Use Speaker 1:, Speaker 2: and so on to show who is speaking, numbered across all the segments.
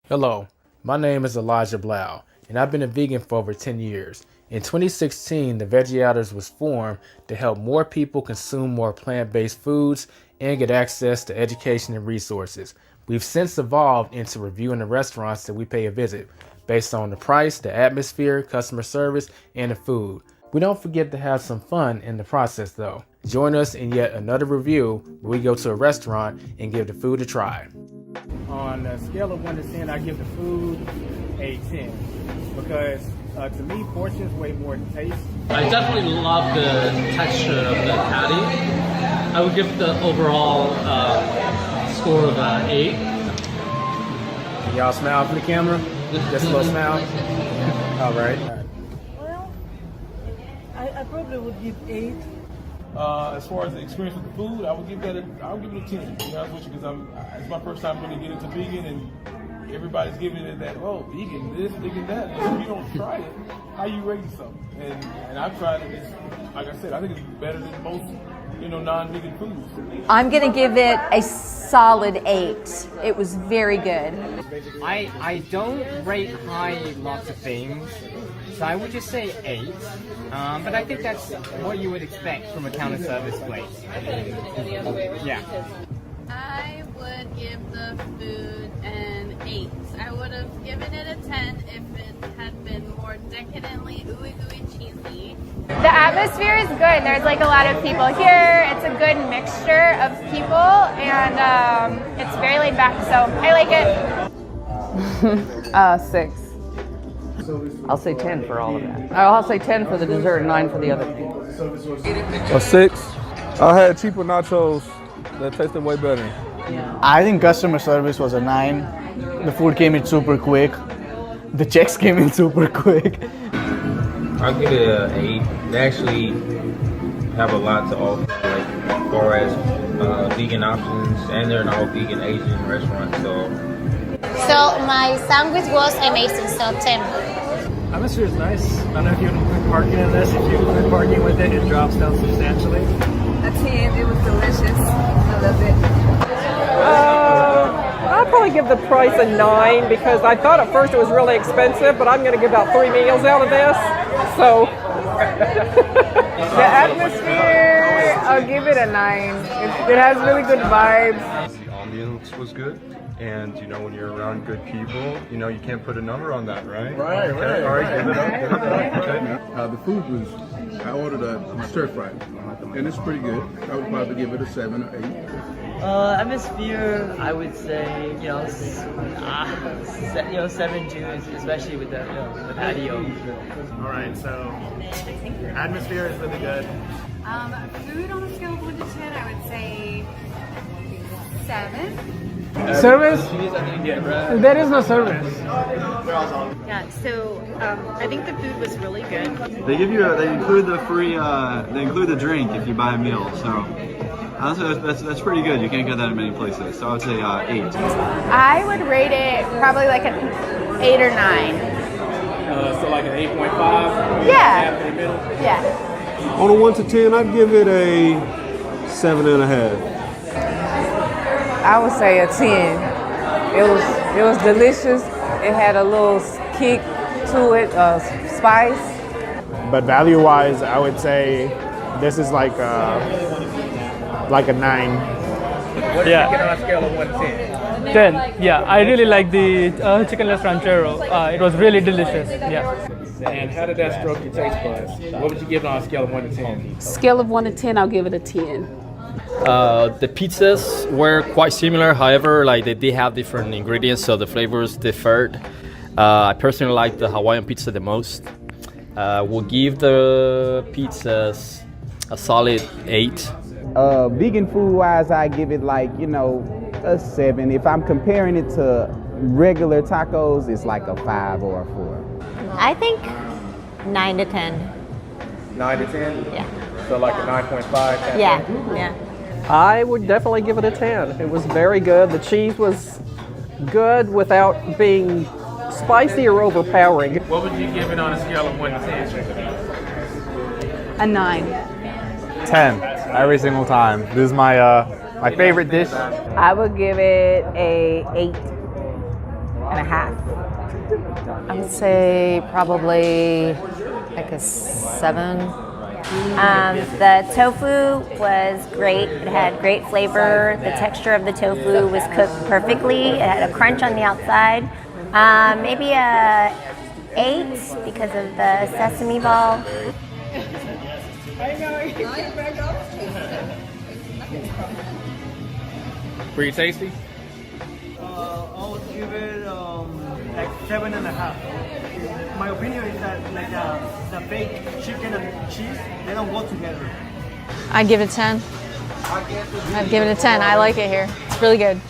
Speaker 1: Hello, my name is Elijah Blau, and I've been a vegan for over 10 years. In 2016, the Veggie Outers was formed to help more people consume more plant-based foods and get access to education and resources. We've since evolved into reviewing the restaurants that we pay a visit, based on the price, the atmosphere, customer service, and the food. We don't forget to have some fun in the process though. Join us in yet another review where we go to a restaurant and give the food a try. On a scale of 1 to 10, I give the food a 10 because to me, portions weigh more than taste.
Speaker 2: I definitely love the texture of the patty. I would give the overall score of 8.
Speaker 1: Y'all smile for the camera? Just a little smile? All right.
Speaker 3: Well, I probably would give 8.
Speaker 4: As far as the experience with the food, I would give it a 10. To be honest with you, because it's my first time really getting into vegan, and everybody's giving it that vegan this, vegan that. But if you don't try it, how you rate something? And I've tried it. It's, like I said, I think it's better than most non-vegan foods.
Speaker 5: I'm gonna give it a solid 8. It was very good.
Speaker 6: I don't rate high lots of things, so I would just say 8. But I think that's what you would expect from a counter service place. Yeah.
Speaker 7: I would give the food an 8. I would have given it a 10 if it had been more decadently ooey gooey cheesy.
Speaker 8: The atmosphere is good. There's like a lot of people here. It's a good mixture of people, and it's very laid back, so I like it.
Speaker 9: 6. I'll say 10 for all of that. I'll say 10 for the dessert and 9 for the other thing.
Speaker 10: A 6. I had cheaper nachos that tasted way better.
Speaker 9: Yeah.
Speaker 11: I think customer service was a 9. The food came in super quick. The checks came in super quick.
Speaker 12: I'll give it an 8. They actually have a lot to offer, like as far as vegan options, and they're an all vegan Asian restaurant. So
Speaker 13: my sandwich was amazing, so 10.
Speaker 14: Atmosphere is nice. I don't know if you include parking in this. If you include parking with it, it drops down substantially.
Speaker 15: A 10. It was delicious. I love it.
Speaker 9: I'll probably give the price a 9 because I thought at first it was really expensive, but I'm going to give about 3 meals out of this. So
Speaker 15: the atmosphere, I'll give it a 9. It has really good vibes.
Speaker 16: The ambience was good. And when you're around good people, you can't put a number on that, right?
Speaker 10: Right.
Speaker 16: All right, give it up.
Speaker 10: Okay. The food was, I ordered a stir fry, and it's pretty good. I would probably give it a 7 or 8.
Speaker 17: Atmosphere, I would say, 7 too, especially with the patio.
Speaker 14: All right, so atmosphere is really good.
Speaker 7: Food on a scale of 1 to 10, I would say 7.
Speaker 14: Service? There is no service.
Speaker 18: Yeah, so I think the food was really good.
Speaker 19: They include the free, they include the drink if you buy a meal. So honestly, that's pretty good. You can't get that in many places. So I would say 8.
Speaker 8: I would rate it probably like an 8 or 9.
Speaker 1: So like an 8.5?
Speaker 8: Yeah. Yeah.
Speaker 10: On a 1 to 10, I'd give it a 7.5.
Speaker 15: I would say a 10. It was delicious. It had a little kick to it, spice.
Speaker 11: But value-wise, I would say this is like a 9.
Speaker 14: What do you get on a scale of 1 to 10?
Speaker 20: 10. Yeah, I really like the chickenless ranchero. It was really delicious. Yeah.
Speaker 1: And how did that stroke your taste buds? What would you give it on a scale of 1 to 10?
Speaker 3: Scale of 1 to 10, I'll give it a 10.
Speaker 2: The pizzas were quite similar, however, they did have different ingredients, so the flavors differed. I personally like the Hawaiian pizza the most. We'll give the pizzas a solid 8.
Speaker 11: Vegan food-wise, I give it a 7. If I'm comparing it to regular tacos, it's like a 5 or a 4.
Speaker 13: I think 9 to 10.
Speaker 1: 9 to 10?
Speaker 13: Yeah.
Speaker 1: So like a 9.5?
Speaker 13: Yeah.
Speaker 9: I would definitely give it a 10. It was very good. The cheese was good without being spicy or overpowering.
Speaker 1: What would you give it on a scale of 1 to 10?
Speaker 15: A 9.
Speaker 11: 10 every single time. This is my favorite dish.
Speaker 15: I would give it a 8.
Speaker 21: 8.5. I would say probably like a 7.
Speaker 5: The tofu was great. It had great flavor. The texture of the tofu was cooked perfectly. It had a crunch on the outside. Maybe a 8 because of the sesame ball.
Speaker 1: Pretty tasty?
Speaker 14: I would give it like 7.5. My opinion is that like the baked chicken and cheese, they don't go together.
Speaker 21: I'd give it a 10. I'd give it a 10. I like it here. It's really good.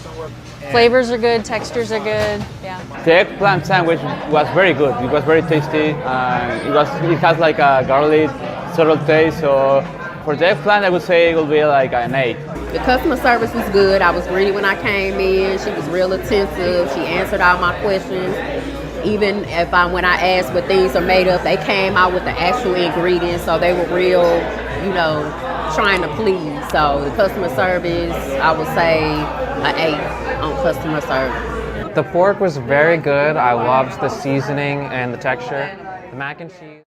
Speaker 21: Flavors are good, textures are good. Yeah.
Speaker 22: The eggplant sandwich was very good. It was very tasty. It has like a garlic subtle taste. So for the eggplant, I would say it will be like an 8.
Speaker 23: The customer service was good. I was greedy when I came in. She was real attentive. She answered all my questions. Even if when I asked what things are made of, they came out with the actual ingredients. So they were real, trying to please. So the customer service, I would say an 8 on customer service.
Speaker 9: The pork was very good. I loved the seasoning and the texture. The mac and cheese.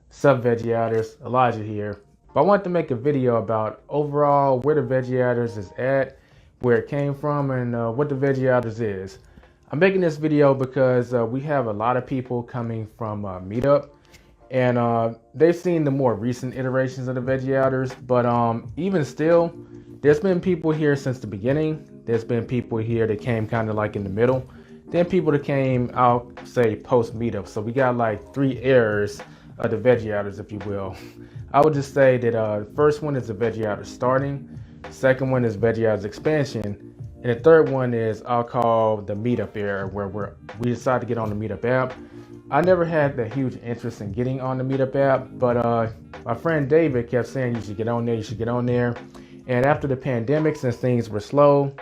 Speaker 1: Sup Veggie Outers, Elijah here. But I wanted to make a video about overall where the Veggie Outers is at, where it came from, and what the Veggie Outers is. I'm making this video because we have a lot of people coming from Meetup, and they've seen the more recent iterations of the Veggie Outers, but even still, there's been people here since the beginning. There's been people here that came kind of like in the middle. Then people that came out, say, post Meetup. So we got like 3 eras of the Veggie Outers, if you will. I would just say that the first one is the Veggie Outers starting, second one is Veggie Outers expansion, and the third one is I'll call the Meetup era, where we decided to get on the Meetup app. I never had the huge interest in getting on the Meetup app, but my friend David kept saying you should get on there, you should get on there. And after the pandemic, since things were slow,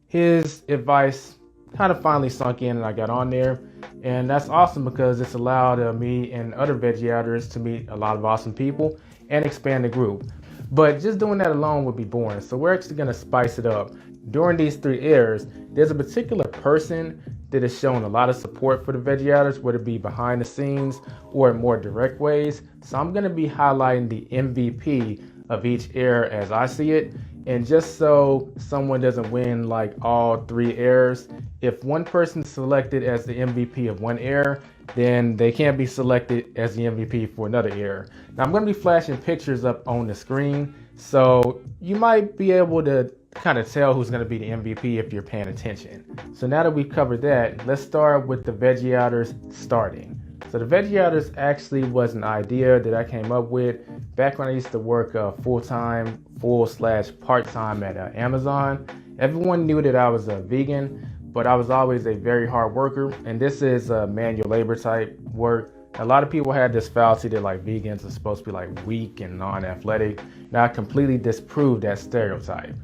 Speaker 1: his advice kind of finally sunk in and I got on there. And that's awesome because it's allowed me and other Veggie Outers to meet a lot of awesome people and expand the group. But just doing that alone would be boring. So we're actually going to spice it up. During these 3 eras, there's a particular person that has shown a lot of support for the Veggie Outers, whether it be behind the scenes or in more direct ways. So I'm going to be highlighting the MVP of each era as I see it. And just so someone doesn't win like all 3 eras, if one person's selected as the MVP of one era, then they can't be selected as the MVP for another era. Now I'm going to be flashing pictures up on the screen, so you might be able to kind of tell who's going to be the MVP if you're paying attention. So now that we've covered that, let's start with the Veggie Outers starting. So the Veggie Outers actually was an idea that I came up with back when I used to work full-time, full/part-time at Amazon. Everyone knew that I was a vegan, but I was always a very hard worker, and this is manual labor type work. A lot of people had this fallacy that like vegans are supposed to be like weak and non-athletic. Now I completely disproved that stereotype.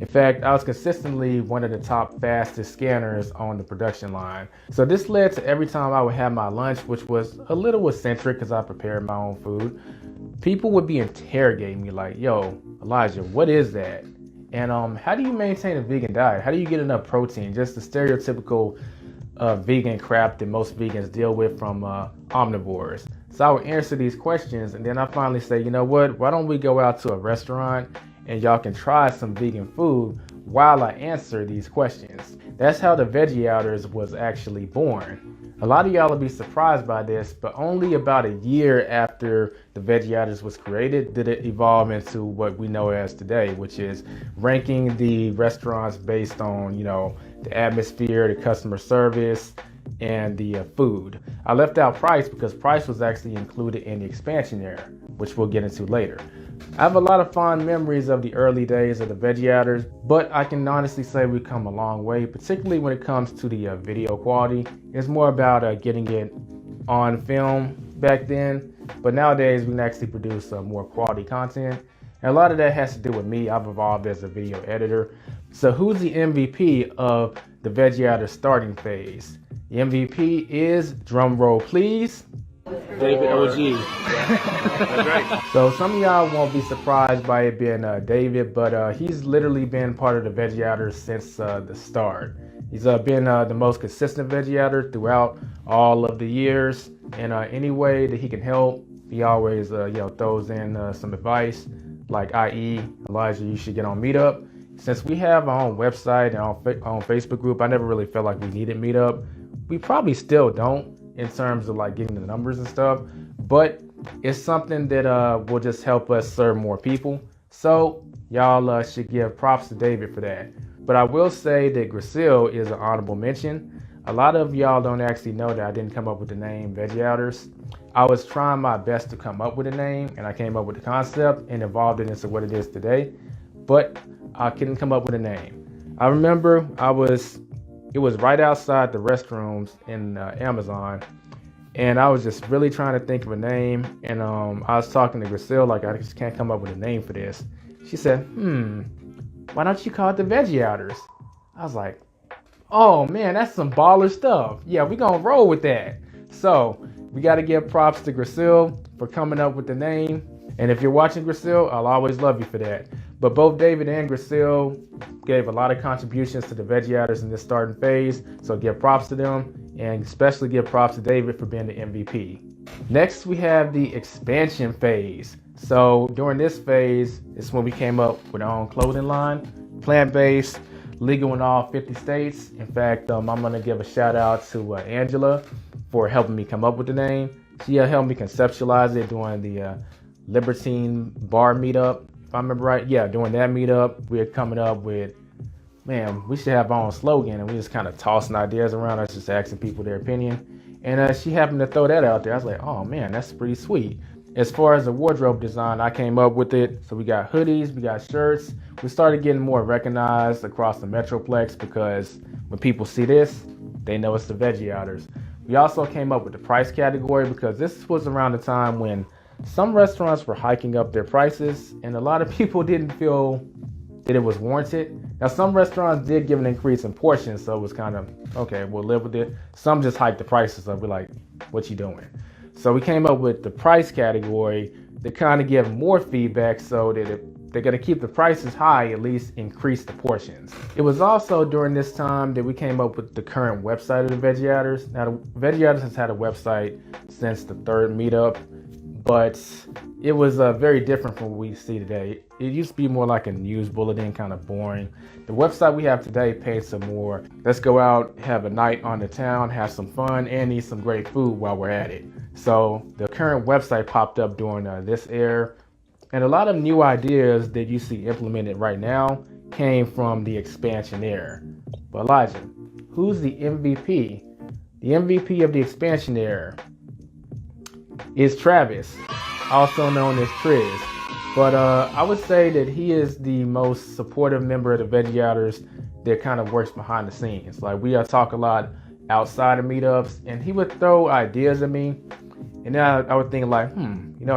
Speaker 1: In fact, I was consistently one of the top fastest scanners on the production line. So this led to every time I would have my lunch, which was a little eccentric because I prepared my own food, people would be interrogating me like, yo, Elijah, what is that? And how do you maintain a vegan diet? How do you get enough protein? Just the stereotypical vegan crap that most vegans deal with from omnivores. So I would answer these questions, and then I finally say, you know what, why don't we go out to a restaurant and y'all can try some vegan food while I answer these questions. That's how the Veggie Outers was actually born. A lot of y'all will be surprised by this, but only about a year after the Veggie Outers was created did it evolve into what we know as today, which is ranking the restaurants based on, the atmosphere, the customer service, and the food. I left out price because price was actually included in the expansion era, which we'll get into later. I have a lot of fond memories of the early days of the Veggie Outers, but I can honestly say we've come a long way, particularly when it comes to the video quality. It's more about getting it on film back then, but nowadays we can actually produce more quality content. And a lot of that has to do with me. I've evolved as a video editor. So who's the MVP of the Veggie Outers starting phase? The MVP is, drum roll please,
Speaker 4: David OG.
Speaker 1: That's right. So some of y'all won't be surprised by it being David, but he's literally been part of the Veggie Outers since the start. He's been the most consistent Veggie Outer throughout all of the years, and any way that he can help, he always throws in some advice, like i.e. Elijah, you should get on Meetup. Since we have our own website and our own Facebook group, I never really felt like we needed Meetup. We probably still don't in terms of like getting the numbers and stuff, but it's something that will just help us serve more people. So y'all should give props to David for that. But I will say that Gracil is an honorable mention. A lot of y'all don't actually know that I didn't come up with the name Veggie Outers. I was trying my best to come up with a name, and I came up with the concept and evolved it into what it is today, but I couldn't come up with a name. I remember it was right outside the restrooms in Amazon, and I was just really trying to think of a name, and I was talking to Gracil, like, I just can't come up with a name for this. She said, why don't you call it the Veggie Outers? I was like, oh man, that's some baller stuff. Yeah, we gonna roll with that. So we gotta give props to Gracil for coming up with the name. And if you're watching Gracil, I'll always love you for that. But both David and Gracil gave a lot of contributions to the Veggie Outers in this starting phase. So give props to them, and especially give props to David for being the MVP. Next, we have the expansion phase. So during this phase, it's when we came up with our own clothing line, plant-based, legal in all 50 states. In fact, I'm gonna give a shout out to Angela for helping me come up with the name. She helped me conceptualize it during the Libertine Bar meetup, if I remember right. Yeah, during that meetup, we were coming up with, man, we should have our own slogan, and we just kind of tossing ideas around. I was just asking people their opinion, and she happened to throw that out there. I was like, oh man, that's pretty sweet. As far as the wardrobe design, I came up with it. So we got hoodies, we got shirts. We started getting more recognized across the Metroplex because when people see this, they know it's the Veggie Outers. We also came up with the price category because this was around the time when some restaurants were hiking up their prices, and a lot of people didn't feel that it was warranted. Now, some restaurants did give an increase in portions, so it was kind of, okay, we'll live with it. Some just hiked the prices up. We're like, what you doing? So we came up with the price category to kind of give more feedback, so that if they're going to keep the prices high, at least increase the portions. It was also during this time that we came up with the current website of the Veggie Outers. Now, the Veggie Outers has had a website since the third meetup, but it was very different from what we see today. It used to be more like a news bulletin, kind of boring. The website we have today paints some more, let's go out, have a night on the town, have some fun, and eat some great food while we're at it. So the current website popped up during this era, and a lot of new ideas that you see implemented right now came from the expansion era. But Elijah, who's the MVP? The MVP of the expansion era is Travis, also known as Trish. But I would say that he is the most supportive member of the Veggie Outers that kind of works behind the scenes. Like, we talk a lot outside of meetups, and he would throw ideas at me, and then I would think like,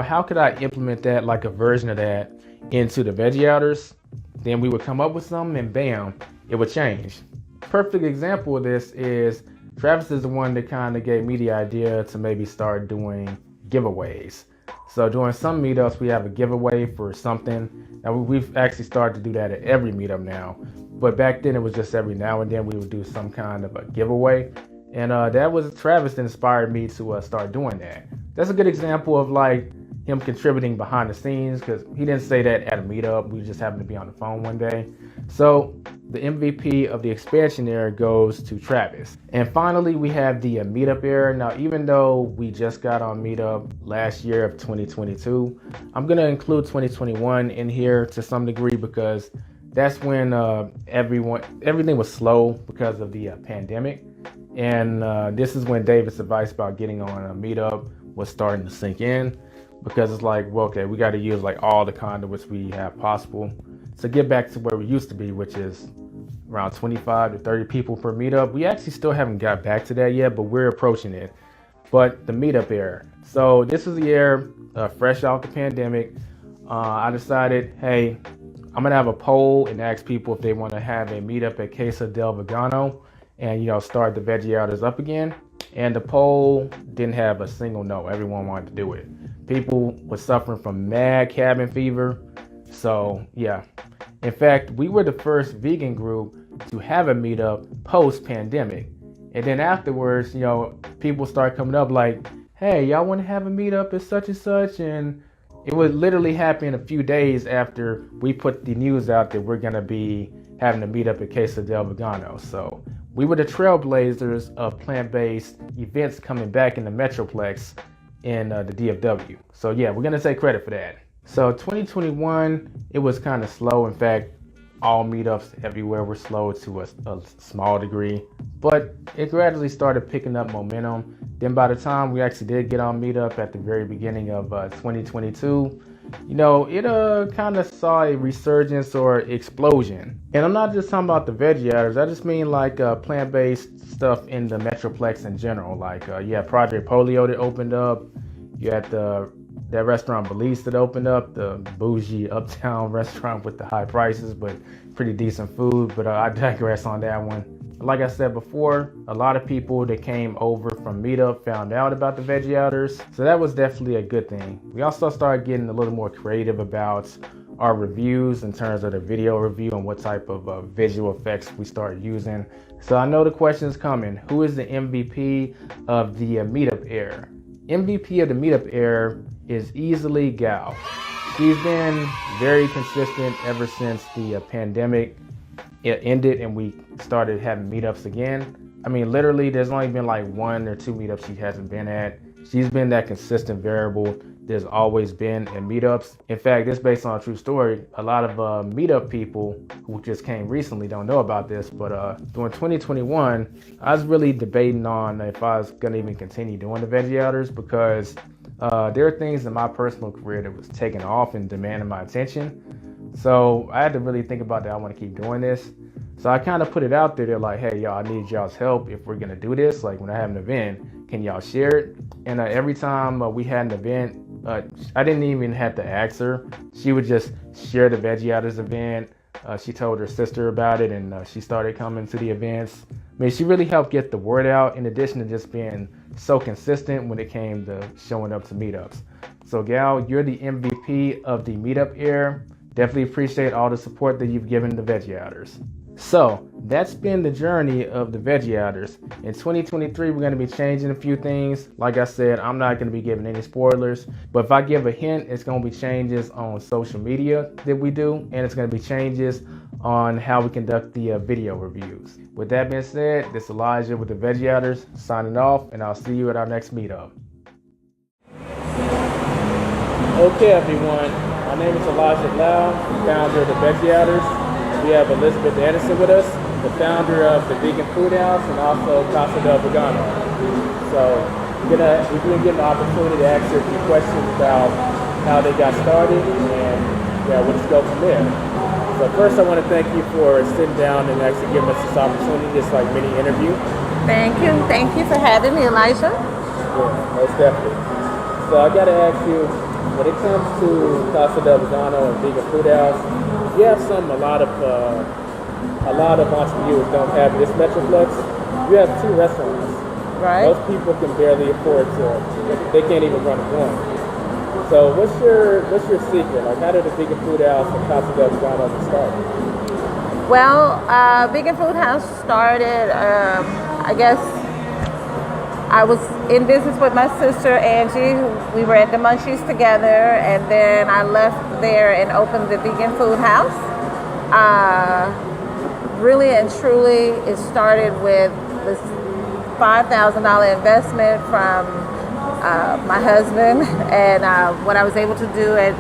Speaker 1: how could I implement that, like a version of that, into the Veggie Outers? Then we would come up with something, and bam, it would change. Perfect example of this is Travis is the one that kind of gave me the idea to maybe start doing giveaways. So during some meetups, we have a giveaway for something. Now we've actually started to do that at every meetup now. But back then it was just every now and then we would do some kind of a giveaway. And that was Travis that inspired me to start doing that. That's a good example of like him contributing behind the scenes, because he didn't say that at a meetup. We just happened to be on the phone one day. So the MVP of the expansion era goes to Travis. And finally, we have the meetup era. Now, even though we just got on meetup last year of 2022, I'm going to include 2021 in here to some degree, because that's when everything was slow because of the pandemic. And this is when David's advice about getting on a meetup was starting to sink in, because it's like, well, okay, we got to use like all the conduits we have possible to get back to where we used to be, which is around 25 to 30 people per meetup. We actually still haven't got back to that yet, but we're approaching it. but the meetup era. So this was the year fresh off the pandemic. I decided, hey, I'm gonna have a poll and ask people if they want to have a meetup at Casa del Vegano and start the Veggie Outers up again. And the poll didn't have a single no. Everyone wanted to do it. People were suffering from mad cabin fever. So yeah, in fact, we were the first vegan group to have a meetup post-pandemic. And then afterwards, people start coming up like, hey, y'all want to have a meetup at such and such? And it would literally happen a few days after we put the news out that we're going to be having a meetup at Casa del Vegano. So we were the trailblazers of plant-based events coming back in the Metroplex in the DFW. So yeah, we're going to take credit for that. So 2021, it was kind of slow. In fact, all meetups everywhere were slow to a small degree, but it gradually started picking up momentum. Then by the time we actually did get on meetup at the very beginning of 2022, it kind of saw a resurgence or explosion. And I'm not just talking about the Veggie Outers. I just mean like plant-based stuff in the Metroplex in general. Like you had Project Polio that opened up. You had that restaurant Belize that opened up, the bougie uptown restaurant with the high prices, but pretty decent food. But I digress on that one. Like I said before, a lot of people that came over from Meetup found out about the Veggie Outers. So that was definitely a good thing. We also started getting a little more creative about our reviews in terms of the video review and what type of visual effects we started using. So I know the question is coming. Who is the MVP of the Meetup era? MVP of the Meetup era is easily Gal. She's been very consistent ever since the pandemic ended and we started having meetups again. I mean, literally, there's only been like 1 or 2 meetups she hasn't been at. She's been that consistent variable there's always been in meetups. In fact, this is based on a true story. A lot of meetup people who just came recently don't know about this, but during 2021, I was really debating on if I was gonna even continue doing the Veggie Outers because there are things in my personal career that was taking off and demanding my attention. So I had to really think about that. I want to keep doing this. So I kind of put it out there. They're like, hey, y'all, I need y'all's help if we're going to do this. Like when I have an event, can y'all share it? And every time we had an event, I didn't even have to ask her. She would just share the Veggie Outers event. She told her sister about it and she started coming to the events. I mean, she really helped get the word out in addition to just being so consistent when it came to showing up to meetups. So Gal, you're the MVP of the meetup era. Definitely appreciate all the support that you've given the Veggie Outers. So that's been the journey of the Veggie Outers. In 2023, we're going to be changing a few things. Like I said, I'm not going to be giving any spoilers, but if I give a hint, it's going to be changes on social media that we do, and it's going to be changes on how we conduct the video reviews. With that being said, this is Elijah with the Veggie Outers signing off, and I'll see you at our next meetup. Okay, everyone. My name is Elijah Lau, founder of the Veggie Outers. We have Elizabeth Anderson with us, the founder of the Vegan Food House and also Casa del Vegano. So we're going to get an opportunity to ask her a few questions about how they got started and we'll just go from there. So first I want to thank you for sitting down and actually giving us this opportunity, this like mini interview.
Speaker 3: Thank you. Thank you for having me, Elijah.
Speaker 1: Yeah, most definitely. So I got to ask you, when it comes to Casa del Vegano and Vegan Food House, you have a lot of entrepreneurs don't have this Metroplex. You have 2 restaurants.
Speaker 3: Right.
Speaker 1: Most people can barely afford they can't even run one. So what's your secret? Like how did the Vegan Food House and Casa del Vegano start?
Speaker 3: Well, Vegan Food House started, I guess, I was in business with my sister, Angie. We were at the Munchies together, and then I left there and opened the Vegan Food House. Really and truly, it started with this $5,000 investment from my husband, and what I was able to do at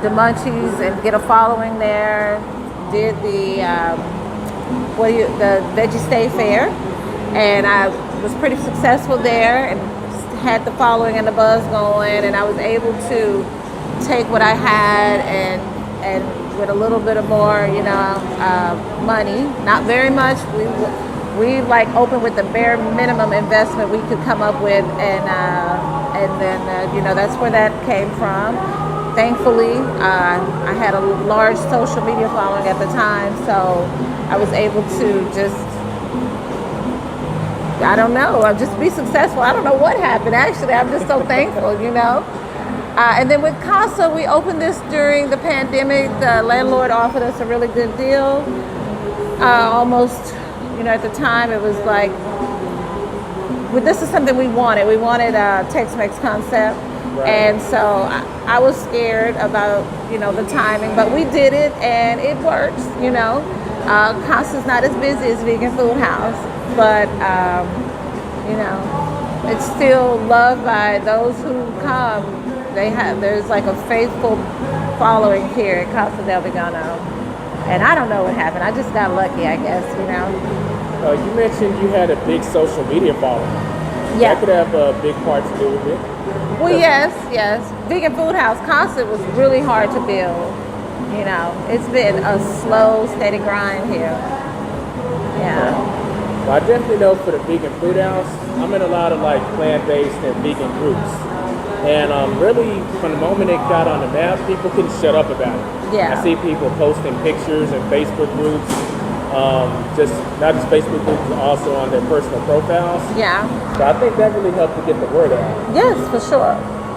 Speaker 3: the Munchies and get a following there, did the Veggie State Fair, and I was pretty successful there and had the following and the buzz going, and I was able to take what I had and with a little bit of more, money, not very much. we like opened with the bare minimum investment we could come up with, and then that's where that came from. Thankfully, I had a large social media following at the time, so I was able to just be successful. I don't know what happened, actually. I'm just so thankful, And then with Casa, we opened this during the pandemic. The landlord offered us a really good deal. Almost, at the time, it was like, this is something we wanted. We wanted a Tex-Mex concept. Right. And so I was scared about, the timing, but we did it and it works, Casa's not as busy as Vegan Food House, but, it's still loved by those who come. There's like a faithful following here at Casa del Vegano. And I don't know what happened. I just got lucky, I guess,
Speaker 1: You mentioned you had a big social media following.
Speaker 3: Yeah.
Speaker 1: That could have a big part to do with it.
Speaker 3: Well, yes. Vegan Food House, Casa was really hard to build. It's been a slow, steady grind here. Yeah.
Speaker 1: Well, I definitely know for the Vegan Food House, I'm in a lot of like plant-based and vegan groups. And really, from the moment it got on the map, people couldn't shut up about it.
Speaker 3: Yeah.
Speaker 1: I see people posting pictures in Facebook groups, not just Facebook groups, but also on their personal profiles.
Speaker 3: Yeah.
Speaker 1: So I think that really helped to get the word out.
Speaker 3: Yes, for sure.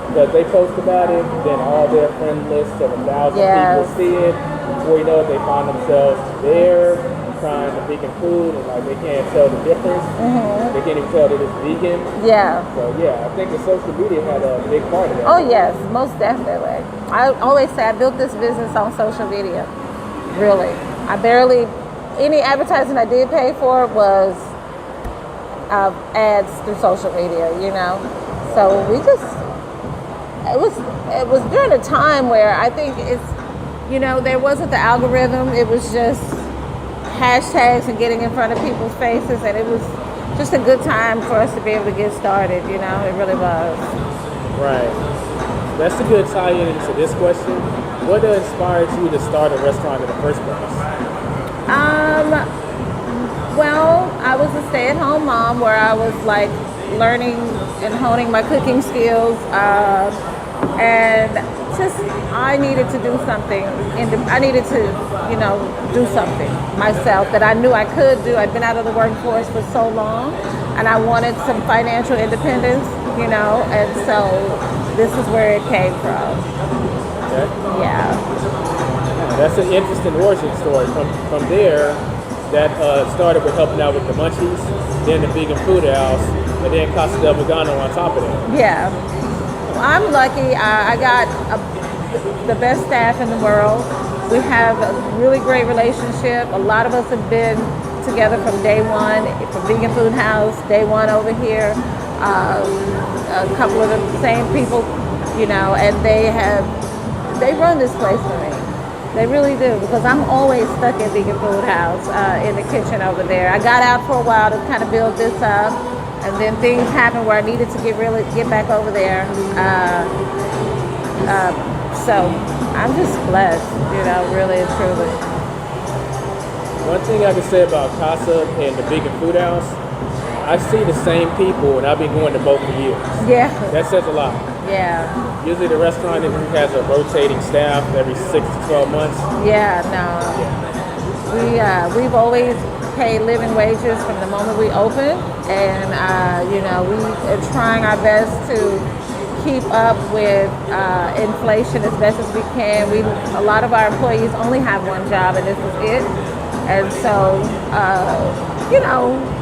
Speaker 1: Because they post about it, then all their friend lists of 1,000 people see it. Before you know it, they find themselves there trying the vegan food, and like they can't tell the difference. Mm-hmm. They can't even tell that it's vegan.
Speaker 3: Yeah.
Speaker 1: So yeah, I think the social media had a big part of that.
Speaker 3: Oh yes, most definitely. I always say I built this business on social media. Really, any advertising I did pay for was ads through social media. So it was during a time where I think there wasn't the algorithm. It was just hashtags and getting in front of people's faces, and it was just a good time for us to be able to get started. It really was.
Speaker 1: Right. That's a good tie-in into this question. What inspired you to start a restaurant in the first place?
Speaker 3: Well, I was a stay-at-home mom where I was like learning and honing my cooking skills, and I needed to do something. I needed to, do something myself that I knew I could do. I'd been out of the workforce for so long, and I wanted some financial independence, and so this is where it came from.
Speaker 1: Okay.
Speaker 3: Yeah.
Speaker 1: That's an interesting origin story. From there, that started with helping out with the Munchies, then the Vegan Food House, and then Casa del Vegano on top of that.
Speaker 3: Yeah. I'm lucky. I got the best staff in the world. We have a really great relationship. A lot of us have been together from day one, from Vegan Food House, day one over here. A couple of the same people, and they run this place for me. They really do, because I'm always stuck at Vegan Food House in the kitchen over there. I got out for a while to kind of build this up, and then things happened where I needed to get back over there. So I'm just blessed, really and truly.
Speaker 1: One thing I can say about Casa and the Vegan Food House, I see the same people, and I've been going to both for years.
Speaker 3: Yeah.
Speaker 1: That says a lot.
Speaker 3: Yeah.
Speaker 1: Usually the restaurant has a rotating staff every 6 to 12 months.
Speaker 3: Yeah, no. We've always paid living wages from the moment we opened, and we are trying our best to keep up with inflation as best as we can. A lot of our employees only have one job, and this is it. And so,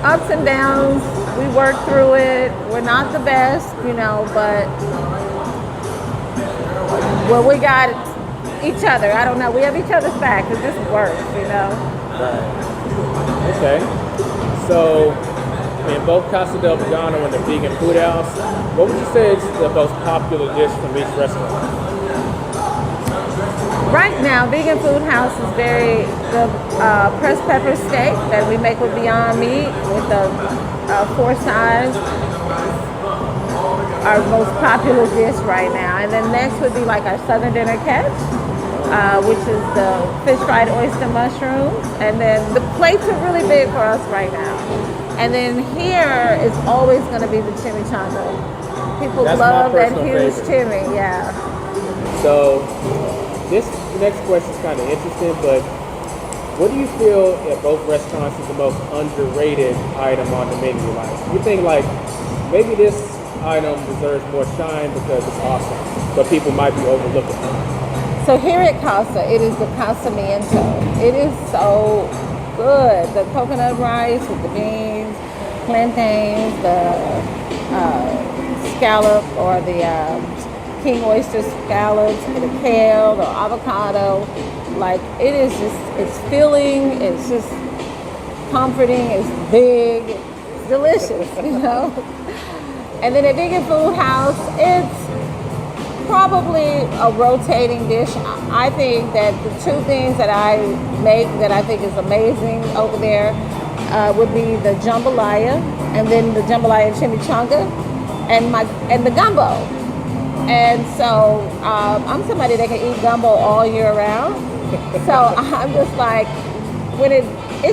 Speaker 3: ups and downs, we work through it. We're not the best, but we got each other. I don't know. We have each other's back. It just works,
Speaker 1: Right. Okay. So, in both Casa del Vegano and the Vegan Food House, what would you say is the most popular dish from each restaurant?
Speaker 3: Right now, Vegan Food House is the pressed pepper steak that we make with Beyond Meat with the 4 sides. Our most popular dish right now. And then next would be like our Southern Dinner Catch. which is the fish fried oyster mushrooms. And then the plates are really big for us right now. And then here is always going to be the chimichanga. People
Speaker 1: That's
Speaker 3: love
Speaker 1: my
Speaker 3: that
Speaker 1: personal
Speaker 3: huge
Speaker 1: favorite.
Speaker 3: chimi, yeah.
Speaker 1: So this next question is kind of interesting, but what do you feel at both restaurants is the most underrated item on the menu? Like, you think like maybe this item deserves more shine because it's awesome, but people might be overlooking it.
Speaker 3: So here at Casa, it is the casamiento. It is so good. The coconut rice with the beans, plantains, the scallop or the king oyster scallops, the kale, the avocado. Like, it is just, it's filling, it's just comforting, it's big, it's delicious, you know? And then at Vegan Food House, it's probably a rotating dish. I think that the two things that I make that I think is amazing over there would be the jambalaya, and then the jambalaya chimichanga, and the gumbo. And so I'm somebody that can eat gumbo all year round. So I'm just like, when it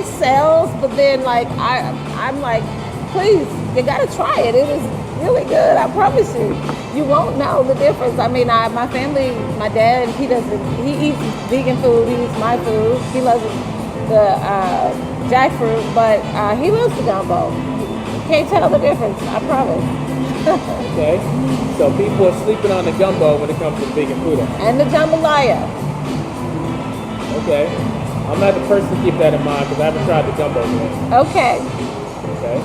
Speaker 3: sells, but then like I'm like, please, you gotta try it. It is really good. I promise you. You won't know the difference. I mean, my family, my dad, he eats vegan food. He eats my food. He loves the jackfruit, but he loves the gumbo. You can't tell the difference. I promise.
Speaker 1: Okay, so people are sleeping on the gumbo when it comes to vegan food.
Speaker 3: And the jambalaya.
Speaker 1: Okay, I'm gonna have to personally keep that in mind because I haven't tried the gumbo yet.
Speaker 3: Okay.
Speaker 1: Okay,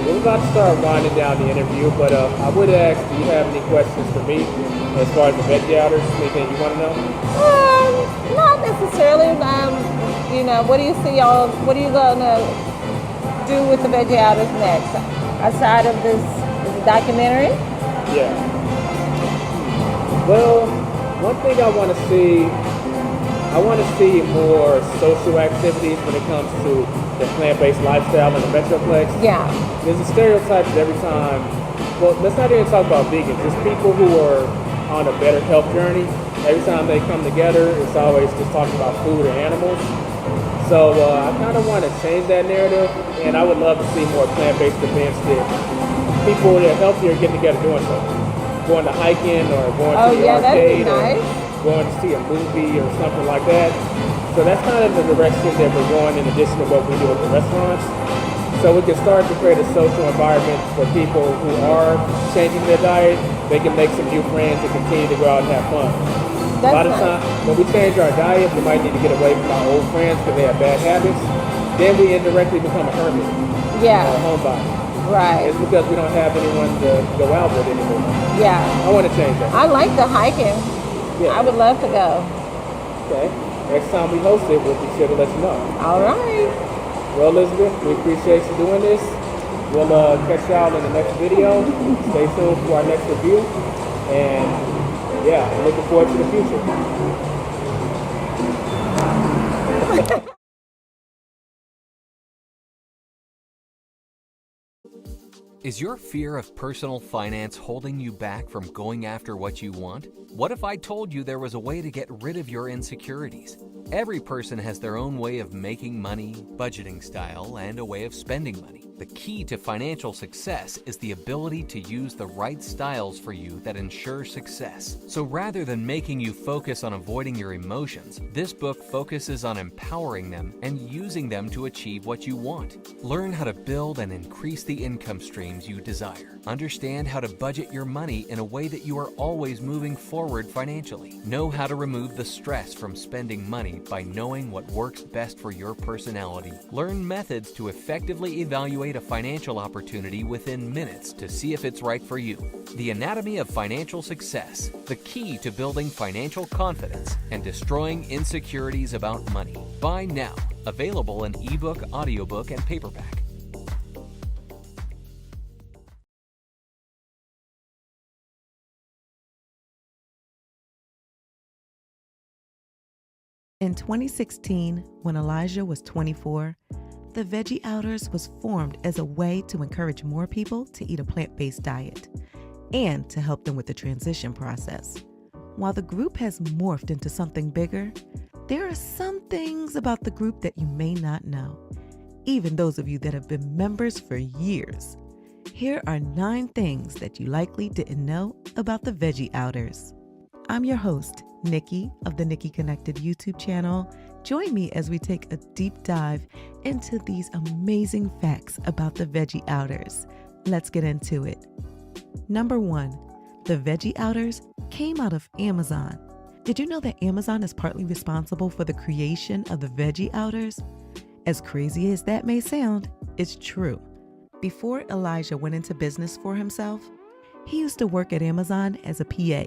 Speaker 1: we're about to start winding down the interview, but I would ask, do you have any questions for me as far as the Veggie Outers? Anything you want to know?
Speaker 3: Not necessarily. You know, what do you see y'all? What are you gonna do with the Veggie Outers next, aside of this documentary?
Speaker 1: Yeah. Well, one thing I want to see more social activities when it comes to the plant-based lifestyle in the Metroplex.
Speaker 3: Yeah.
Speaker 1: There's a stereotype that every time, well, let's not even talk about vegans, just people who are on a better health journey. Every time they come together, it's always just talking about food or animals. So I kind of want to change that narrative, and I would love to see more plant-based events that people that are healthier get together doing something. Going to hiking or going to the arcade or going to see a movie or something like that. So that's kind of the direction that we're going in addition to what we do at the restaurants. So we can start to create a social environment for people who are changing their diet. They can make some new friends and continue to go out and have fun. A lot of times, when we change our diet, we might need to get away from our old friends because they have bad habits. Then we indirectly become a hermit.
Speaker 3: Yeah.
Speaker 1: Or a homebody.
Speaker 3: Right.
Speaker 1: It's because we don't have anyone to go out with anymore.
Speaker 3: Yeah.
Speaker 1: I want to change that.
Speaker 3: I like the hiking.
Speaker 1: Yeah.
Speaker 3: I would love to go.
Speaker 1: Okay. Next time we host it, we'll be sure to let you know.
Speaker 3: All right.
Speaker 1: Well, Elizabeth, we appreciate you doing this. We'll catch y'all in the next video. Stay tuned for our next review. And yeah, I'm looking forward to the future.
Speaker 6: Is your fear of personal finance holding you back from going after what you want? What if I told you there was a way to get rid of your insecurities? Every person has their own way of making money, budgeting style, and a way of spending money. The key to financial success is the ability to use the right styles for you that ensure success. So rather than making you focus on avoiding your emotions, this book focuses on empowering them and using them to achieve what you want. Learn how to build and increase the income streams you desire. Understand how to budget your money in a way that you are always moving forward financially. Know how to remove the stress from spending money by knowing what works best for your personality. Learn methods to effectively evaluate a financial opportunity within minutes to see if it's right for you. The Anatomy of Financial Success, the key to building financial confidence and destroying insecurities about money. Buy now. Available in ebook, audiobook, and paperback.
Speaker 12: In 2016, when Elijah was 24, the Veggie Outers was formed as a way to encourage more people to eat a plant-based diet and to help them with the transition process. While the group has morphed into something bigger, there are some things about the group that you may not know, even those of you that have been members for years. Here are 9 things that you likely didn't know about the Veggie Outers. I'm your host, Nikki of the Nikki Connected YouTube channel. Join me as we take a deep dive into these amazing facts about the Veggie Outers. Let's get into it. Number 1, the Veggie Outers came out of Amazon. Did you know that Amazon is partly responsible for the creation of the Veggie Outers? As crazy as that may sound, it's true. Before Elijah went into business for himself, he used to work at Amazon as a PA.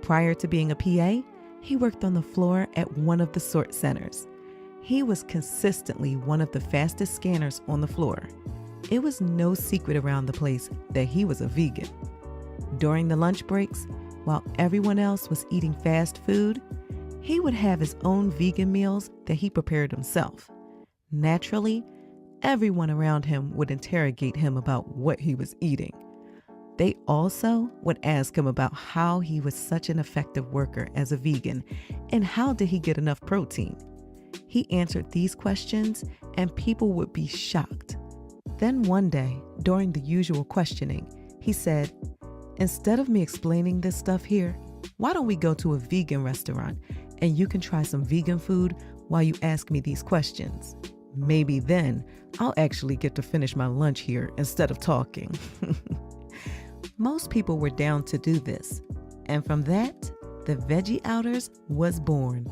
Speaker 12: Prior to being a PA, he worked on the floor at one of the sort centers. He was consistently one of the fastest scanners on the floor. It was no secret around the place that he was a vegan. During the lunch breaks, while everyone else was eating fast food, he would have his own vegan meals that he prepared himself. Naturally, everyone around him would interrogate him about what he was eating. They also would ask him about how he was such an effective worker as a vegan and how did he get enough protein. He answered these questions and people would be shocked. Then one day, during the usual questioning, he said, "Instead of me explaining this stuff here, why don't we go to a vegan restaurant and you can try some vegan food while you ask me these questions? Maybe then I'll actually get to finish my lunch here instead of talking." Most people were down to do this, and from that, the Veggie Outers was born.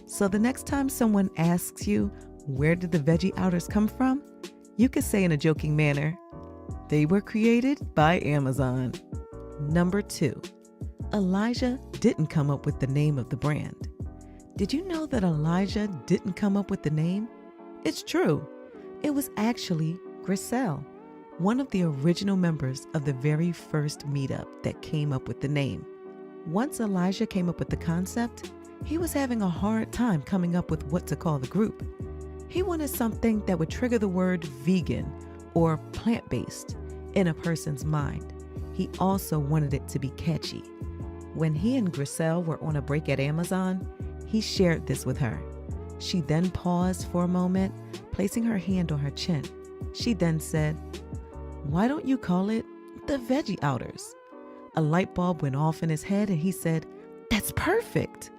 Speaker 12: So the next time someone asks you, where did the Veggie Outers come from? You could say in a joking manner, they were created by Amazon. Number 2, Elijah didn't come up with the name of the brand. Did you know that Elijah didn't come up with the name? It's true. It was actually Griselle, one of the original members of the very first meetup, that came up with the name. Once Elijah came up with the concept, he was having a hard time coming up with what to call the group. He wanted something that would trigger the word vegan or plant-based in a person's mind. He also wanted it to be catchy. When he and Griselle were on a break at Amazon, he shared this with her. She then paused for a moment, placing her hand on her chin. She then said, "Why don't you call it the Veggie Outers?" A light bulb went off in his head and he said, "That's perfect."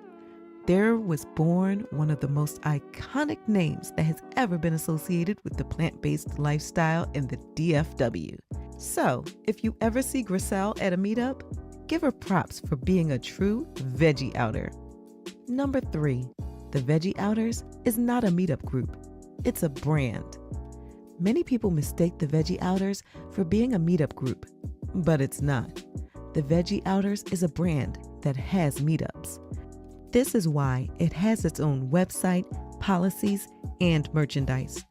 Speaker 12: There was born one of the most iconic names that has ever been associated with the plant-based lifestyle in the DFW. So, if you ever see Griselle at a meetup, give her props for being a true Veggie Outer. Number 3, the Veggie Outers is not a meetup group. It's a brand. Many people mistake the Veggie Outers for being a meetup group, but it's not. The Veggie Outers is a brand that has meetups. This is why it has its own website, policies, and merchandise.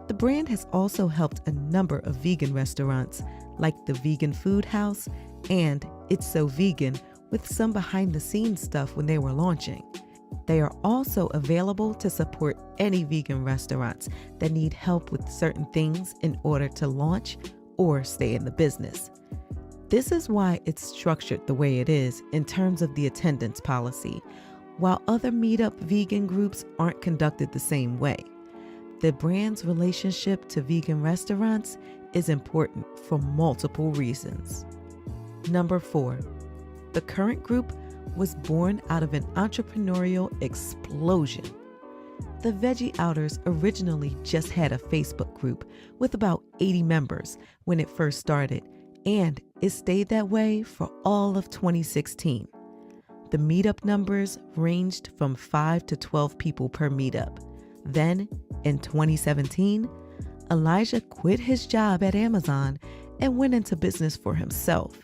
Speaker 12: The brand has also helped a number of vegan restaurants like the Vegan Food House and It's So Vegan with some behind-the-scenes stuff when they were launching. They are also available to support any vegan restaurants that need help with certain things in order to launch or stay in the business. This is why it's structured the way it is in terms of the attendance policy, while other meetup vegan groups aren't conducted the same way. The brand's relationship to vegan restaurants is important for multiple reasons. Number 4, the current group was born out of an entrepreneurial explosion. The Veggie Outers originally just had a Facebook group with about 80 members when it first started, and it stayed that way for all of 2016. The meetup numbers ranged from 5 to 12 people per meetup. Then, in 2017, Elijah quit his job at Amazon and went into business for himself.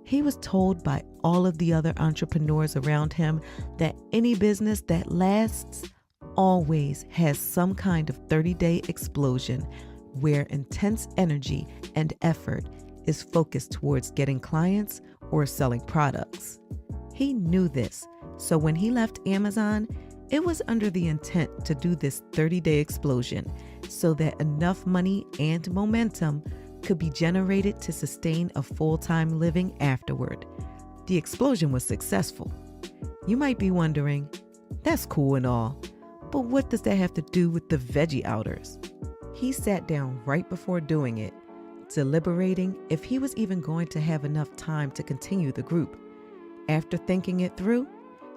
Speaker 12: He was told by all of the other entrepreneurs around him that any business that lasts always has some kind of 30-day explosion where intense energy and effort is focused towards getting clients or selling products. He knew this, so when he left Amazon, it was under the intent to do this 30-day explosion so that enough money and momentum could be generated to sustain a full-time living afterward. The explosion was successful. You might be wondering, that's cool and all, but what does that have to do with the Veggie Outers? He sat down right before doing it, deliberating if he was even going to have enough time to continue the group. After thinking it through,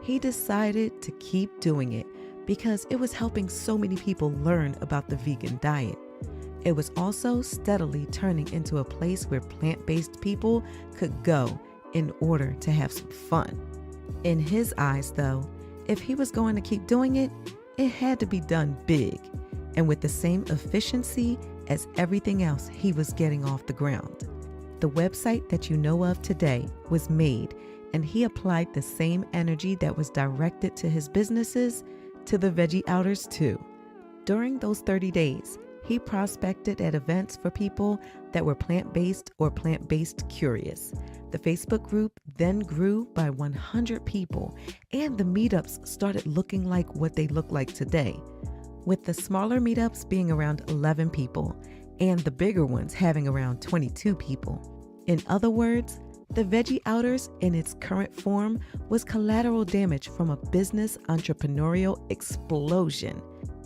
Speaker 12: he decided to keep doing it because it was helping so many people learn about the vegan diet. It was also steadily turning into a place where plant-based people could go in order to have some fun. In his eyes, though, if he was going to keep doing it, it had to be done big and with the same efficiency as everything else he was getting off the ground. The website that you know of today was made, and he applied the same energy that was directed to his businesses to the Veggie Outers too. During those 30 days, he prospected at events for people that were plant-based or plant-based curious. The Facebook group then grew by 100 people, and the meetups started looking like what they look like today, with the smaller meetups being around 11 people and the bigger ones having around 22 people. In other words, the Veggie Outers in its current form was collateral damage from a business entrepreneurial explosion.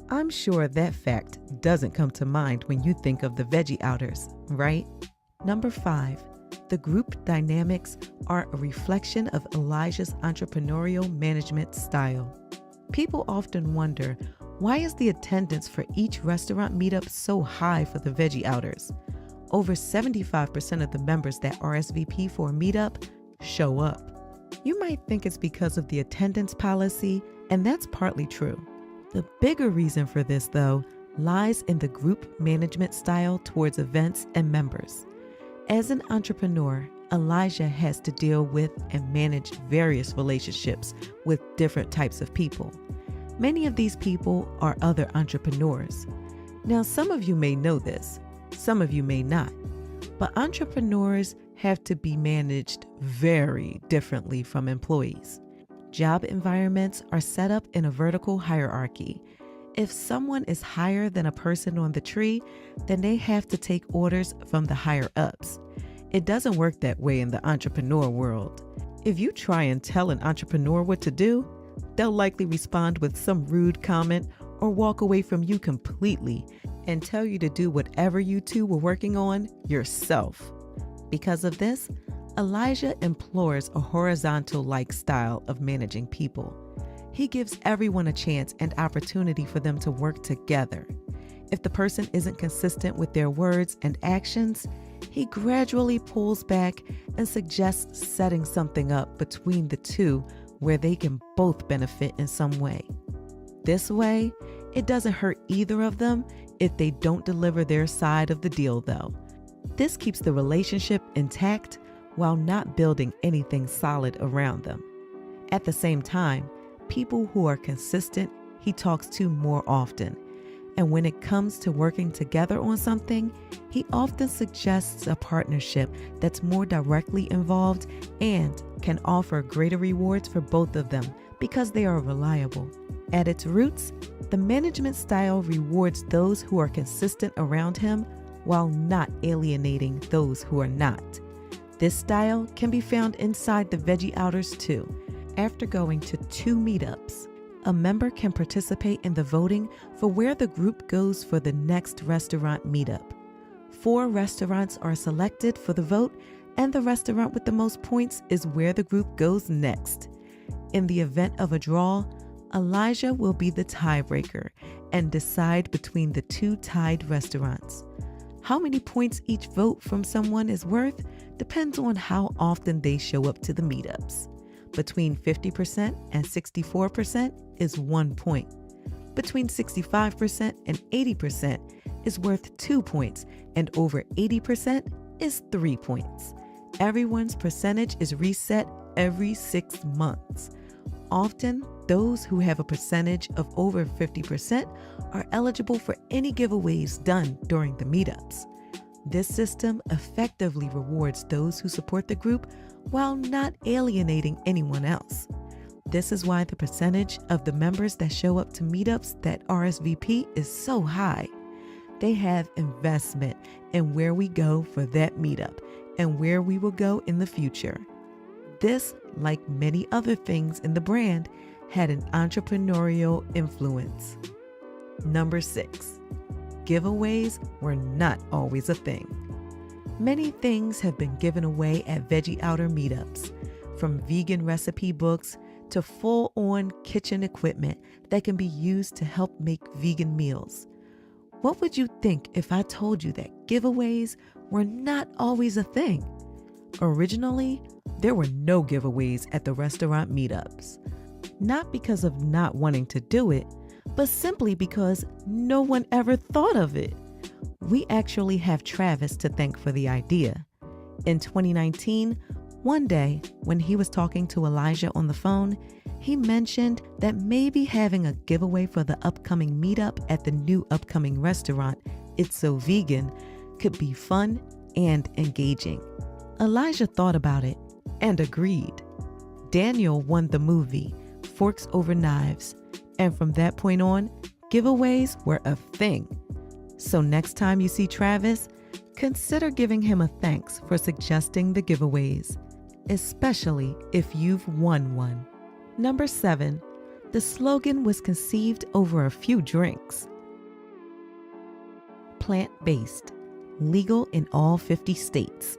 Speaker 12: I'm sure that fact doesn't come to mind when you think of the Veggie Outers, right? Number 5, the group dynamics are a reflection of Elijah's entrepreneurial management style. People often wonder, why is the attendance for each restaurant meetup so high for the Veggie Outers? Over 75% of the members that RSVP for a meetup show up. You might think it's because of the attendance policy, and that's partly true. The bigger reason for this, though, lies in the group management style towards events and members. As an entrepreneur, Elijah has to deal with and manage various relationships with different types of people. Many of these people are other entrepreneurs. Now, some of you may know this, some of you may not, but entrepreneurs have to be managed very differently from employees. Job environments are set up in a vertical hierarchy. If someone is higher than a person on the tree, then they have to take orders from the higher ups. It doesn't work that way in the entrepreneur world. If you try and tell an entrepreneur what to do, they'll likely respond with some rude comment or walk away from you completely and tell you to do whatever you two were working on yourself. Because of this, Elijah implores a horizontal-like style of managing people. He gives everyone a chance and opportunity for them to work together. If the person isn't consistent with their words and actions, he gradually pulls back and suggests setting something up between the two where they can both benefit in some way. This way, it doesn't hurt either of them if they don't deliver their side of the deal, though. This keeps the relationship intact while not building anything solid around them. At the same time, people who are consistent, he talks to more often. And when it comes to working together on something, he often suggests a partnership that's more directly involved and can offer greater rewards for both of them because they are reliable. At its roots, the management style rewards those who are consistent around him while not alienating those who are not. This style can be found inside the Veggie Outers too. After going to 2 meetups, a member can participate in the voting for where the group goes for the next restaurant meetup. 4 restaurants are selected for the vote, and the restaurant with the most points is where the group goes next. In the event of a draw, Elijah will be the tiebreaker and decide between the 2 tied restaurants. How many points each vote from someone is worth depends on how often they show up to the meetups. Between 50% and 64% is 1 point. Between 65% and 80% is worth 2 points, and over 80% is 3 points. Everyone's percentage is reset every 6 months. Often, those who have a percentage of over 50% are eligible for any giveaways done during the meetups. This system effectively rewards those who support the group while not alienating anyone else. This is why the percentage of the members that show up to meetups that RSVP is so high. They have investment in where we go for that meetup and where we will go in the future. this, like many other things in the brand, had an entrepreneurial influence. Number 6, giveaways were not always a thing. Many things have been given away at Veggie Outer meetups, from vegan recipe books to full-on kitchen equipment that can be used to help make vegan meals. What would you think if I told you that giveaways were not always a thing? Originally, there were no giveaways at the restaurant meetups. Not because of not wanting to do it, but simply because no one ever thought of it. We actually have Travis to thank for the idea. In 2019, one day when he was talking to Elijah on the phone, he mentioned that maybe having a giveaway for the upcoming meetup at the new upcoming restaurant, It's So Vegan, could be fun and engaging. Elijah thought about it and agreed. Daniel won the movie Forks Over Knives, and from that point on, giveaways were a thing. So next time you see Travis, consider giving him a thanks for suggesting the giveaways, especially if you've won one. Number 7, the slogan was conceived over a few drinks. Plant-based, legal in all 50 states.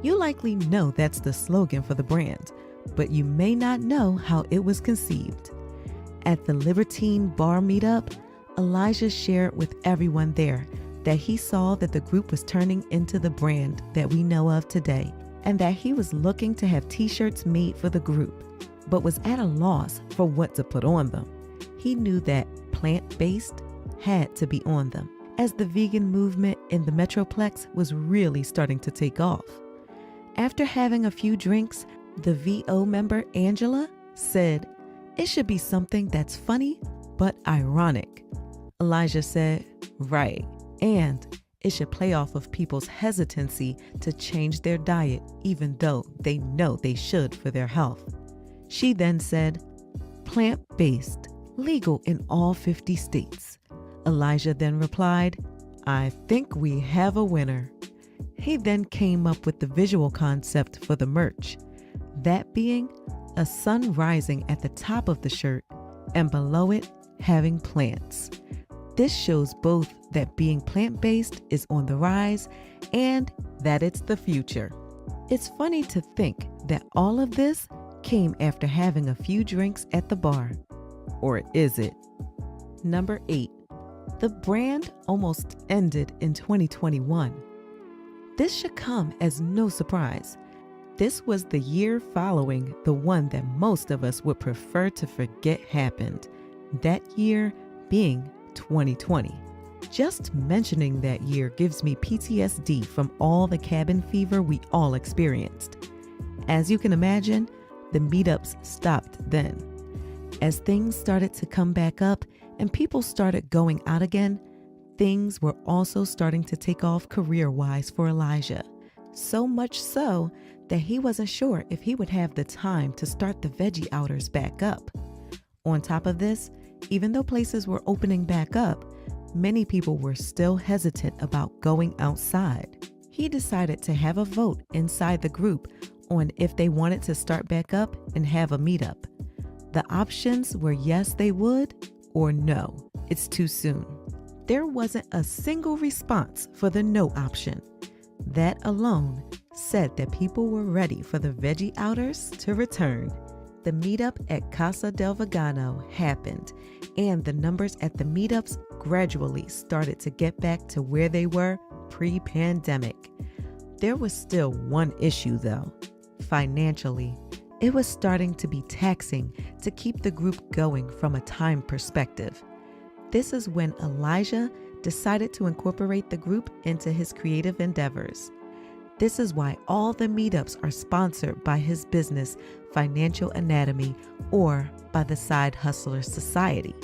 Speaker 12: You likely know that's the slogan for the brand, but you may not know how it was conceived. At the Libertine Bar meetup, Elijah shared with everyone there that he saw that the group was turning into the brand that we know of today, and that he was looking to have t-shirts made for the group, but was at a loss for what to put on them. He knew that plant-based had to be on them, as the vegan movement in the Metroplex was really starting to take off. After having a few drinks, the VO member Angela said, "It should be something that's funny but ironic." Elijah said, "Right, and it should play off of people's hesitancy to change their diet even though they know they should for their health." She then said, "Plant-based, legal in all 50 states." Elijah then replied, "I think we have a winner." He then came up with the visual concept for the merch, that being a sun rising at the top of the shirt and below it having plants. This shows both that being plant-based is on the rise and that it's the future. It's funny to think that all of this came after having a few drinks at the bar. Or is it? Number 8, the brand almost ended in 2021. This should come as no surprise. This was the year following the one that most of us would prefer to forget happened. That year being 2020. Just mentioning that year gives me PTSD from all the cabin fever we all experienced. As you can imagine, the meetups stopped then. As things started to come back up and people started going out again, things were also starting to take off career-wise for Elijah. So much so that he wasn't sure if he would have the time to start the Veggie Outers back up. On top of this, even though places were opening back up, many people were still hesitant about going outside. He decided to have a vote inside the group on if they wanted to start back up and have a meetup. The options were yes, they would, or no, it's too soon. There wasn't a single response for the no option. That alone said that people were ready for the Veggie Outers to return. The meetup at Casa del Vegano happened, and the numbers at the meetups gradually started to get back to where they were pre-pandemic. There was still one issue though. Financially, it was starting to be taxing to keep the group going from a time perspective. This is when Elijah decided to incorporate the group into his creative endeavors. This is why all the meetups are sponsored by his business, Financial Anatomy, or by the Side Hustlers Society.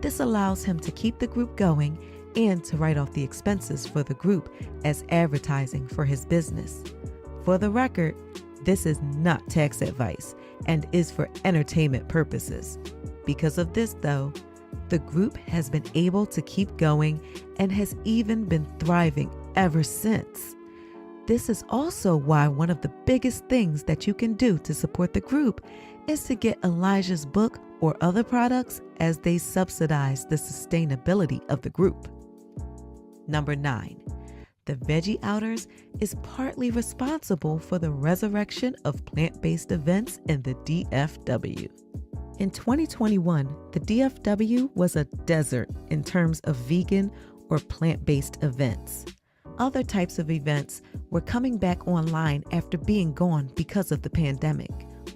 Speaker 12: This allows him to keep the group going and to write off the expenses for the group as advertising for his business. For the record, this is not tax advice and is for entertainment purposes. Because of this, though, the group has been able to keep going and has even been thriving ever since. This is also why one of the biggest things that you can do to support the group is to get Elijah's book or other products, as they subsidize the sustainability of the group. Number 9, the Veggie Outers is partly responsible for the resurrection of plant-based events in the DFW. In 2021, the DFW was a desert in terms of vegan or plant-based events. Other types of events were coming back online after being gone because of the pandemic,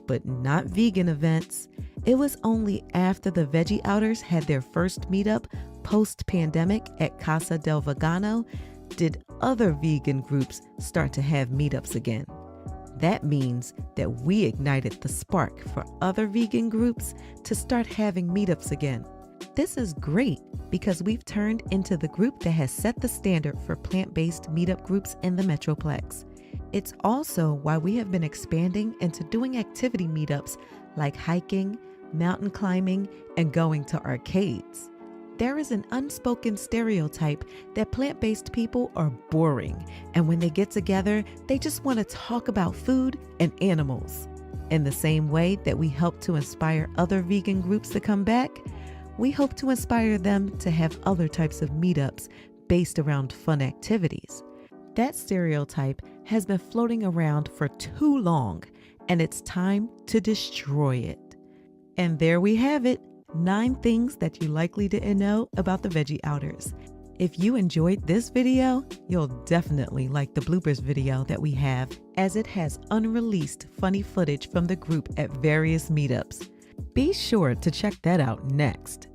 Speaker 12: but not vegan events. It was only after the Veggie Outers had their first meetup post-pandemic at Casa del Vegano did other vegan groups start to have meetups again. That means that we ignited the spark for other vegan groups to start having meetups again. This is great because we've turned into the group that has set the standard for plant-based meetup groups in the Metroplex. It's also why we have been expanding into doing activity meetups like hiking, mountain climbing, and going to arcades. There is an unspoken stereotype that plant-based people are boring, and when they get together, they just want to talk about food and animals. In the same way that we help to inspire other vegan groups to come back, we hope to inspire them to have other types of meetups based around fun activities. That stereotype has been floating around for too long, and it's time to destroy it. And there we have it, 9 things that you likely didn't know about the Veggie Outers. If you enjoyed this video, you'll definitely like the bloopers video that we have, as it has unreleased funny footage from the group at various meetups. Be sure to check that out next.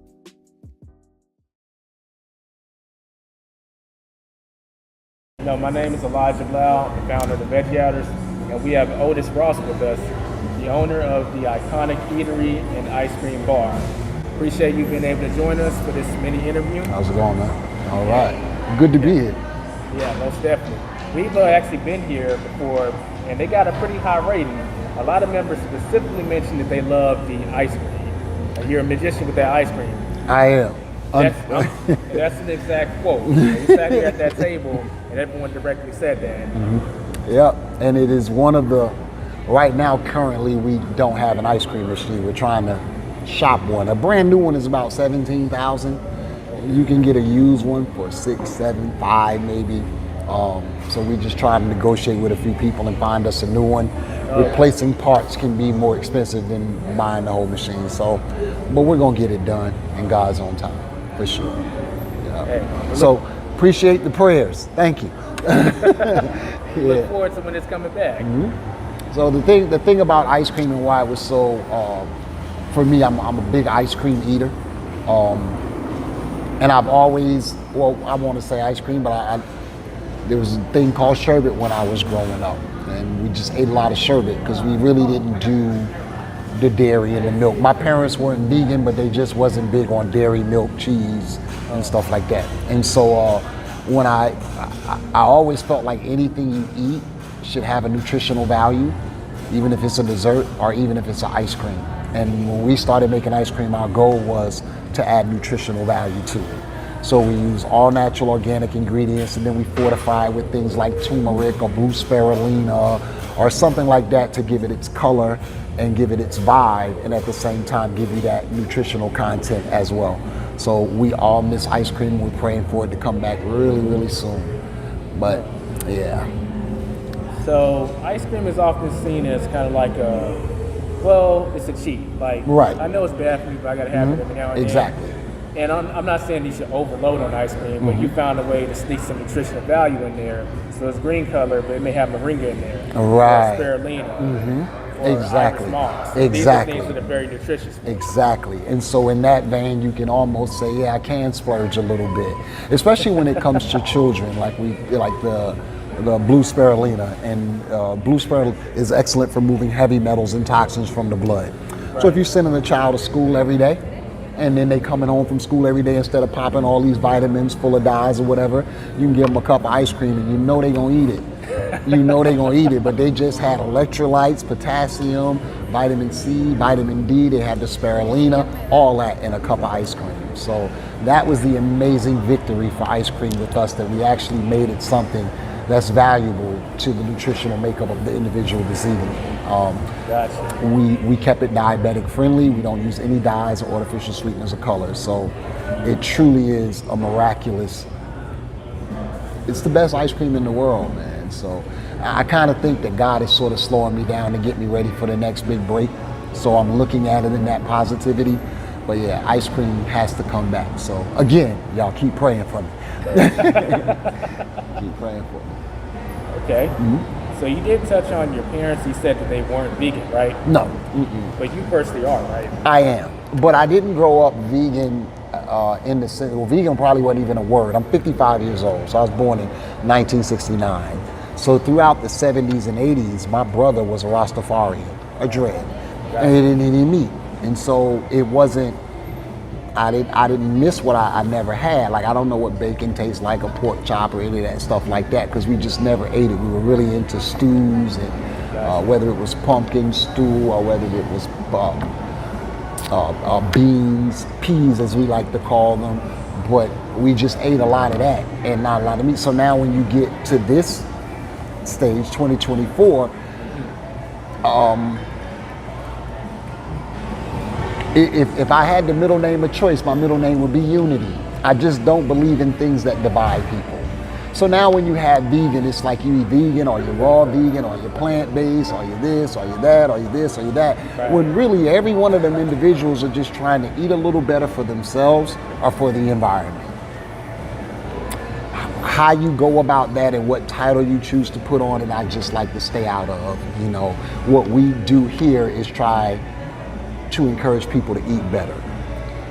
Speaker 1: No, my name is Elijah Blau, the founder of the Veggie Outers, and we have Otis Ross with us, the owner of the iconic Eatery and ice cream bar. Appreciate you being able to join us for this mini interview.
Speaker 7: How's it going, man? All right. Good to be here.
Speaker 1: Yeah, most definitely. We've actually been here before, and they got a pretty high rating. A lot of members specifically mentioned that they love the ice cream. And you're a magician with that ice cream.
Speaker 7: I am.
Speaker 1: That's an exact quote. We sat here at that table, and everyone directly said that.
Speaker 7: Mm-hmm. Yep, and it is one of the, right now currently we don't have an ice cream machine. We're trying to shop one. A brand new one is about $17,000. You can get a used one for $6, $7, $5 maybe. So we just try to negotiate with a few people and find us a new one. Replacing parts can be more expensive than buying the whole machine. So, but we're gonna get it done in God's own time, for sure. Yeah.
Speaker 1: Hey,
Speaker 7: so appreciate the prayers. Thank you.
Speaker 1: Look forward to when it's coming back.
Speaker 7: Mm-hmm. So the thing about ice cream and why it was so, for me, I'm a big ice cream eater. And I've always, well, I want to say ice cream, but there was a thing called sherbet when I was growing up. And we just ate a lot of sherbet because we really didn't do the dairy and the milk. My parents weren't vegan, but they just wasn't big on dairy, milk, cheese, and stuff like that. And so when I always felt like anything you eat should have a nutritional value, even if it's a dessert or even if it's an ice cream. And when we started making ice cream, our goal was to add nutritional value to it. So we use all natural organic ingredients, and then we fortify it with things like turmeric or blue spirulina or something like that to give it its color and give it its vibe, and at the same time give you that nutritional content as well. So we all miss ice cream. We're praying for it to come back really, really soon. But yeah.
Speaker 1: So ice cream is often seen as kind of like well, it's a cheat. Like,
Speaker 7: right.
Speaker 1: I know it's bad for you, but I gotta have it every now and then.
Speaker 7: Exactly.
Speaker 1: And I'm not saying you should overload on ice cream, but you found a way to sneak some nutritional value in there. So it's green color, but it may have moringa in there.
Speaker 7: Right.
Speaker 1: Or spirulina. Or
Speaker 7: exactly.
Speaker 1: moss.
Speaker 7: Exactly.
Speaker 1: These are things that are very nutritious.
Speaker 7: Exactly. And so in that vein, you can almost say, yeah, I can splurge a little bit, especially when it comes to children, like the blue spirulina. And blue spirulina is excellent for moving heavy metals and toxins from the blood. Right. So if you're sending a child to school every day, and then they coming home from school every day, instead of popping all these vitamins full of dyes or whatever, you can give them a cup of ice cream and you know they're gonna eat it. You know they're gonna eat it, but they just had electrolytes, potassium, vitamin C, vitamin D, they had the spirulina, all that in a cup of ice cream. So that was the amazing victory for ice cream with us, that we actually made it something that's valuable to the nutritional makeup of the individual that's eating it.
Speaker 1: Gotcha.
Speaker 7: We kept it diabetic friendly. We don't use any dyes or artificial sweeteners or colors. So it truly is a miraculous, it's the best ice cream in the world, man. So I kind of think that God is sort of slowing me down to get me ready for the next big break. So I'm looking at it in that positivity. But yeah, ice cream has to come back. So again, y'all keep praying for me. Keep praying for me.
Speaker 1: Okay. So you did touch on your parents. You said that they weren't vegan, right?
Speaker 7: No.
Speaker 1: But you personally are, right?
Speaker 7: I am. But I didn't grow up vegan in the sense, well, vegan probably wasn't even a word. I'm 55 years old, so I was born in 1969. So throughout the 70s and 80s, my brother was a Rastafarian, a dread, and he didn't eat meat. And so it wasn't, I didn't miss what I never had. Like, I don't know what bacon tastes like, a pork chop or any of that stuff like that, because we just never ate it. We were really into stews, and whether it was pumpkin stew or whether it was beans, peas as we like to call them. But we just ate a lot of that and not a lot of meat. So now when you get to this stage, 2024, if I had the middle name of choice, my middle name would be Unity. I just don't believe in things that divide people. So now when you have vegan, it's like you eat vegan, or you're raw vegan, or you're plant-based, or you're this, or you're that, or you're this, or you're that. Right. When really every one of them individuals are just trying to eat a little better for themselves or for the environment. How you go about that and what title you choose to put on it, I just like to stay out of. You know, what we do here is try to encourage people to eat better.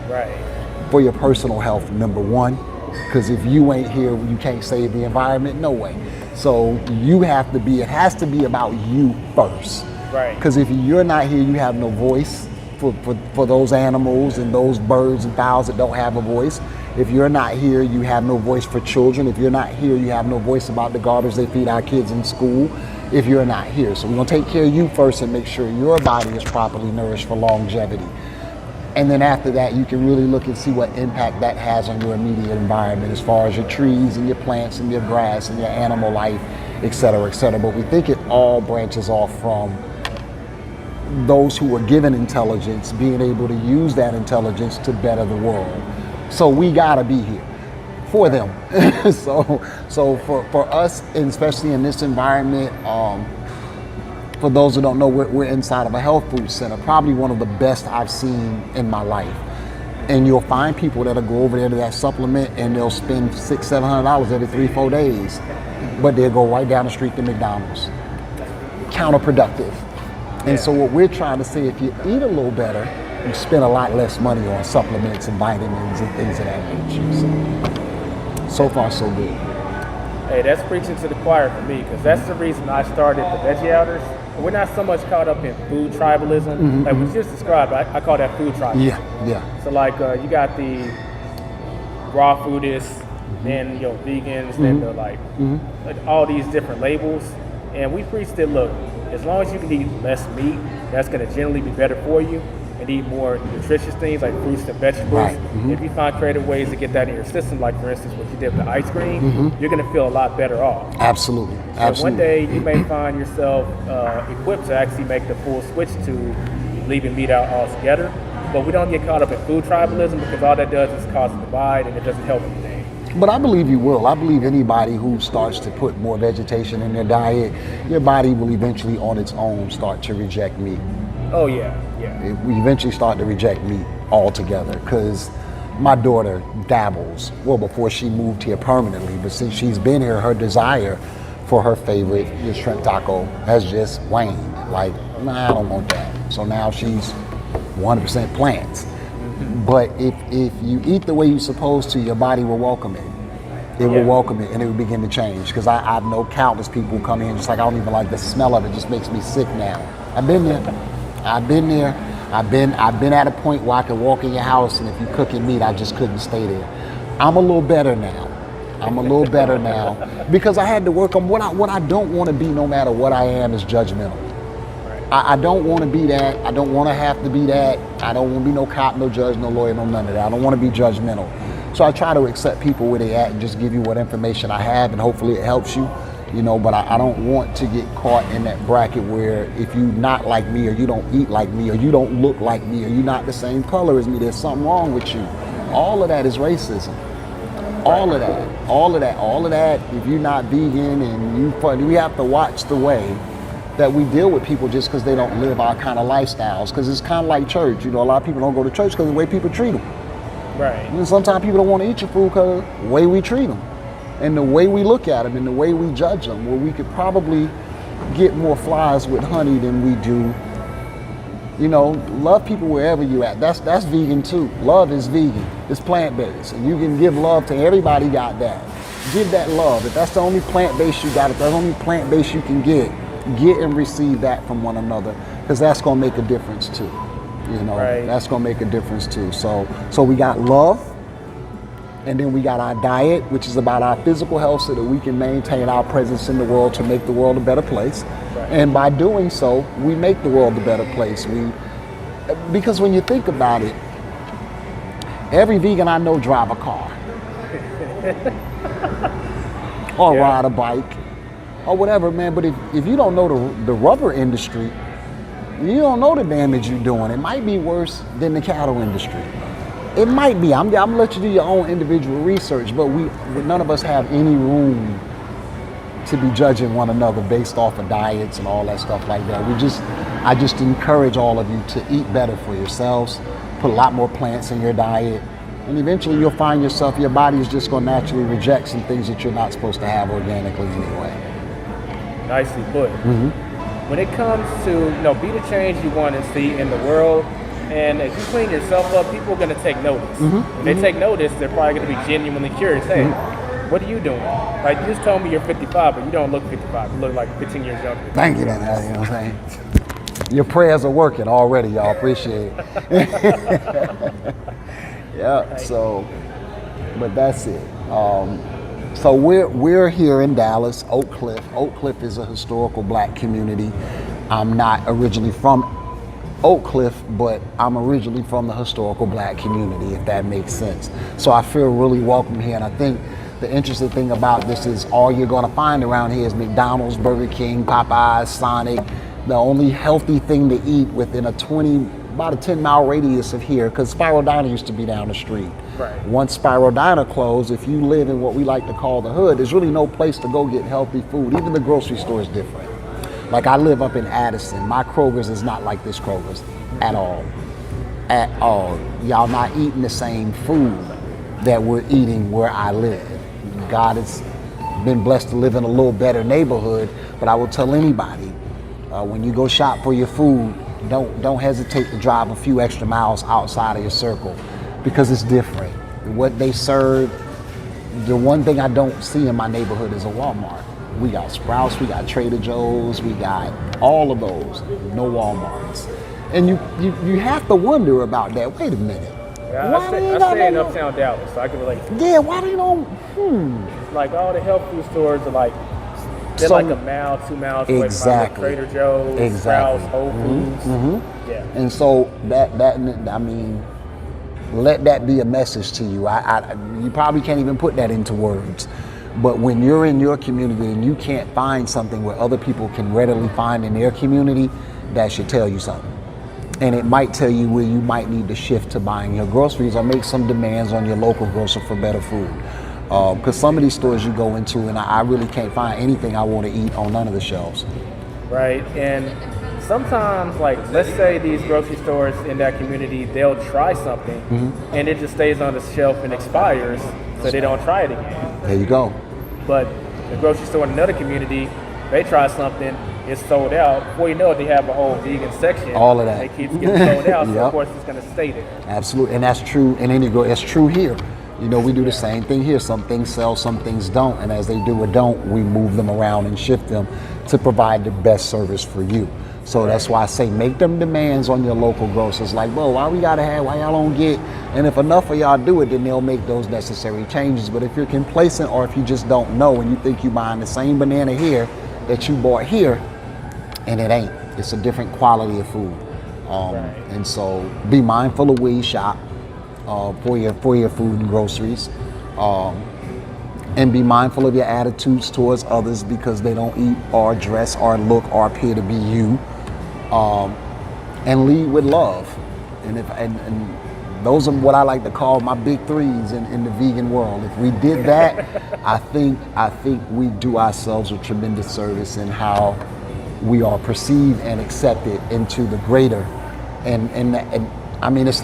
Speaker 1: Right.
Speaker 7: For your personal health, number one, because if you ain't here, you can't save the environment, no way. So you have to be, it has to be about you first.
Speaker 1: Right.
Speaker 7: Because if you're not here, you have no voice for those animals and those birds and fowls that don't have a voice. If you're not here, you have no voice for children. If you're not here, you have no voice about the garbage they feed our kids in school. If you're not here. So we're gonna take care of you first and make sure your body is properly nourished for longevity. And then after that, you can really look and see what impact that has on your immediate environment as far as your trees and your plants and your grass and your animal life, et cetera, et cetera. But we think it all branches off from those who are given intelligence being able to use that intelligence to better the world. So we gotta be here for them. so for us, and especially in this environment, for those who don't know, we're inside of a health food center, probably one of the best I've seen in my life. And you'll find people that'll go over there to that supplement and they'll spend $600-700 every 3-4 days, but they'll go right down the street to McDonald's. Counterproductive. And so what we're trying to say, if you eat a little better, you spend a lot less money on supplements and vitamins and things of that nature. So far, so good.
Speaker 1: Hey, that's preaching to the choir for me, because that's the reason I started the Veggie Outers. We're not so much caught up in food tribalism. Like we just described, I call that food tribalism.
Speaker 7: Yeah.
Speaker 1: So like you got the raw foodists, then vegans, then the like all these different labels. And we preach that, look, as long as you can eat less meat, that's going to generally be better for you, and eat more nutritious things like fruits and vegetables. Right. If you find creative ways to get that in your system, like for instance what you did with the ice cream, you're going to feel a lot better off.
Speaker 7: Absolutely.
Speaker 1: So one day you may find yourself equipped to actually make the full switch to leaving meat out altogether. But we don't get caught up in food tribalism, because all that does is cause a divide and it doesn't help anything.
Speaker 7: But I believe you will. I believe anybody who starts to put more vegetation in their diet, your body will eventually on its own start to reject meat.
Speaker 1: Oh yeah.
Speaker 7: We eventually start to reject meat altogether, because my daughter dabbles, well, before she moved here permanently, but since she's been here, her desire for her favorite, the shrimp taco, has just waned. Like, nah, I don't want that. So now she's 100% plants. But if you eat the way you're supposed to, your body will welcome it. It will welcome it, and it will begin to change. Because I know countless people who come in just like, I don't even like the smell of it. It just makes me sick now. I've been there. I've been at a point where I could walk in your house, and if you cooking meat, I just couldn't stay there. I'm a little better now. Because I had to work on what I don't want to be, no matter what I am, is judgmental. I don't want to be that. I don't want to have to be that. I don't want to be no cop, no judge, no lawyer, no none of that. I don't want to be judgmental. So I try to accept people where they at and just give you what information I have, and hopefully it helps you. you know, but I don't want to get caught in that bracket where if you not like me, or you don't eat like me, or you don't look like me, or you're not the same color as me, there's something wrong with you. All of that is racism. All of that. If you're not vegan, and we have to watch the way that we deal with people just because they don't live our kind of lifestyles. Because it's kind of like church. You know, a lot of people don't go to church because of the way people treat them.
Speaker 1: Right.
Speaker 7: And sometimes people don't want to eat your food because of the way we treat them, and the way we look at them, and the way we judge them. Where we could probably get more flies with honey than we do. You know, love people wherever you at. That's vegan too. Love is vegan. It's plant-based, and you can give love to everybody. Got that? Give that love. If that's the only plant-based you got, if that's the only plant-based you can get and receive that from one another, because that's gonna make a difference too. You know, that's gonna make a difference too. So we got love, and then we got our diet, which is about our physical health, so that we can maintain our presence in the world to make the world a better place. And by doing so, we make the world a better place. Because when you think about it, every vegan I know drive a car, or ride a bike, or whatever, man. But if you don't know the rubber industry, you don't know the damage you're doing. It might be worse than the cattle industry. It might be. I'm gonna let you do your own individual research, but none of us have any room to be judging one another based off of diets and all that stuff like that. I just encourage all of you to eat better for yourselves, put a lot more plants in your diet, and eventually you'll find yourself, your body is just gonna naturally reject some things that you're not supposed to have organically anyway.
Speaker 1: Nicely put. When it comes to, be the change you want to see in the world, and as you clean yourself up, people are going to take notice. When they take notice, they're probably going to be genuinely curious. Hey, what are you doing? Like, you just told me you're 55, but you don't look 55. You look like 15 years younger.
Speaker 7: Thank you, man. You know what I'm saying? Your prayers are working already, y'all. Appreciate it. Yeah, so, but that's it. So we're here in Dallas, Oak Cliff. Oak Cliff is a historical black community. I'm not originally from Oak Cliff, but I'm originally from the historical black community, if that makes sense. So I feel really welcome here, and I think the interesting thing about this is all you're gonna find around here is McDonald's, Burger King, Popeyes, Sonic. The only healthy thing to eat within about a 10-mile radius of here, because Spiral Diner used to be down the street.
Speaker 1: Right.
Speaker 7: Once Spiral Diner closed, if you live in what we like to call the hood, there's really no place to go get healthy food. Even the grocery store is different. Like, I live up in Addison. My Kroger's is not like this Kroger's at all. At all. Y'all not eating the same food that we're eating where I live. God has been blessed to live in a little better neighborhood, but I will tell anybody, when you go shop for your food, don't hesitate to drive a few extra miles outside of your circle, because it's different. What they serve, the one thing I don't see in my neighborhood is a Walmart. We got Sprouts, we got Trader Joe's, we got all of those, no Walmarts. And you have to wonder about that. Wait a minute.
Speaker 1: Yeah, I stay in Uptown Dallas, so I can relate.
Speaker 7: Yeah, why do you don't?
Speaker 1: Like, all the health food stores are like, they're like a mile, 2 miles away from like Trader Joe's, Sprouts, Whole Foods. Yeah.
Speaker 7: And so that I mean, let that be a message to you. You probably can't even put that into words. But when you're in your community and you can't find something where other people can readily find in their community, that should tell you something. And it might tell you where you might need to shift to buying your groceries, or make some demands on your local grocer for better food. Because some of these stores you go into, and I really can't find anything I want to eat on none of the shelves.
Speaker 1: Right, and sometimes, like, let's say these grocery stores in that community, they'll try something, and it just stays on the shelf and expires, so they don't try it again.
Speaker 7: There you go.
Speaker 1: But the grocery store in another community, they try something, it's sold out. Before you know it, they have a whole vegan section.
Speaker 7: All of that.
Speaker 1: They keep getting sold out, so of course it's going to stay there.
Speaker 7: Absolutely, and that's true in any grocery. It's true here. You know, we do the same thing here. Some things sell, some things don't, and as they do or don't, we move them around and shift them to provide the best service for you. So that's why I say make them demands on your local grocers. Like, bro, why y'all don't get? And if enough of y'all do it, then they'll make those necessary changes. But if you're complacent, or if you just don't know and you think you're buying the same banana here that you bought here, and it ain't. It's a different quality of food. And so be mindful of where you shop for your food and groceries. and be mindful of your attitudes towards others because they don't eat or dress or look or appear to be you. And lead with love. And those are what I like to call my big threes in the vegan world. If we did that, I think we do ourselves a tremendous service in how we are perceived and accepted into the greater. And I mean, it's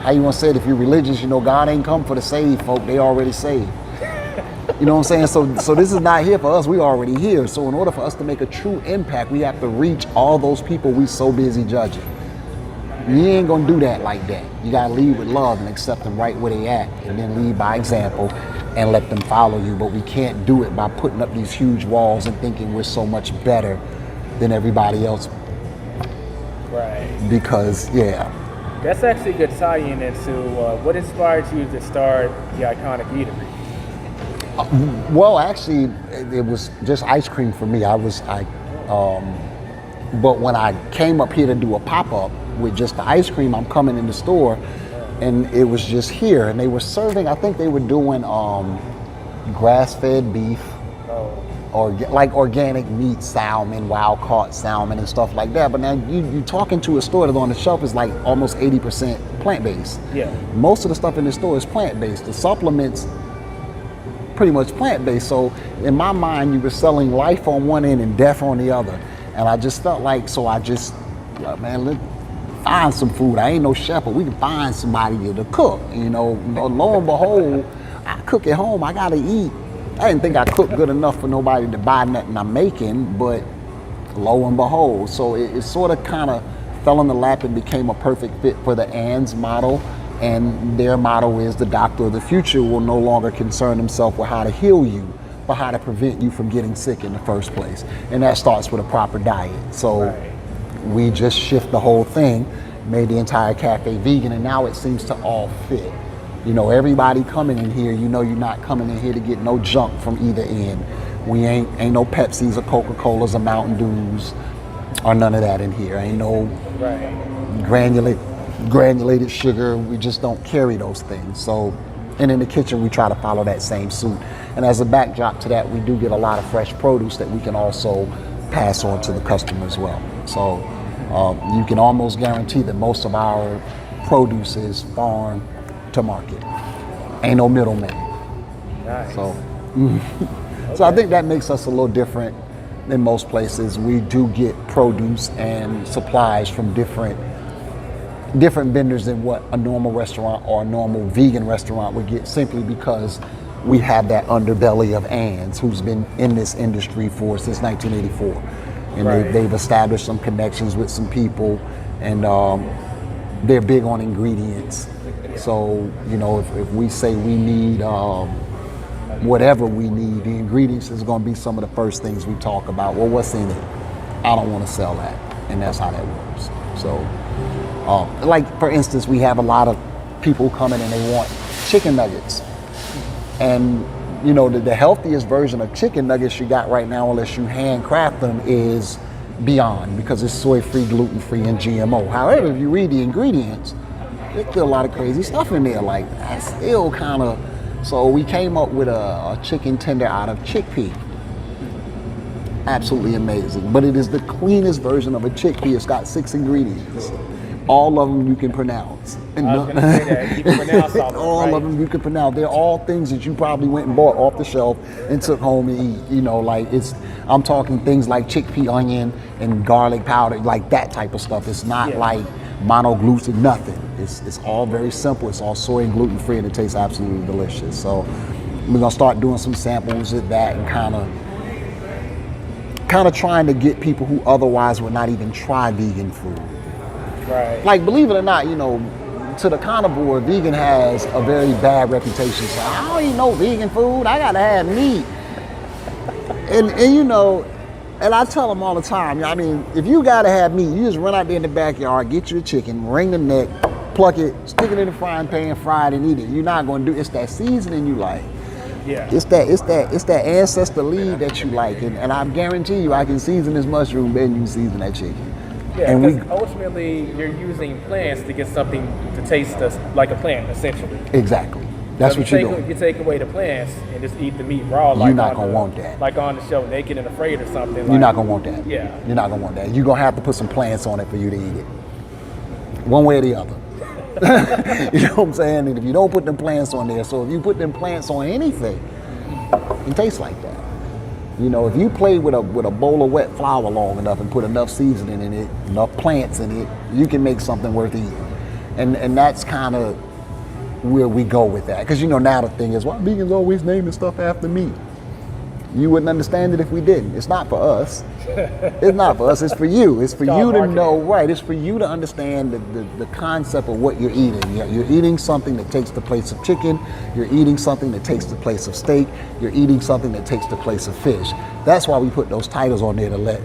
Speaker 7: how you want to say it. If you're religious, you know, God ain't come for the saved folk. They already saved. You know what I'm saying? So this is not here for us. We already here. So in order for us to make a true impact, we have to reach all those people we so busy judging. You ain't gonna do that like that. You gotta lead with love and accept them right where they at, and then lead by example and let them follow you. But we can't do it by putting up these huge walls and thinking we're so much better than everybody else.
Speaker 1: Right.
Speaker 7: Because, yeah.
Speaker 1: That's actually a good tie-in into what inspired you to start the iconic Eatery.
Speaker 7: Well, actually, it was just ice cream for me. But when I came up here to do a pop-up with just the ice cream, I'm coming in the store, and it was just here, and they were serving. I think they were doing grass-fed beef, or like organic meat, salmon, wild-caught salmon, and stuff like that. But now you talking to a store that on the shelf is like almost 80% plant-based.
Speaker 1: Yeah.
Speaker 7: Most of the stuff in the store is plant-based. The supplements, pretty much plant-based. So in my mind, you were selling life on one end and death on the other. And I just felt like, let's find some food. I ain't no chef, but we can find somebody to cook. You know, lo and behold, I cook at home. I gotta eat. I didn't think I cooked good enough for nobody to buy nothing I'm making, but lo and behold. So it sort of kind of fell in the lap and became a perfect fit for the ANDS model. And their motto is the doctor of the future will no longer concern himself with how to heal you, but how to prevent you from getting sick in the first place. And that starts with a proper diet. So we just shift the whole thing, made the entire cafe vegan, and now it seems to all fit. You know, everybody coming in here, you know you're not coming in here to get no junk from either end. We ain't no Pepsis or Coca-Colas or Mountain Dews or none of that in here. Ain't no granulated sugar. We just don't carry those things. So, and in the kitchen, we try to follow that same suit. And as a backdrop to that, we do get a lot of fresh produce that we can also pass on to the customer as well. So you can almost guarantee that most of our produce is farm to market. Ain't no middleman.
Speaker 1: Nice.
Speaker 7: So I think that makes us a little different than most places. We do get produce and supplies from different vendors than what a normal restaurant or a normal vegan restaurant would get, simply because we have that underbelly of ANDS, who's been in this industry since 1984. And they've established some connections with some people, and they're big on ingredients. So, you know, if we say we need whatever we need, the ingredients is going to be some of the first things we talk about. Well, what's in it? I don't want to sell that. And that's how that works. So, like, for instance, we have a lot of people coming and they want chicken nuggets. And, you know, the healthiest version of chicken nuggets you got right now, unless you handcraft them, is Beyond, because it's soy-free, gluten-free, and GMO. However, if you read the ingredients, there's still a lot of crazy stuff in there. Like, that's still kind of... So we came up with a chicken tender out of chickpea. Absolutely amazing. But it is the cleanest version of a chickpea. It's got 6 ingredients. All of them you can pronounce.
Speaker 1: I was going to say that. You can pronounce all of them,
Speaker 7: all of them you can pronounce. They're all things that you probably went and bought off the shelf and took home and eat. You know, like I'm talking things like chickpea onion and garlic powder, like that type of stuff. It's not like monogluten, nothing. It's all very simple. It's all soy and gluten free, and it tastes absolutely delicious. So we're gonna start doing some samples of that and kind of trying to get people who otherwise would not even try vegan food.
Speaker 1: Right.
Speaker 7: Like, believe it or not, you know, to the carnivore, vegan has a very bad reputation. So I don't eat no vegan food. I gotta have meat. And you know, and I tell them all the time, I mean, if you gotta have meat, you just run out there in the backyard, get you a chicken, wring the neck, pluck it, stick it in the frying pan, fry it, and eat it. You're not gonna do it's that seasoning you like.
Speaker 1: Yeah.
Speaker 7: It's that ancestor lead that you like, and I guarantee you, I can season this mushroom better than you season that chicken.
Speaker 1: Yeah, because ultimately you're using plants to get something to taste like a plant, essentially.
Speaker 7: Exactly. That's
Speaker 1: So
Speaker 7: what
Speaker 1: if you
Speaker 7: you're
Speaker 1: take,
Speaker 7: doing.
Speaker 1: if you take away the plants and just eat the meat raw,
Speaker 7: You're not gonna want that.
Speaker 1: Like on the show Naked and Afraid or something.
Speaker 7: You're not gonna want that.
Speaker 1: Yeah.
Speaker 7: You're not gonna want that. You're gonna have to put some plants on it for you to eat it. One way or the other. You know what I'm saying? And if you don't put them plants on there, so if you put them plants on anything, it tastes like that. You know, if you play with a bowl of wet flour long enough and put enough seasoning in it, enough plants in it, you can make something worth eating. And that's kind of where we go with that. Because, you know, now the thing is, why vegans always naming stuff after meat? You wouldn't understand it if we didn't. It's not for us. It's not for us. It's for you. It's for you to know, right? It's for you to understand the concept of what you're eating. You're eating something that takes the place of chicken. You're eating something that takes the place of steak. You're eating something that takes the place of fish. That's why we put those titles on there to let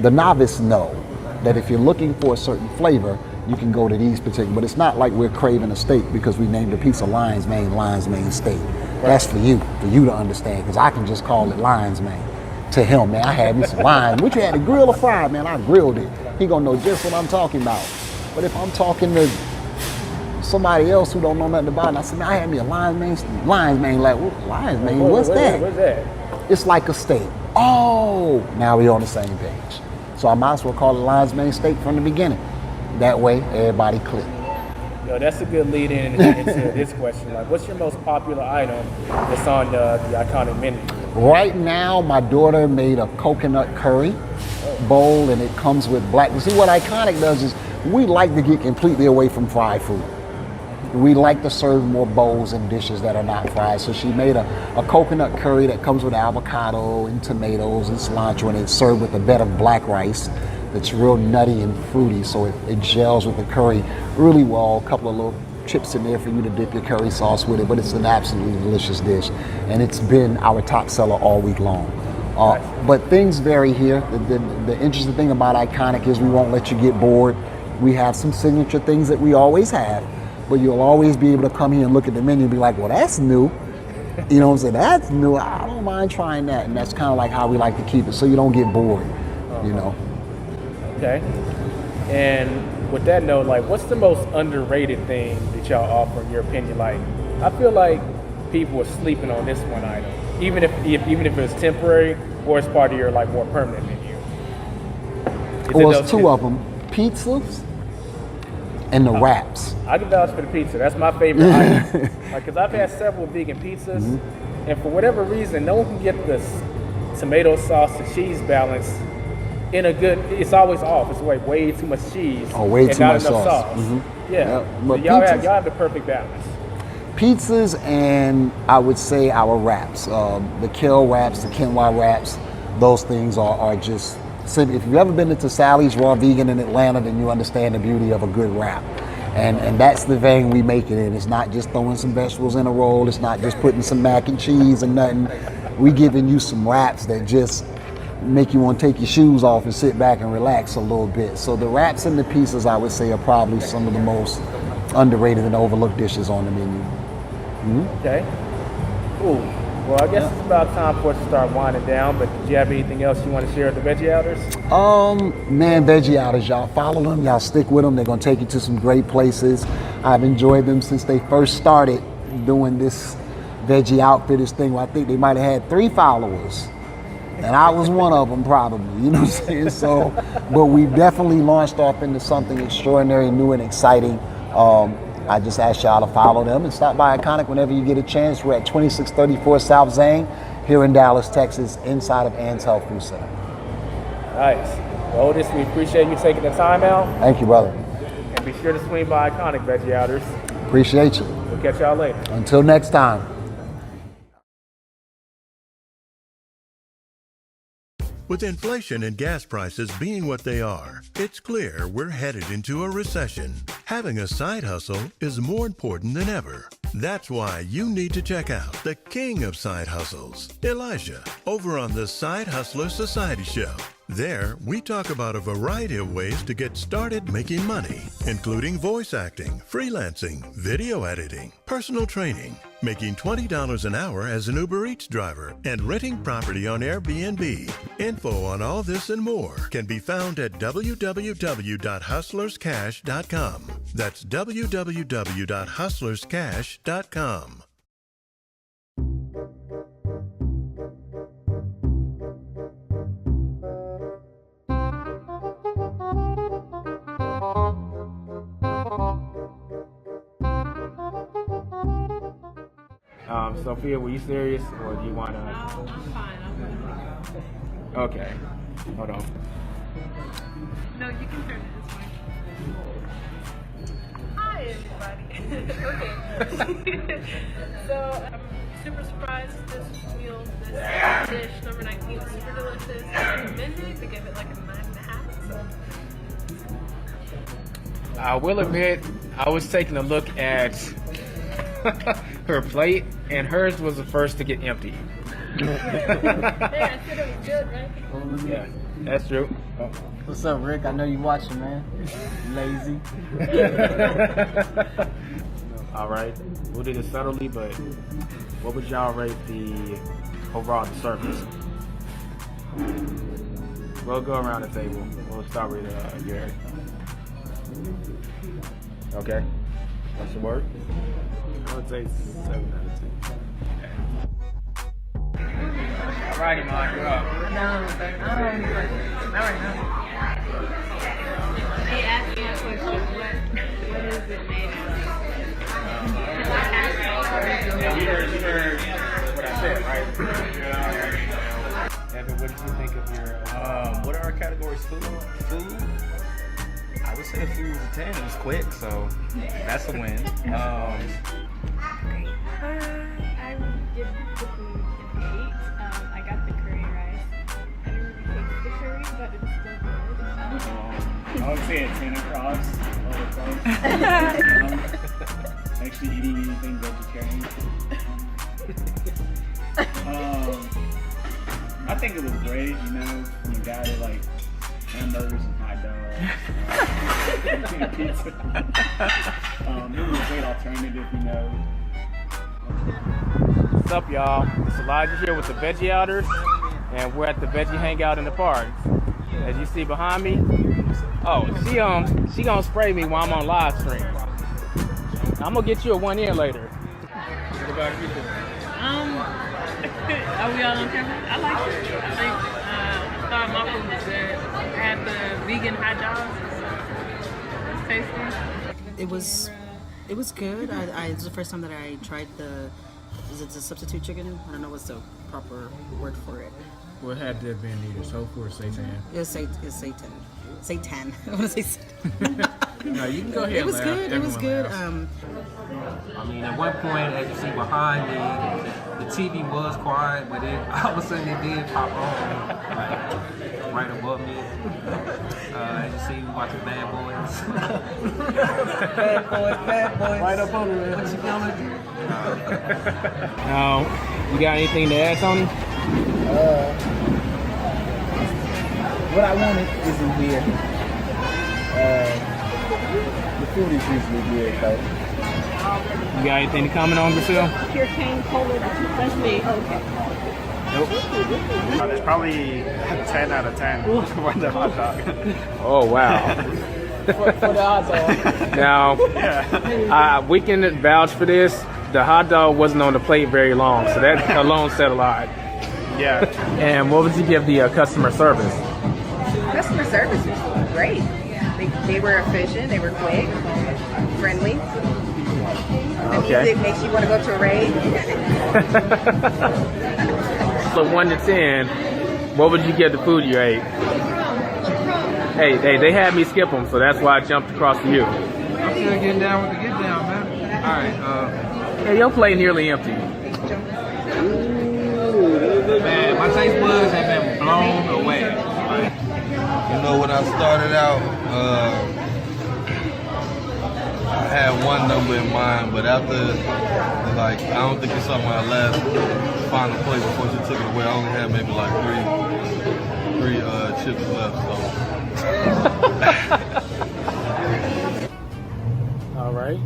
Speaker 7: the novice know that if you're looking for a certain flavor, you can go to these particular. But it's not like we're craving a steak because we named a piece of lion's mane steak. That's for you to understand, because I can just call it lion's mane. To him, man, I had me some lions. What you had to grill or fry, man? I grilled it. He gonna know just what I'm talking about. But if I'm talking to somebody else who don't know nothing about it, I said, man, I had me a lion's mane. Like, what, lion's mane? What's that?
Speaker 1: What's that?
Speaker 7: It's like a steak. Oh, now we're on the same page. So I might as well call it lion's mane steak from the beginning. That way, everybody clear.
Speaker 1: Yo, that's a good lead in into this question. Like, what's your most popular item that's on the iconic menu?
Speaker 7: Right now, my daughter made a coconut curry bowl, and it comes with black. See, what Iconic does is we like to get completely away from fried food. We like to serve more bowls and dishes that are not fried. So she made a coconut curry that comes with avocado and tomatoes and cilantro, and it's served with a bed of black rice that's real nutty and fruity, so it gels with the curry really well. A couple of little chips in there for you to dip your curry sauce with it, but it's an absolutely delicious dish, and it's been our top seller all week long. But things vary here. The interesting thing about Iconic is we won't let you get bored. We have some signature things that we always have, but you'll always be able to come here and look at the menu and be like, well, that's new. You know what I'm saying? That's new. I don't mind trying that. And that's kind of like how we like to keep it, so you don't get bored, you know.
Speaker 1: Okay. And with that note, like, what's the most underrated thing that y'all offer in your opinion? Like, I feel like people are sleeping on this one item, even if it's temporary or it's part of your like more permanent menu.
Speaker 7: Well, it's two of them: pizzas and the wraps.
Speaker 1: I can vouch for the pizza. That's my favorite item. Like, cause I've had several vegan pizzas, and for whatever reason, no one can get the tomato sauce to cheese balance in a good. It's always off. It's like way too much cheese.
Speaker 7: Oh, way
Speaker 1: and
Speaker 7: too
Speaker 1: not
Speaker 7: much
Speaker 1: enough
Speaker 7: sauce.
Speaker 1: Yeah,
Speaker 7: But
Speaker 1: so y'all
Speaker 7: pizzas-
Speaker 1: have the perfect balance.
Speaker 7: Pizzas and I would say our wraps, the kale wraps, the quinoa wraps, those things are just. So if you've ever been into Sally's Raw Vegan in Atlanta, then you understand the beauty of a good wrap. And that's the vein we make it in. It's not just throwing some vegetables in a roll. It's not just putting some mac and cheese and nothing. We giving you some wraps that just make you want to take your shoes off and sit back and relax a little bit. So the wraps and the pizzas, I would say, are probably some of the most underrated and overlooked dishes on the menu.
Speaker 1: Okay. Cool. Well, I guess it's about time for us to start winding down, but do you have anything else you want to share with the Veggie Outers?
Speaker 7: Man, Veggie Outers, y'all follow them, y'all stick with them. They're gonna take you to some great places. I've enjoyed them since they first started doing this Veggie Outfitters thing. Well, I think they might have had 3 followers, and I was one of them probably, you know what I'm saying? So, but we definitely launched off into something extraordinary, new and exciting. I just ask y'all to follow them and stop by Iconic whenever you get a chance. We're at 2634 South Zane here in Dallas, Texas, inside of Ann's Health Food Center.
Speaker 1: Nice. Well, Otis, we appreciate you taking the time out.
Speaker 7: Thank you, brother.
Speaker 1: And be sure to swing by Iconic, Veggie Outers.
Speaker 7: Appreciate you.
Speaker 1: We'll catch y'all later.
Speaker 7: Until next time.
Speaker 16: With inflation and gas prices being what they are, it's clear we're headed into a recession. Having a side hustle is more important than ever. That's why you need to check out the king of side hustles, Elijah, over on the Side Hustler Society Show. There, we talk about a variety of ways to get started making money, including voice acting, freelancing, video editing, personal training, making $20 an hour as an Uber Eats driver, and renting property on Airbnb. Info on all this and more can be found at www.hustlerscash.com. That's www.hustlerscash.com.
Speaker 1: Sophia, were you serious, or do you want to?
Speaker 17: I'm fine.
Speaker 1: Okay, hold on.
Speaker 17: No, you can turn it this way. Hi, everybody. Okay. So I'm super surprised this meal, this dish number 19 is super delicious. I recommend to give it like a 9.5. So.
Speaker 1: I will admit, I was taking a look at her plate, and hers was the first to get empty.
Speaker 17: Hey, I said it was good, right?
Speaker 1: Yeah, that's true. Oh.
Speaker 18: What's up, Rick? I know you watching, man. Lazy.
Speaker 1: All right, we'll do this subtly, but what would y'all rate the overall the service? We'll go around the table. We'll start with Gary. Okay, that's the word. I would say 7 out of 10. Alrighty, Mom, you're up.
Speaker 17: Not right now. He asked me a question. What is it made
Speaker 1: You heard what I said, right? Evan, what did you think of your?
Speaker 19: What are our categories? Food. I would say food was a 10. It was quick, so that's a win.
Speaker 17: I would give the food an 8. I got the curry rice. I didn't really taste the curry, but it's still good.
Speaker 19: I would say a 10 across. Actually eating anything vegetarian. I think it was great, you know. You got it like hamburgers and hot dogs, pizza. It was a great alternative, you know.
Speaker 1: What's up, y'all? It's Elijah here with the Veggie Outers, and we're at the Veggie Hangout in the park. As you see behind me, oh, she gonna spray me while I'm on live stream. I'm gonna get you a 1 year later. What about you?
Speaker 17: Are we all on camera? I liked it. I think I thought my food was good. I had the vegan hot dogs. It's tasty.
Speaker 24: It was good. It was the first time that I tried is it the substitute chicken? I don't know what's the proper word for it.
Speaker 1: What had to have been either tofu or seitan?
Speaker 24: It's seitan. Seitan. I want to say seitan.
Speaker 1: No, you can go ahead.
Speaker 24: It was good. It was good.
Speaker 25: I mean, at one point, as you see behind me, the TV was quiet, but all of a sudden it did pop on, like right above me. As you see, we watching Bad Boys. Bad boys. Right up on me. What you gonna do?
Speaker 1: Now, you got anything to add, Tony?
Speaker 18: What I wanted isn't here. The food is usually good, though.
Speaker 1: You got anything to comment on, Brazil?
Speaker 17: Pure cane cola. That's me. Okay.
Speaker 19: Nope. There's probably a 10 out of 10 for the hot dog.
Speaker 1: Oh, wow.
Speaker 18: for the hot dog.
Speaker 1: Now, we can vouch for this. The hot dog wasn't on the plate very long, so that alone said a lot.
Speaker 19: Yeah.
Speaker 1: And what would you give the customer service?
Speaker 26: Customer service was great. They were efficient, they were quick, friendly. The music makes you want to go to a rave.
Speaker 1: So 1 to 10, what would you give the food you ate? Hey, they had me skip them, so that's why I jumped across to you.
Speaker 18: I'm still getting down with the get down, man. All right.
Speaker 1: Hey, your plate nearly empty.
Speaker 18: Man, my taste buds have been blown away.
Speaker 27: You know, when I started out, I had one number in mind, but after, like, I don't think it's on my last final plate before she took it away. I only had maybe like three chips left, so.
Speaker 1: All right.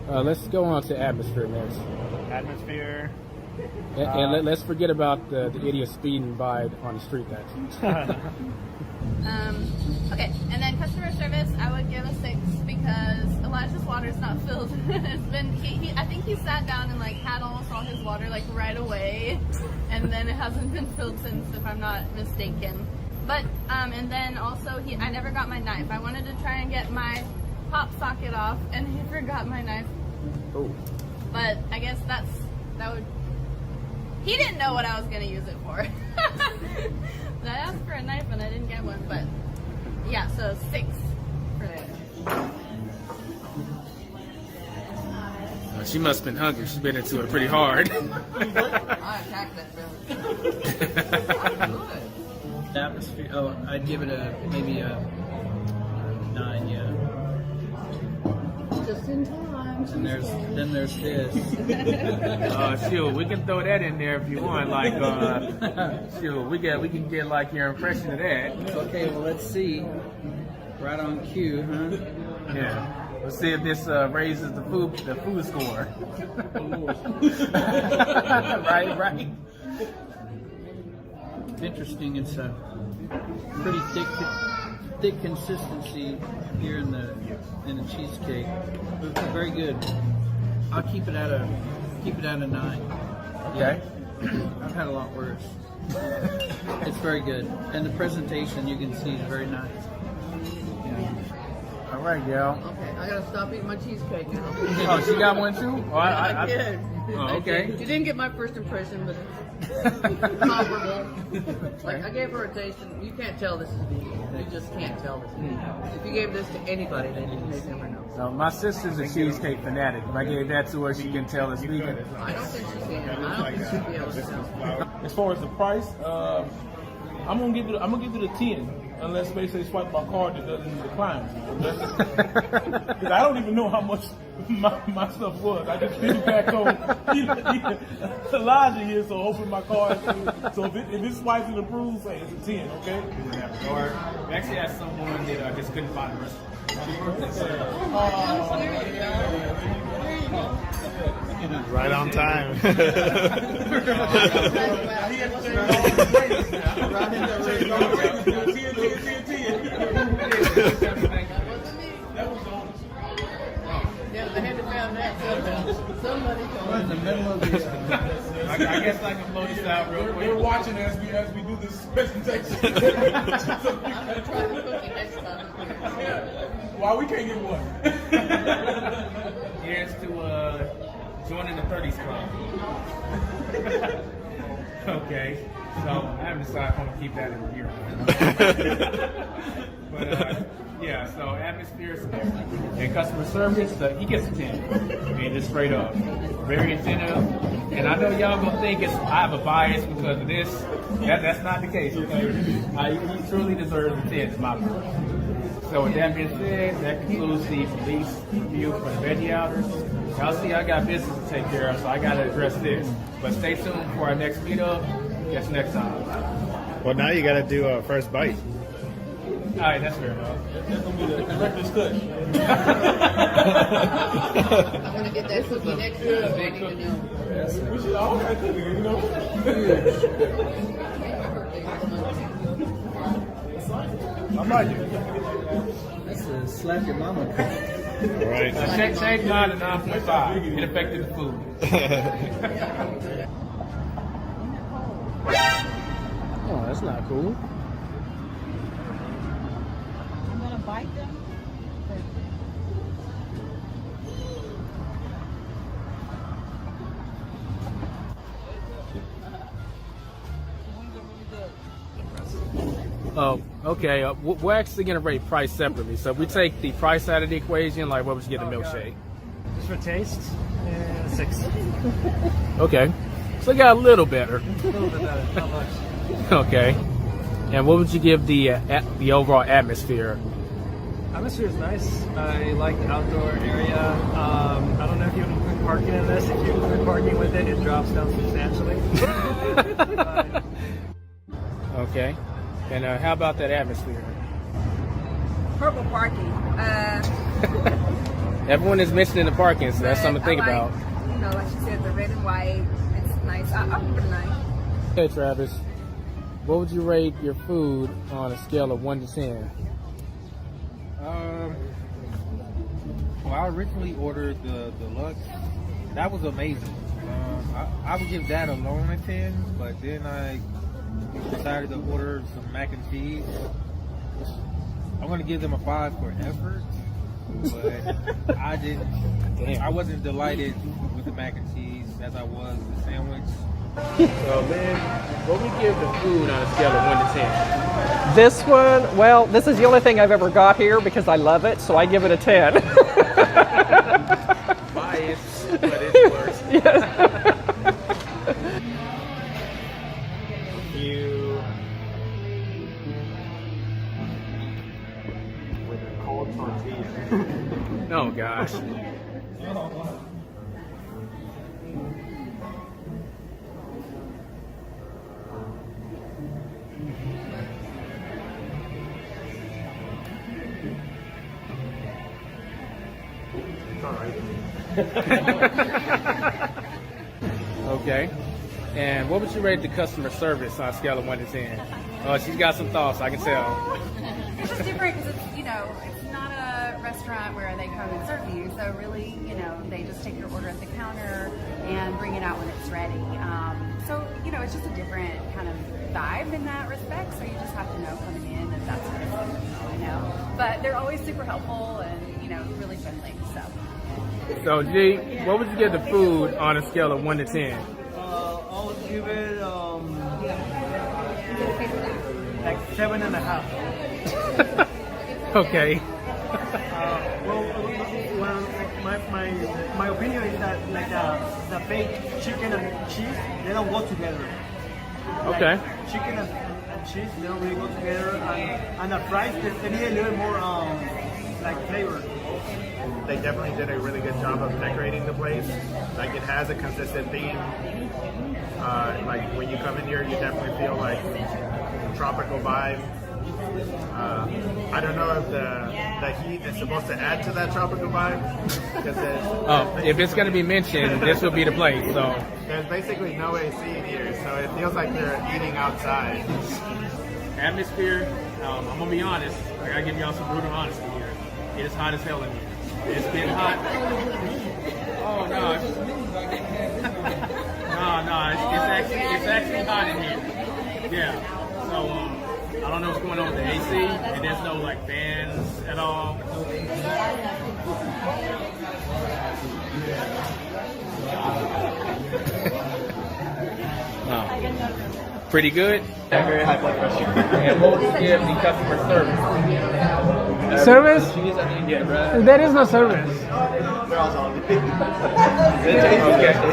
Speaker 1: Let's go on to atmosphere next.
Speaker 19: Atmosphere.
Speaker 1: And let's forget about the idiot speeding by on the street next.
Speaker 28: Okay, and then customer service, I would give a 6 because Elijah's water's not filled. It's been I think he sat down and like had almost all his water like right away, and then it hasn't been filled since, if I'm not mistaken. But and then also I never got my knife. I wanted to try and get my pop socket off, and he forgot my knife.
Speaker 1: Oh.
Speaker 28: But I guess that would. He didn't know what I was gonna use it for. I asked for a knife and I didn't get one, but yeah, so 6 for that.
Speaker 1: Well, she must have been hungry. She's been into it pretty hard.
Speaker 2: I attacked that film.
Speaker 4: Atmosphere. Oh, I'd give it maybe a 9. Yeah.
Speaker 2: Just in time.
Speaker 4: And then there's this.
Speaker 1: Shoot, we can throw that in there if you want. Like, shoot, we can get like your impression of that.
Speaker 4: Okay, well let's see. Right on cue, huh?
Speaker 1: Yeah. Let's see if this raises the food score. Right.
Speaker 4: Interesting. It's a pretty thick consistency here in the cheesecake. It's very good. I'll keep it at a 9.
Speaker 1: Okay.
Speaker 4: I've had a lot worse. It's very good, and the presentation you can see is very nice. Yeah.
Speaker 1: All right, gal.
Speaker 2: Okay, I gotta stop eating my cheesecake now.
Speaker 1: Oh, she got one too? Oh,
Speaker 2: I did.
Speaker 1: Oh, okay.
Speaker 2: You didn't get my first impression, but it's comparable. Like, I gave her a taste, and you can't tell this is vegan. You just can't tell this is vegan. If you gave this to anybody, they'd never know.
Speaker 1: So my sister's a cheesecake fanatic. If I gave that to her, she can tell it's vegan.
Speaker 2: I don't think she can. I don't think she'd be able to tell.
Speaker 5: As far as the price, I'm gonna give it a 10, unless basically swipe my card that doesn't decline. Because I don't even know how much my stuff was. I just put it back on Elijah here, so open my card. So if it swipes and approves, say it's a 10, okay?
Speaker 1: Or we actually had someone that just couldn't find the restaurant.
Speaker 8: Right on time.
Speaker 2: I had to found that somebody told
Speaker 4: in the middle of this.
Speaker 1: I guess I can blow this out real quick.
Speaker 5: They're watching as we do this presentation.
Speaker 2: I'm gonna try the cookie next time.
Speaker 5: Why we can't get one?
Speaker 1: Here's to joining the 30s club. Okay, so I haven't decided if I'm gonna keep that in here. But yeah, so atmosphere is there. And customer service, he gets a 10. I mean, just straight up. Very attentive. And I know y'all gonna think I have a bias because of this. That's not the case. He truly deserves a 10, in my opinion. So with that being said, that concludes the release review for the Veggie Outers. Y'all see I got business to take care of, so I gotta address this. But stay tuned for our next meetup. Guess next time.
Speaker 8: Well, now you gotta do a first bite.
Speaker 1: All right, that's fair enough.
Speaker 5: That's gonna be the director's cut.
Speaker 2: I'm gonna get that cookie next week. I need to know.
Speaker 5: We should all have cookies, you know. I might do.
Speaker 4: That's a slap your mama cookie.
Speaker 8: All right.
Speaker 1: Change mine to 9.5. It affected the food.
Speaker 4: Oh, that's not cool.
Speaker 2: I'm gonna bite them.
Speaker 1: Oh, okay. We're actually going to rate price separately. So if we take the price out of the equation, like what would you get the milkshake?
Speaker 8: Just for taste, 6.
Speaker 1: Okay. So it got a little better.
Speaker 8: A little bit better, not much.
Speaker 1: Okay. And what would you give the overall atmosphere?
Speaker 8: Atmosphere is nice. I like the outdoor area. I don't know if you would include parking in this. If you include parking with it, it drops down substantially.
Speaker 1: Okay. And how about that atmosphere?
Speaker 26: Purple parking.
Speaker 1: Everyone is mentioning the parking, so that's something to think about.
Speaker 26: You know, like she said, the red and white. It's nice. I'll give it a 9.
Speaker 1: Okay, Travis. What would you rate your food on a scale of 1 to 10?
Speaker 18: Well, I originally ordered the deluxe. That was amazing. I would give that alone a 10, but then I decided to order some mac and cheese. I'm going to give them a 5 for effort. but I wasn't delighted with the mac and cheese as I was the sandwich.
Speaker 1: So, man, what would we give the food on a scale of 1 to 10?
Speaker 9: This one, well, this is the only thing I've ever got here because I love it, so I give it a 10.
Speaker 1: Biased, but it's worse.
Speaker 9: Yes.
Speaker 1: You with a cold tortilla. Oh gosh. Okay. And what would you rate the customer service on a scale of 1 to 10? Oh, she's got some thoughts, I can tell.
Speaker 10: It's just different because it's not a restaurant where they come and serve you. So really, they just take your order at the counter and bring it out when it's ready. So, it's just a different kind of vibe in that respect. So you just have to know coming in that that's what it's, But they're always super helpful and, really friendly.
Speaker 1: So, G, what would you give the food on a scale of 1 to 10?
Speaker 11: I would give it like 7.5.
Speaker 1: Okay.
Speaker 11: My opinion is that like the fake chicken and cheese, they don't go together.
Speaker 1: Okay.
Speaker 11: Like, chicken and cheese, they don't really go together, and the fries, they need a little more like flavor.
Speaker 13: They definitely did a really good job of decorating the place. Like it has a consistent theme. Like when you come in here, you definitely feel like tropical vibe. I don't know if the heat is supposed to add to that tropical vibe.
Speaker 1: If it's going to be mentioned, this will be the place. So
Speaker 13: there's basically no AC in here, so it feels like they're eating outside.
Speaker 1: Atmosphere, I'm going to be honest. I got to give y'all some brutal honesty here. It is hot as hell in here. It's been hot. Oh no! It's actually hot in here. Yeah. So I don't know what's going on with the AC, and there's no like fans at all. Pretty good.
Speaker 19: Very high blood pressure.
Speaker 1: And what would you give the customer service?
Speaker 14: Service?
Speaker 1: Yeah,
Speaker 14: there is no service.
Speaker 1: Okay,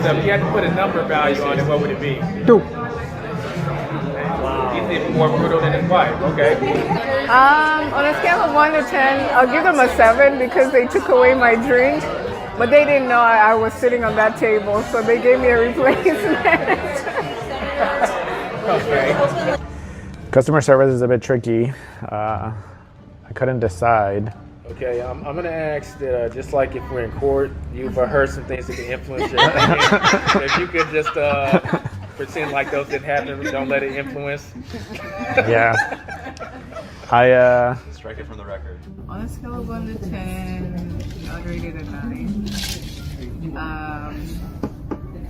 Speaker 1: so if you had to put a number value on it, what would it be?
Speaker 14: 2.
Speaker 1: Wow. Is it more brutal than his wife? Okay.
Speaker 15: On a scale of 1 to 10, I'll give them a 7 because they took away my drink. But they didn't know I was sitting on that table, so they gave me a replacement.
Speaker 1: Okay.
Speaker 14: Customer service is a bit tricky. I couldn't decide.
Speaker 1: Okay, I'm going to ask that just like if we're in court, you've heard some things that can influence your opinion. If you could just pretend like those didn't happen, don't let it influence.
Speaker 14: Yeah. I
Speaker 19: strike it from the record.
Speaker 2: On a scale of 1 to 10, I'd rate it a 9.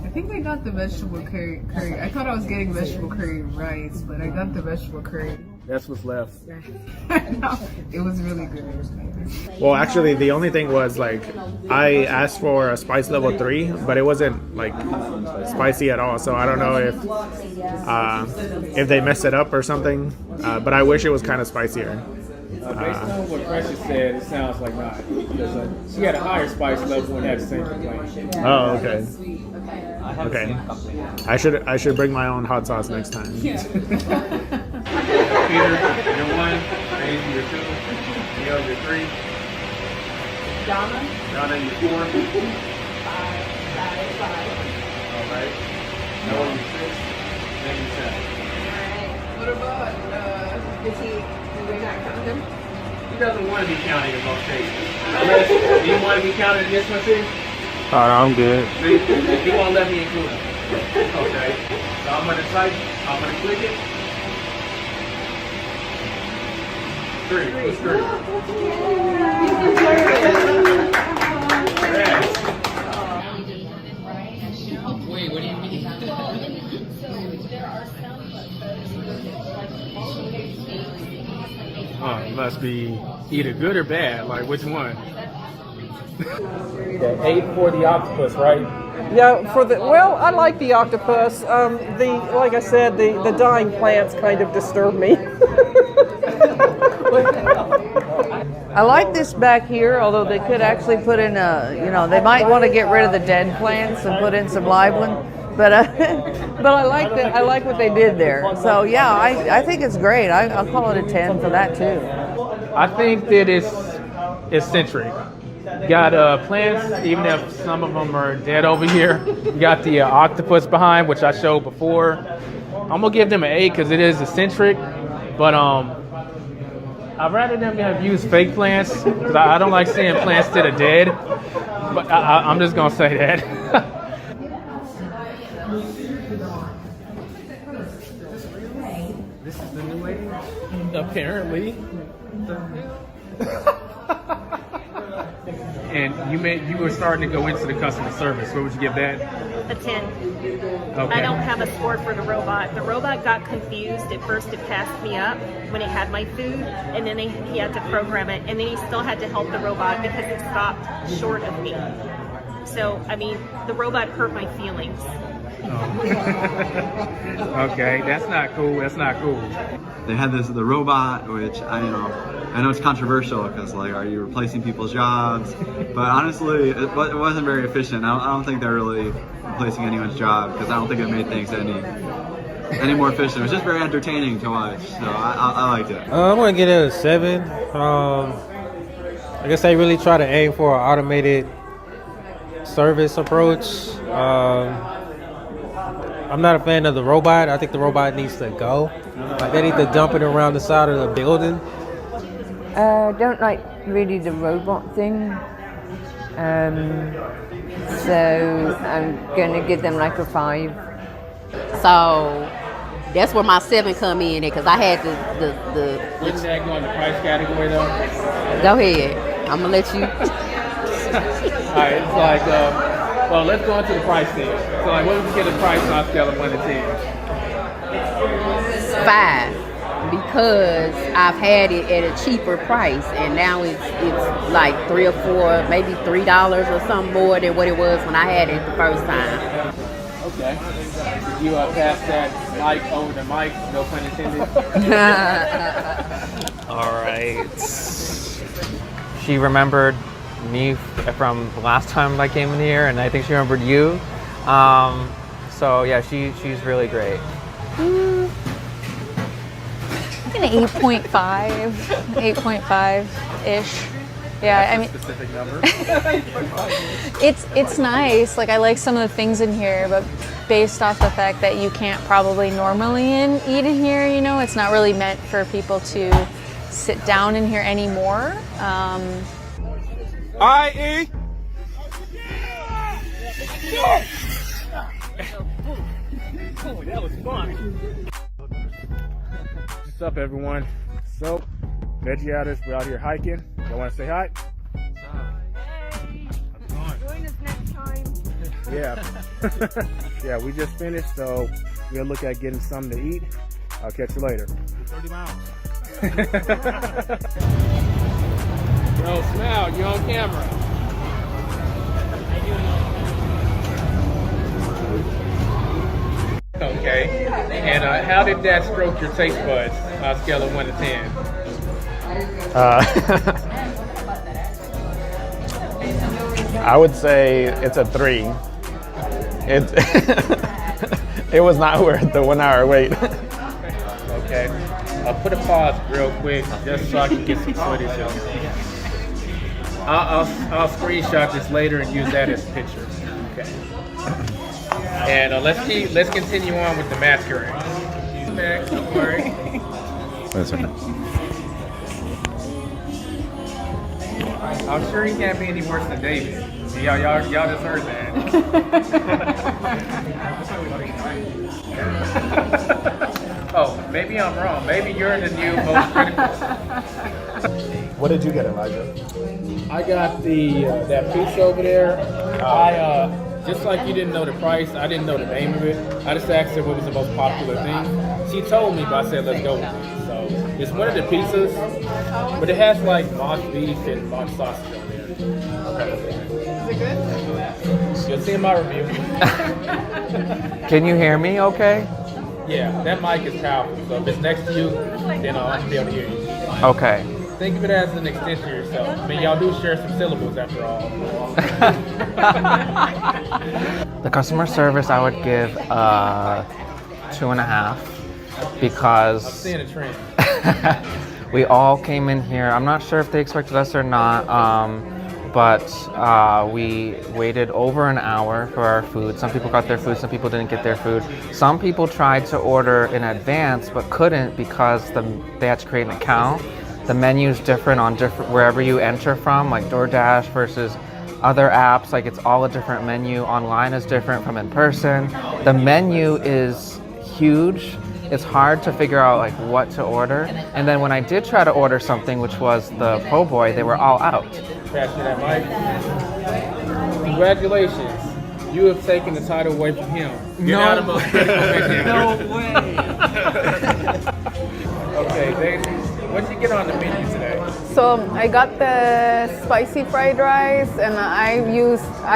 Speaker 2: I think I got the vegetable curry. I thought I was getting vegetable curry rice, but I got the vegetable curry.
Speaker 1: That's what's left.
Speaker 2: No, it was really good.
Speaker 14: Well, actually, the only thing was like I asked for a spice level 3, but it wasn't like spicy at all. So I don't know if they messed it up or something. But I wish it was kind of spicier.
Speaker 1: Based on what Trisha said, it sounds like not. Because she had a higher spice level and had the same complaint.
Speaker 14: Oh, okay. Okay. I should bring my own hot sauce next time.
Speaker 1: Peter, you're 1. Daisy, you're 2. Neil, you're 3. Donna, you're 4. 5. All right. Noah, you're 6. Then you're 7.
Speaker 2: What about, is we're not counting?
Speaker 1: He doesn't want to be counted in most cases. Do you want to be counted in this one too?
Speaker 14: Oh, no, I'm good.
Speaker 1: If you won't let me include him. Okay. So I'm going to type, I'm going to click it. 3. Who's 3?
Speaker 2: Wait, what do you mean?
Speaker 1: It must be either good or bad. Like which one? The 8 for the octopus, right?
Speaker 9: Yeah, I like the octopus. Like I said, the dying plants kind of disturb me.
Speaker 2: I like this back here, although they could actually put in they might want to get rid of the dead plants and put in some live ones. But I like what they did there. So yeah, I think it's great. I'll call it a 10 for that too.
Speaker 1: I think that it's eccentric. You got plants, even if some of them are dead over here. You got the octopus behind, which I showed before. I'm gonna give them an 8 because it is eccentric, but I'd rather them have used fake plants because I don't like seeing plants that are dead. But I'm just gonna say that.
Speaker 4: This is the new lady?
Speaker 1: Apparently. And you were starting to go into the customer service. What would you give that?
Speaker 3: A 10.
Speaker 1: Okay.
Speaker 3: I don't have a score for the robot. The robot got confused. At first it passed me up when it had my food, and then he had to program it, and then he still had to help the robot because it stopped short of me. So, I mean, the robot hurt my feelings.
Speaker 1: Oh. Okay, that's not cool. That's not cool.
Speaker 6: They had the robot, which I know it's controversial because like, are you replacing people's jobs? But honestly, it wasn't very efficient. I don't think they're really replacing anyone's job because I don't think it made things any more efficient. It was just very entertaining to watch, so I liked it.
Speaker 18: I'm gonna give it a 7. I guess they really try to aim for an automated service approach. I'm not a fan of the robot. I think the robot needs to go. Like they need to dump it around the side of the building.
Speaker 7: Don't like really the robot thing. So I'm gonna give them like a 5.
Speaker 12: So that's where my 7 come in because I had the.
Speaker 1: Wouldn't that go in the price category though?
Speaker 12: Go ahead. I'm gonna let you.
Speaker 1: All right, it's like, well, let's go into the price thing. So, like, what would you get the price on a scale of 1 to 10?
Speaker 12: 5, because I've had it at a cheaper price, and now it's like 3 or 4, maybe $3 or something more than what it was when I had it the first time.
Speaker 1: Okay. Did you pass that mic over the mic? No pun intended.
Speaker 20: All right. She remembered me from the last time I came in here, and I think she remembered you. So yeah, she's really great.
Speaker 21: An 8.5, 8.5-ish. Yeah, I mean,
Speaker 1: specific number.
Speaker 21: it's nice. Like I like some of the things in here, but based off the fact that you can't probably normally eat in here, you know, it's not really meant for people to sit down in here anymore.
Speaker 5: I.E.
Speaker 1: Oh, that was fun. What's up, everyone? So, Veggie Outers, we're out here hiking. Y'all want to say hi?
Speaker 15: Join us next time.
Speaker 1: Yeah. Yeah, we just finished, so we'll look at getting something to eat. I'll catch you later.
Speaker 5: 30 miles.
Speaker 1: Yo, Smile, you're on camera. Okay. And how did that stroke your taste buds on a scale of 1 to 10?
Speaker 14: I would say it's a 3. It was not worth the 1 hour wait.
Speaker 1: Okay. I'll put a pause real quick just so I can get some footage of it. I'll screenshot this later and use that as a picture. Okay. And let's continue on with the masquerade. Back, don't worry.
Speaker 14: That's okay.
Speaker 1: I'm sure he can't be any worse than David. Y'all just heard that. Oh, maybe I'm wrong. Maybe you're the new most critical.
Speaker 14: What did you get, Elijah?
Speaker 1: I got the that pizza over there. I just like you didn't know the price, I didn't know the name of it. I just asked her what was the most popular thing. She told me, but I said let's go with it. So it's one of the pizzas, but it has like mock beef and mock sausage on there. You'll see in my review.
Speaker 20: Can you hear me okay?
Speaker 1: Yeah, that mic is powerful. So if it's next to you, then I'll be able to hear you.
Speaker 20: Okay.
Speaker 1: Think of it as an extension of yourself. I mean, y'all do share some syllables after all.
Speaker 20: The customer service I would give 2.5 because
Speaker 1: I'm seeing a trend.
Speaker 20: we all came in here. I'm not sure if they expected us or not, but we waited over an hour for our food. Some people got their food, some people didn't get their food. Some people tried to order in advance but couldn't because they had to create an account. The menu's different on wherever you enter from, like DoorDash versus other apps. Like it's all a different menu. Online is different from in person. The menu is huge. It's hard to figure out like what to order. And then when I did try to order something, which was the po' boy, they were all out.
Speaker 1: Pass me that mic. Congratulations. You have taken the title away from him. You're now the most critical victim.
Speaker 20: No way.
Speaker 1: Okay, Daisy, what did you get on the menu today?
Speaker 15: So I got the spicy fried rice, and I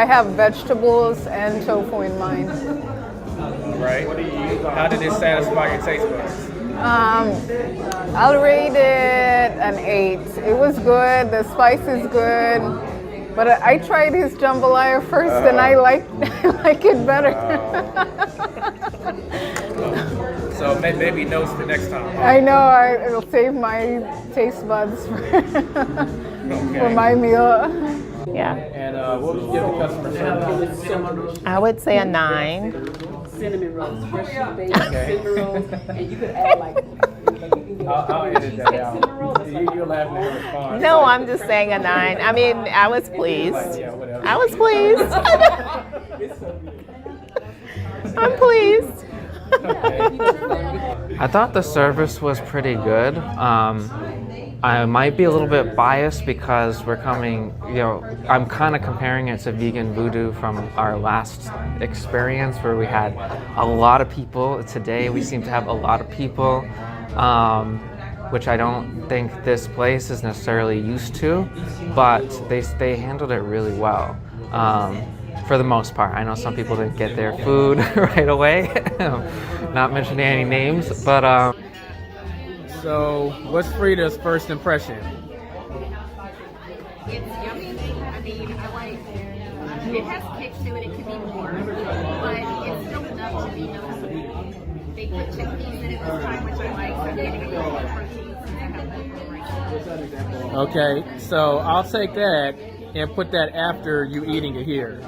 Speaker 15: have vegetables and tofu in mine.
Speaker 1: Right. How did it satisfy your taste buds?
Speaker 15: I'll rate it an 8. It was good. The spice is good. But I tried his jambalaya first, and I like it better.
Speaker 1: So maybe notes for next time.
Speaker 15: I know. It'll save my taste buds for my meal.
Speaker 16: Yeah.
Speaker 1: And what would you give the customer service?
Speaker 16: I would say a 9.
Speaker 17: Cinnamon rolls, fresh baked
Speaker 1: cinnamon
Speaker 17: rolls, and you could add like
Speaker 1: I'll edit that out. You're laughing at her response.
Speaker 16: No, I'm just saying a 9. I mean, I was pleased. I was pleased. I'm pleased.
Speaker 20: I thought the service was pretty good. I might be a little bit biased because we're coming, I'm kind of comparing it to Vegan Voodoo from our last experience where we had a lot of people. Today we seem to have a lot of people, which I don't think this place is necessarily used to, but they handled it really well. For the most part. I know some people didn't get their food right away, not mentioning any names, but
Speaker 1: So, what's Frida's first impression?
Speaker 10: It's yummy. I mean, I like it has kick to it. It could be more, but it's still enough to be noticeable. They put chickpeas in it this time, which I like. So I'm getting a little more protein since I have that.
Speaker 1: Okay, so I'll take that and put that after you eating it here.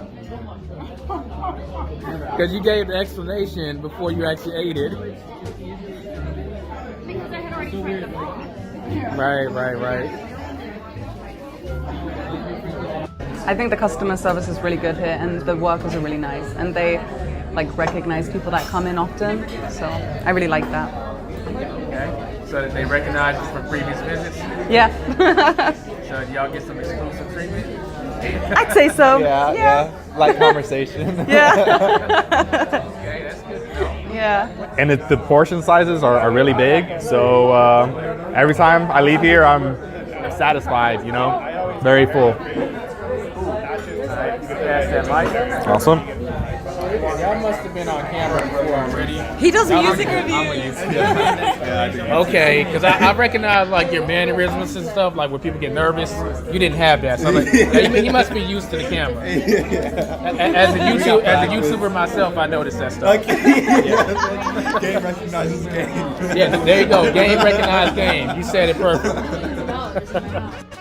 Speaker 1: Because you gave the explanation before you actually ate it.
Speaker 10: Because I had already tried the raw.
Speaker 1: Right.
Speaker 22: I think the customer service is really good here, and the workers are really nice, and they recognize people that come in often. So I really like that.
Speaker 1: Okay. So that they recognize you from previous visits?
Speaker 22: Yeah.
Speaker 1: So y'all get some exclusive treatment?
Speaker 22: I'd say so.
Speaker 19: Yeah. Like conversation.
Speaker 22: Yeah.
Speaker 1: Okay, that's good to know.
Speaker 22: Yeah.
Speaker 14: And the portion sizes are really big, so every time I leave here, I'm satisfied. Very full. Awesome.
Speaker 1: Y'all must have been on camera before already.
Speaker 22: He does music reviews.
Speaker 1: Okay, because I recognize your mannerisms and stuff, like when people get nervous. You didn't have that, so I'm like, you must be used to the camera. As a YouTuber myself, I noticed that stuff.
Speaker 19: Game recognizes game.
Speaker 1: Yeah, there you go. Game recognized game. You said it perfect.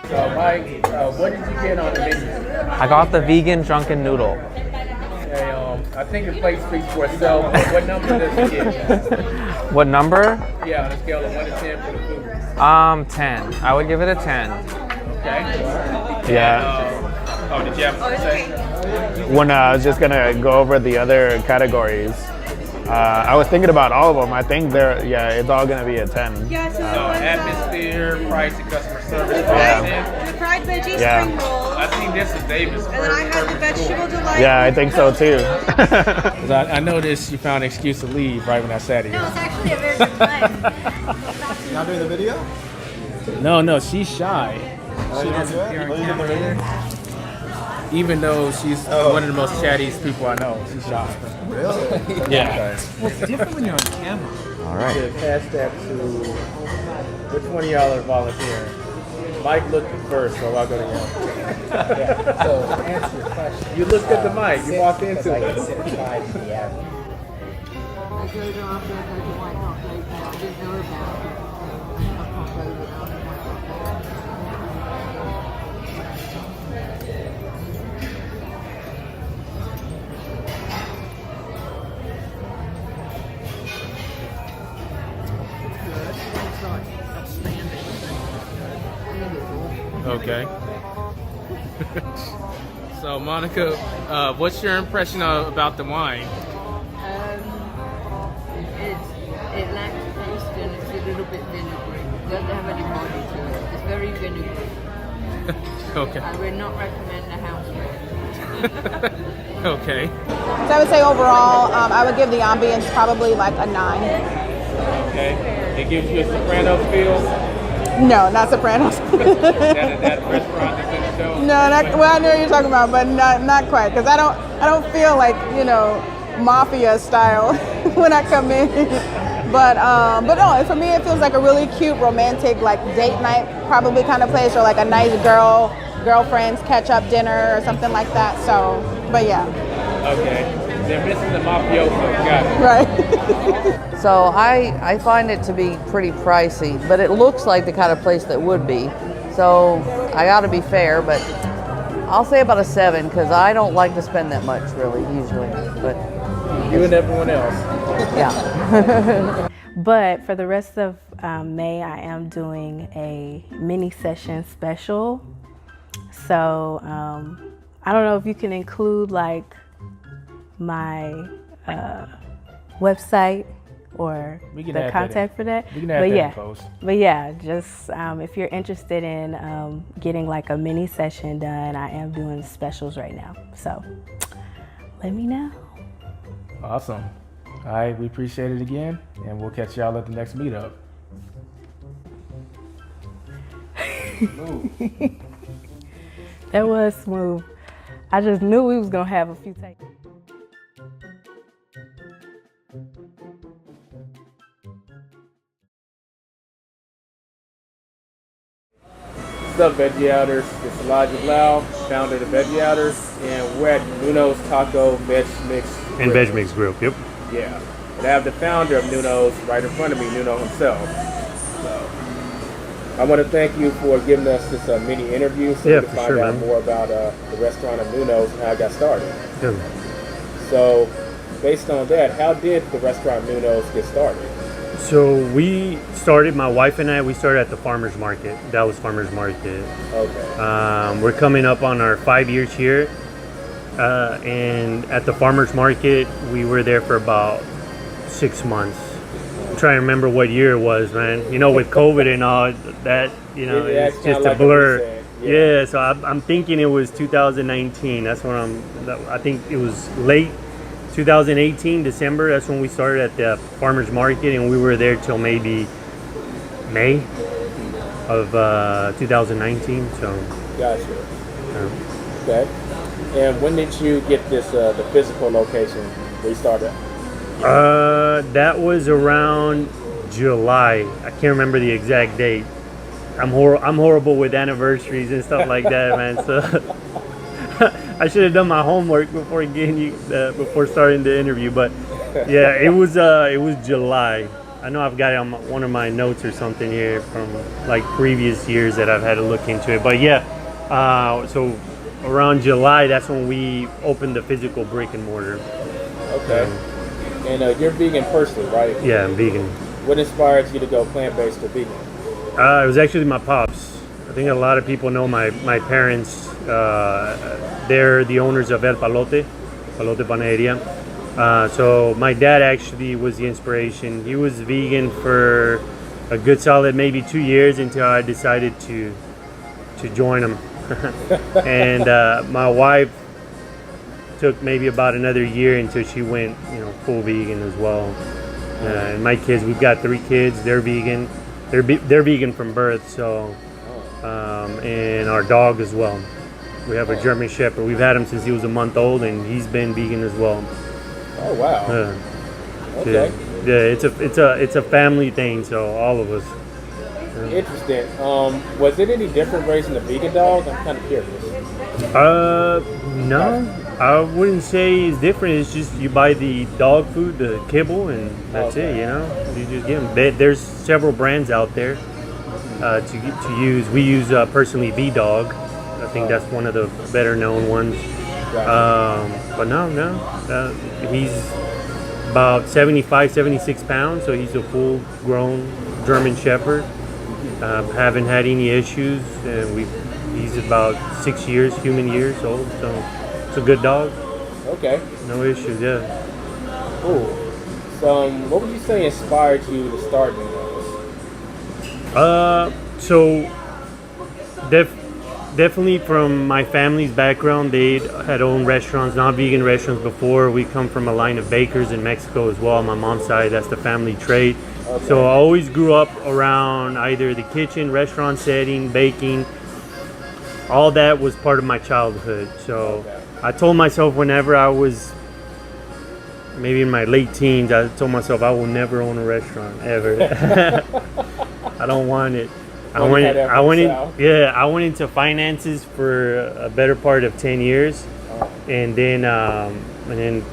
Speaker 1: So, Mike, what did you get on the menu?
Speaker 20: I got the vegan drunken noodle.
Speaker 1: Okay, I think the plate speaks for itself. What number does it get?
Speaker 20: What number?
Speaker 1: Yeah, on a scale of 1 to 10 for the food.
Speaker 20: 10. I would give it a 10.
Speaker 1: Okay.
Speaker 14: Yeah.
Speaker 1: Did you have to say?
Speaker 14: When I was just gonna go over the other categories, I was thinking about all of them. I think it's all gonna be a 10.
Speaker 1: Atmosphere, price, and customer service.
Speaker 23: The fried veggie spring rolls.
Speaker 1: I think this is David's.
Speaker 23: And then I had the vegetable delight.
Speaker 14: Yeah, I think so too.
Speaker 1: I noticed you found an excuse to leave right when I sat here.
Speaker 10: No, it's actually a very good blend.
Speaker 19: Not doing the video?
Speaker 1: No, she's shy.
Speaker 19: She doesn't appear on camera either.
Speaker 1: even though she's one of the most chattiest people I know. She's shy.
Speaker 4: Really?
Speaker 1: Yeah.
Speaker 4: Well, it's different when you're on camera.
Speaker 1: All right. Pass that to which one of y'all are volunteering? Mike looked at first, so I'll go to him.
Speaker 17: So to answer your question,
Speaker 1: You looked at the mic. You walked into
Speaker 17: I
Speaker 1: it.
Speaker 17: can sit aside to the average.
Speaker 1: Okay. So, Monica, what's your impression about the wine?
Speaker 12: It lacks taste and it's a little bit vinegary. It doesn't have any body to it. It's very vinegary.
Speaker 1: Okay.
Speaker 12: I would not recommend the house red.
Speaker 1: Okay.
Speaker 8: So I would say overall, I would give the ambience probably like a 9.
Speaker 1: Okay. It gives you a Sopranos feel?
Speaker 8: No, not Sopranos.
Speaker 1: that restaurant that's in the show?
Speaker 8: No, well, I know what you're talking about, but not quite, because I don't feel like, mafia style when I come in. But no, for me it feels like a really cute, romantic, like date night probably kind of place, or like a nice girlfriends catch up dinner or something like that. So, but yeah.
Speaker 1: Okay. They're missing the mafioso. Got it.
Speaker 8: Right.
Speaker 2: So I find it to be pretty pricey, but it looks like the kind of place that would be. So I got to be fair, but I'll say about a 7 because I don't like to spend that much really usually. But
Speaker 1: you and everyone else.
Speaker 2: Yeah.
Speaker 11: But for the rest of May, I am doing a mini session special. So I don't know if you can include like my website or the contact for that.
Speaker 1: We can add that in post.
Speaker 11: But yeah, just if you're interested in getting like a mini session done, I am doing specials right now. So let me know.
Speaker 1: Awesome. All right, we appreciate it again, and we'll catch y'all at the next meetup.
Speaker 11: That was smooth. I just knew we was gonna have a few takes.
Speaker 1: What's up, Veggie Outers? It's Elijah Blau, founder of the Veggie Outers, and we're at Nuno's Taco Veg Mix Group.
Speaker 13: And Veg Mix Group, yep.
Speaker 1: Yeah. And I have the founder of Nuno's right in front of me, Nuno himself. So I want to thank you for giving us this mini interview so we can find out more about the restaurant of Nuno's and how it got started.
Speaker 13: Good.
Speaker 1: So based on that, how did the restaurant Nuno's get started?
Speaker 13: So we started, my wife and I, we started at the farmer's market, Dallas Farmer's Market.
Speaker 1: Okay.
Speaker 13: We're coming up on our 5 years here. And at the farmer's market, we were there for about 6 months. I'm trying to remember what year it was, man. You know, with COVID and all that, it's just a blur. Yeah, so I'm thinking it was 2019. That's when I think it was late 2018, December. That's when we started at the farmer's market, and we were there till maybe May of 2019. So.
Speaker 1: Gotcha. Okay. And when did you get this the physical location where you started?
Speaker 13: That was around July. I can't remember the exact date. I'm horrible with anniversaries and stuff like that, man. So I should have done my homework before before starting the interview. But yeah, it was July. I know I've got it on one of my notes or something here from like previous years that I've had to look into it. But yeah, so around July, that's when we opened the physical brick and mortar.
Speaker 1: Okay. And you're vegan personally, right?
Speaker 13: Yeah, I'm vegan.
Speaker 1: What inspired you to go plant-based or vegan?
Speaker 13: It was actually my pops. I think a lot of people know my parents. They're the owners of El Palote Panaderia. So my dad actually was the inspiration. He was vegan for a good solid maybe 2 years until I decided to join him. And my wife took maybe about another year until she went, full vegan as well. And my kids, we've got 3 kids. They're vegan. They're vegan from birth. So, and our dog as well. We have a German Shepherd. We've had him since he was a month old, and he's been vegan as well.
Speaker 1: Oh wow. Okay.
Speaker 13: Yeah, it's a family thing, so all of us.
Speaker 1: Interesting. Was it any different raising a vegan dog? I'm kind of curious.
Speaker 13: No, I wouldn't say it's different. It's just you buy the dog food, the kibble, and that's it. You know, you just get them. There's several brands out there to use. We use personally V-Dog. I think that's one of the better known ones. But no, he's about 75, 76 pounds, so he's a full-grown German Shepherd. Haven't had any issues, and he's about 6 years, human years old, so it's a good dog.
Speaker 1: Okay.
Speaker 13: No issues, yeah.
Speaker 1: Cool. So, what would you say inspired you to start doing this?
Speaker 13: So definitely from my family's background, they had owned restaurants, non-vegan restaurants before. We come from a line of bakers in Mexico as well. On my mom's side, that's the family trade. Okay. So I always grew up around either the kitchen, restaurant setting, baking. All that was part of my childhood. So I told myself whenever I was maybe in my late teens, I told myself I will never own a restaurant ever. I don't want it. I went into finances for a better part of 10 years, and then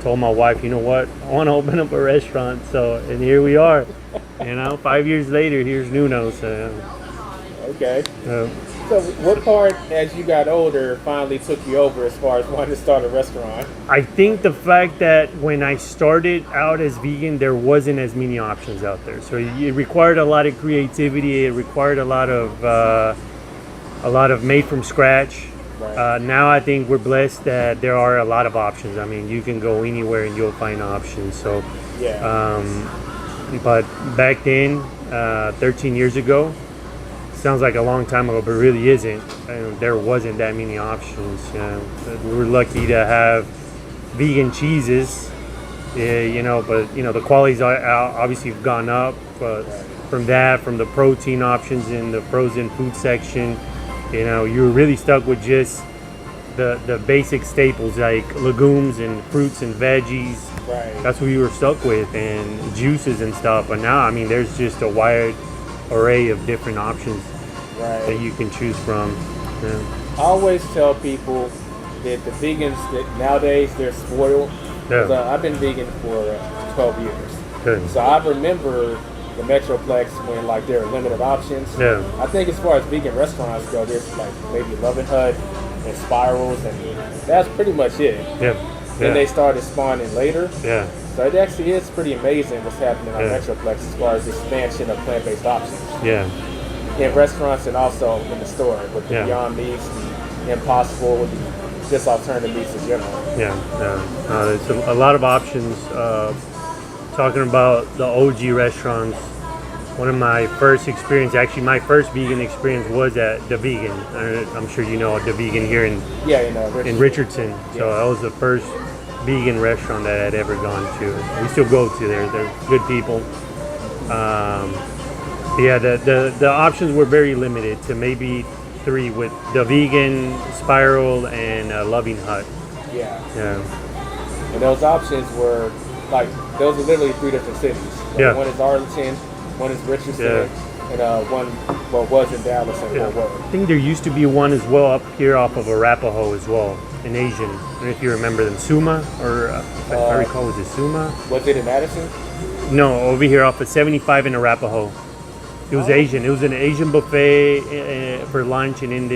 Speaker 13: told my wife, you know what, I want to open up a restaurant. So, and here we are. 5 years later, here's Nuno. So,
Speaker 1: okay. So what part, as you got older, finally took you over as far as wanting to start a restaurant?
Speaker 13: I think the fact that when I started out as vegan, there wasn't as many options out there. So it required a lot of creativity. It required a lot of made from scratch. Right. Now I think we're blessed that there are a lot of options. I mean, you can go anywhere and you'll find options. So, but back then, 13 years ago, sounds like a long time ago, but really isn't. There wasn't that many options. We were lucky to have vegan cheeses, but the quality's obviously gone up. But from the protein options in the frozen food section, you were really stuck with just the basic staples like legumes and fruits and veggies. Right. That's what we were stuck with, and juices and stuff. But now, I mean, there's just a wide array of different options that you can choose from. Yeah.
Speaker 1: I always tell people that the vegans that nowadays they're spoiled. Yeah. I've been vegan for 12 years. Good. So I remember the Metroplex when there are limited options. Yeah. I think as far as vegan restaurants go, there's maybe Loving Hut and Spirals, and that's pretty much it. Yeah. Then they started spawning later. Yeah. So it actually is pretty amazing what's happening on Metroplex as far as the expansion of plant-based options. Yeah. In restaurants and also in the store with the Beyond Meats, the Impossible, with just alternative meats in general.
Speaker 13: There's a lot of options. Talking about the OG restaurants, one of my first experience, actually my first vegan experience was at The Vegan. I'm sure you know The Vegan here in Richardson. So that was the first vegan restaurant that I'd ever gone to. We still go to there. They're good people. The options were very limited to maybe 3 with The Vegan, Spiral, and Loving Hut. Yeah.
Speaker 1: And those options were those are literally 3 different cities. One is Arlington, one is Richardson, and one was in Dallas and Fort Worth.
Speaker 13: I think there used to be one as well up here off of Arapahoe as well, an Asian. I don't know if you remember them, Suma, or if I recall, was it Suma?
Speaker 1: Was it in Madison?
Speaker 13: No, over here off of 75 in Arapahoe. It was Asian. It was an Asian buffet for lunch, and in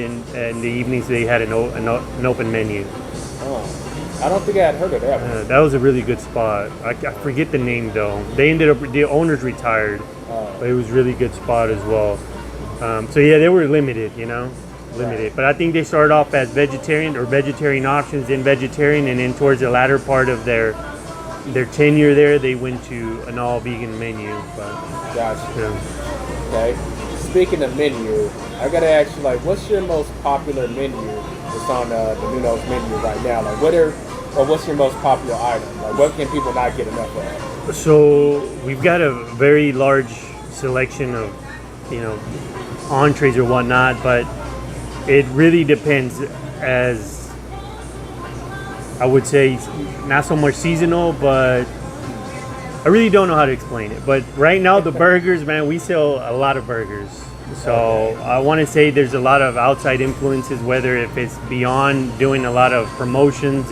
Speaker 13: the evenings they had an open menu.
Speaker 1: Oh, I don't think I had heard of that one.
Speaker 13: That was a really good spot. I forget the name though. They ended up, the owners retired, but it was a really good spot as well. They were limited, limited. But I think they started off as vegetarian options, then vegetarian, and then towards the latter part of their tenure there, they went to an all vegan menu.
Speaker 1: Gotcha. Okay. Speaking of menu, I gotta ask you, what's your most popular menu that's on the Nuno's menu right now? What's your most popular item? What can people not get enough of?
Speaker 13: So we've got a very large selection of, entrees or whatnot, but it really depends. as I would say, not so much seasonal, but I really don't know how to explain it. But right now, the burgers, man, we sell a lot of burgers. So I want to say there's a lot of outside influences, whether if it's beyond doing a lot of promotions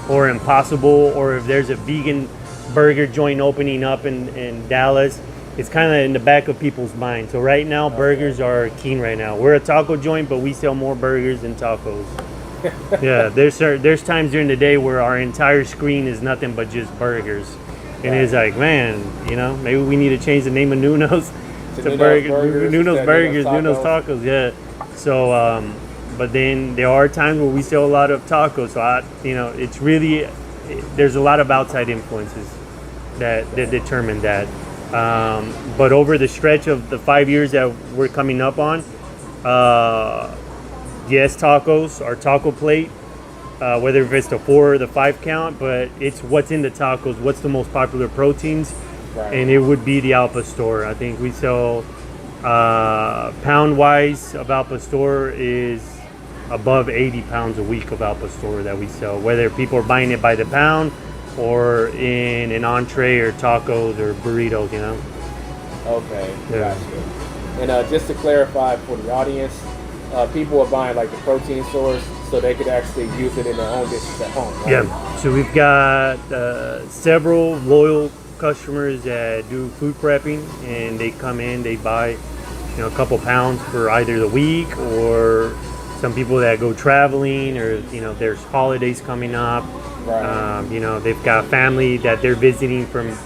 Speaker 13: or Impossible, or if there's a vegan burger joint opening up in Dallas. It's kind of in the back of people's minds. So right now, burgers are keen right now. We're a taco joint, but we sell more burgers than tacos. Yeah, there's times during the day where our entire screen is nothing but just burgers. And it's like, man, maybe we need to change the name of Nuno's to Nuno's Burgers, Nuno's Tacos, yeah. So, but then there are times where we sell a lot of tacos. So, it's really, there's a lot of outside influences that determine that. But over the stretch of the 5 years that we're coming up on, yes, tacos, our taco plate, whether if it's the 4 or the 5 count, but it's what's in the tacos, what's the most popular proteins, and it would be the Al Pastor. I think we sell, pound-wise of Al Pastor is above 80 pounds a week of Al Pastor that we sell, whether people are buying it by the pound or in an entree or tacos or burritos,
Speaker 1: Okay,
Speaker 13: Yeah.
Speaker 1: gotcha. And just to clarify for the audience, people are buying like the protein source so they could actually use it in their own dishes at home, right?
Speaker 13: Yeah, so we've got several loyal customers that do food prepping, and they come in, they buy a couple pounds for either the week, or some people that go traveling, or there's holidays coming up. They've got family that they're visiting from,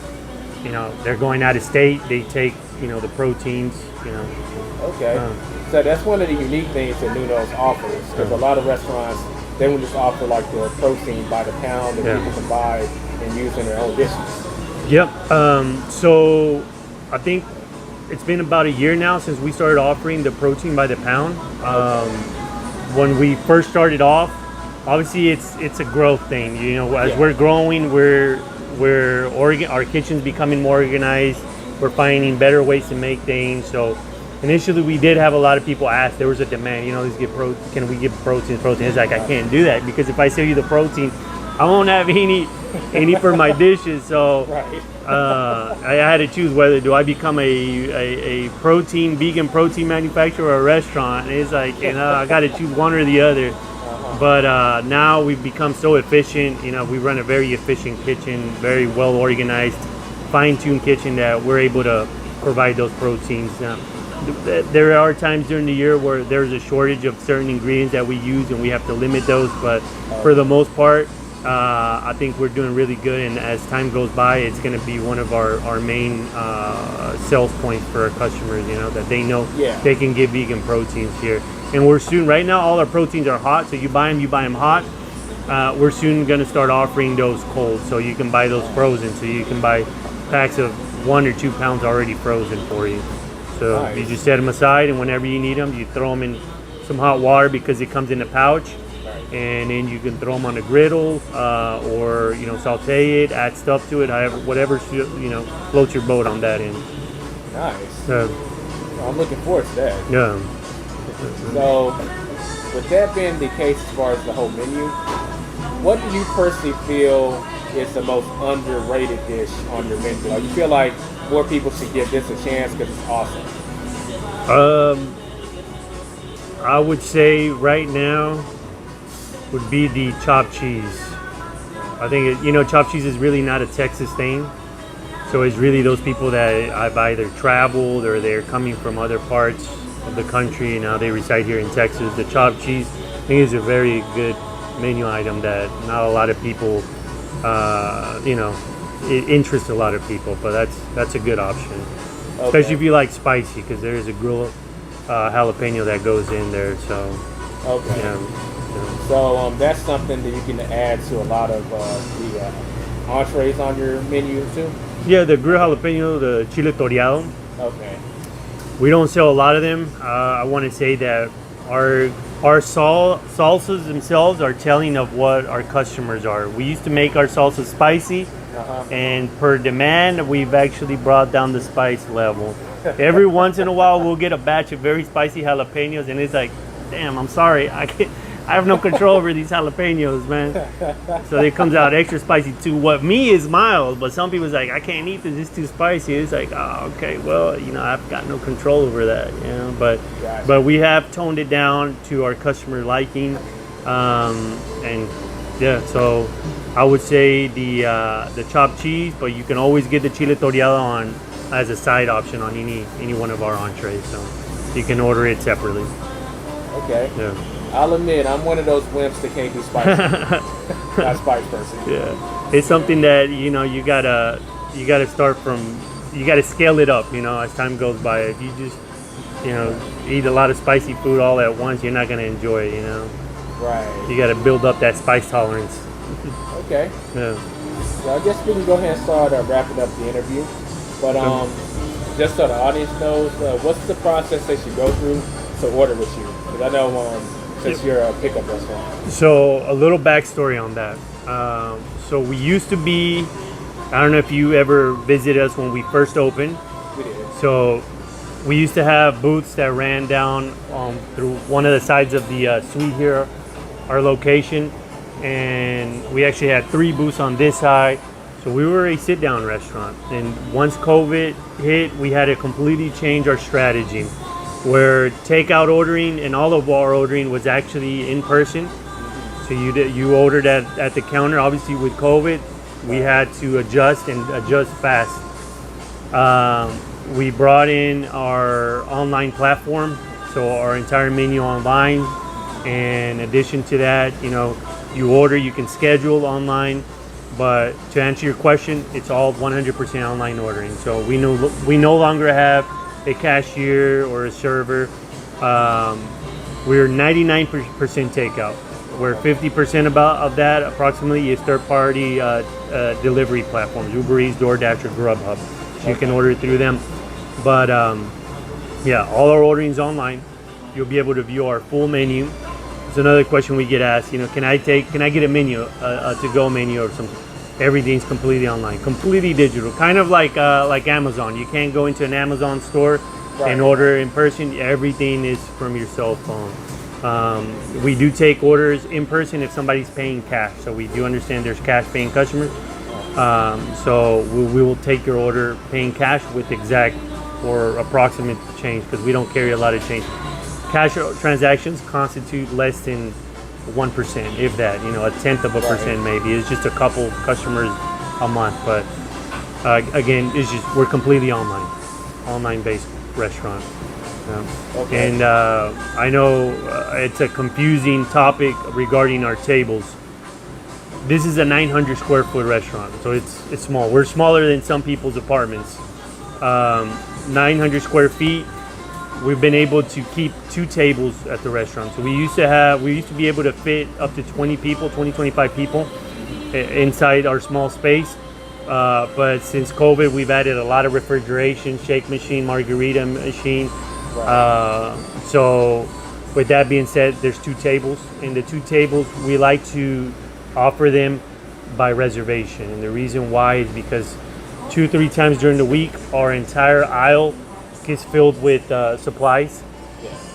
Speaker 13: they're going out of state, they take the proteins.
Speaker 1: Okay, so that's one of the unique things that Nuno's offers, because a lot of restaurants, they will just offer like the protein by the pound that people can buy and use in their own dishes.
Speaker 13: Yep. So I think it's been about a year now since we started offering the protein by the pound. When we first started off, obviously it's a growth thing. As we're growing, our kitchen's becoming more organized. We're finding better ways to make things. So initially, we did have a lot of people ask. There was a demand. Can we give protein? It's like, I can't do that, because if I sell you the protein, I won't have any for my dishes. So I had to choose whether do I become a vegan protein manufacturer or a restaurant. And it's like, I got to choose one or the other. But now we've become so efficient. We run a very efficient kitchen, very well organized, fine-tuned kitchen, that we're able to provide those proteins. There are times during the year where there's a shortage of certain ingredients that we use, and we have to limit those. But for the most part, I think we're doing really good. And as time goes by, it's going to be one of our main sales points for our customers, that they know they can get vegan proteins here. And we're soon, right now, all our proteins are hot. So you buy them hot. We're soon going to start offering those cold. So you can buy those frozen. So you can buy packs of 1 or 2 pounds already frozen for you. So you just set them aside, and whenever you need them, you throw them in some hot water, because it comes in a pouch, and then you can throw them on a griddle, or saute it, add stuff to it, whatever floats your boat on that end.
Speaker 1: Nice.
Speaker 13: So
Speaker 1: I'm looking forward to that.
Speaker 13: Yeah.
Speaker 1: So, with that being the case as far as the whole menu, what do you personally feel is the most underrated dish on your menu? Like, you feel like more people should give this a chance because it's awesome?
Speaker 13: I would say right now would be the chopped cheese. I think chopped cheese is really not a Texas thing. So it's really those people that have either traveled or they're coming from other parts of the country, and now they reside here in Texas. The chopped cheese, I think, is a very good menu item that not a lot of people, it interests a lot of people, but that's a good option. Especially if you like spicy, because there is a grilled jalapeno that goes in there. So
Speaker 1: so that's something that you can add to a lot of the entrees on your menu too.
Speaker 13: Yeah, the grilled jalapeno, the chile toreado.
Speaker 1: Okay.
Speaker 13: We don't sell a lot of them. I want to say that our salsas themselves are telling of what our customers are. We used to make our salsas spicy, and per demand, we've actually brought down the spice level. Every once in a while, we'll get a batch of very spicy jalapenos, and it's like, damn, I'm sorry, I have no control over these jalapenos, man. So it comes out extra spicy too. What me is mild, but some people's like, I can't eat this, it's too spicy. It's like, oh, okay, well, you know, I've got no control over that, you know. But we have toned it down to our customer liking, and yeah. So I would say the chopped cheese, but you can always get the chile toreado on as a side option on any one of our entrees. So you can order it separately.
Speaker 1: Okay.
Speaker 13: Yeah.
Speaker 1: I'll admit, I'm one of those wimps that can't do spicy. Not spice person.
Speaker 13: Yeah, it's something that you know you gotta start from. You gotta scale it up. You know, as time goes by. If you just eat a lot of spicy food all at once, you're not gonna enjoy it. You know.
Speaker 1: Right.
Speaker 13: You gotta build up that spice tolerance.
Speaker 1: Okay.
Speaker 13: Yeah.
Speaker 1: So I guess we can go ahead and start wrapping up the interview. But just so the audience knows, what's the process they should go through to order with you? Because I know since you're a pickup restaurant.
Speaker 13: So a little backstory on that. So we used to be, I don't know if you ever visited us when we first opened.
Speaker 1: We did.
Speaker 13: So we used to have booths that ran down through one of the sides of the suite here, our location. And we actually had 3 booths on this side. So we were a sit-down restaurant. And once COVID hit, we had to completely change our strategy, where takeout ordering and all of our ordering was actually in person. So you ordered at the counter. Obviously with COVID, we had to adjust fast. We brought in our online platform, so our entire menu online. And in addition to that, you order, you can schedule online. But to answer your question, it's all 100% online ordering. So we no longer have a cashier or a server. We're 99% takeout. Where 50% of that approximately is third-party delivery platforms, Uber Eats, DoorDash, or Grubhub. So you can order through them. But yeah, all our ordering is online. You'll be able to view our full menu. It's another question we get asked. Can I get a menu, a to-go menu or something? Everything's completely online, completely digital, kind of like Amazon. You can't go into an Amazon store and order in person. Everything is from your cell phone. We do take orders in person if somebody's paying cash. So we do understand there's cash paying customers. So we will take your order paying cash with exact or approximate change, because we don't carry a lot of change. Cash transactions constitute less than 1%, if that, a tenth of a percent maybe. It's just a couple customers a month, but again, we're completely online based restaurant.
Speaker 1: Okay.
Speaker 13: And I know it's a confusing topic regarding our tables. This is a 900 square foot restaurant, so it's small. We're smaller than some people's apartments. 900 square feet. We've been able to keep 2 tables at the restaurant. So we used to be able to fit up to 25 people inside our small space. But since COVID, we've added a lot of refrigeration, shake machine, margarita machine. So with that being said, there's 2 tables. And the 2 tables, we like to offer them by reservation. And the reason why is because 2-3 times during the week, our entire aisle is filled with supplies,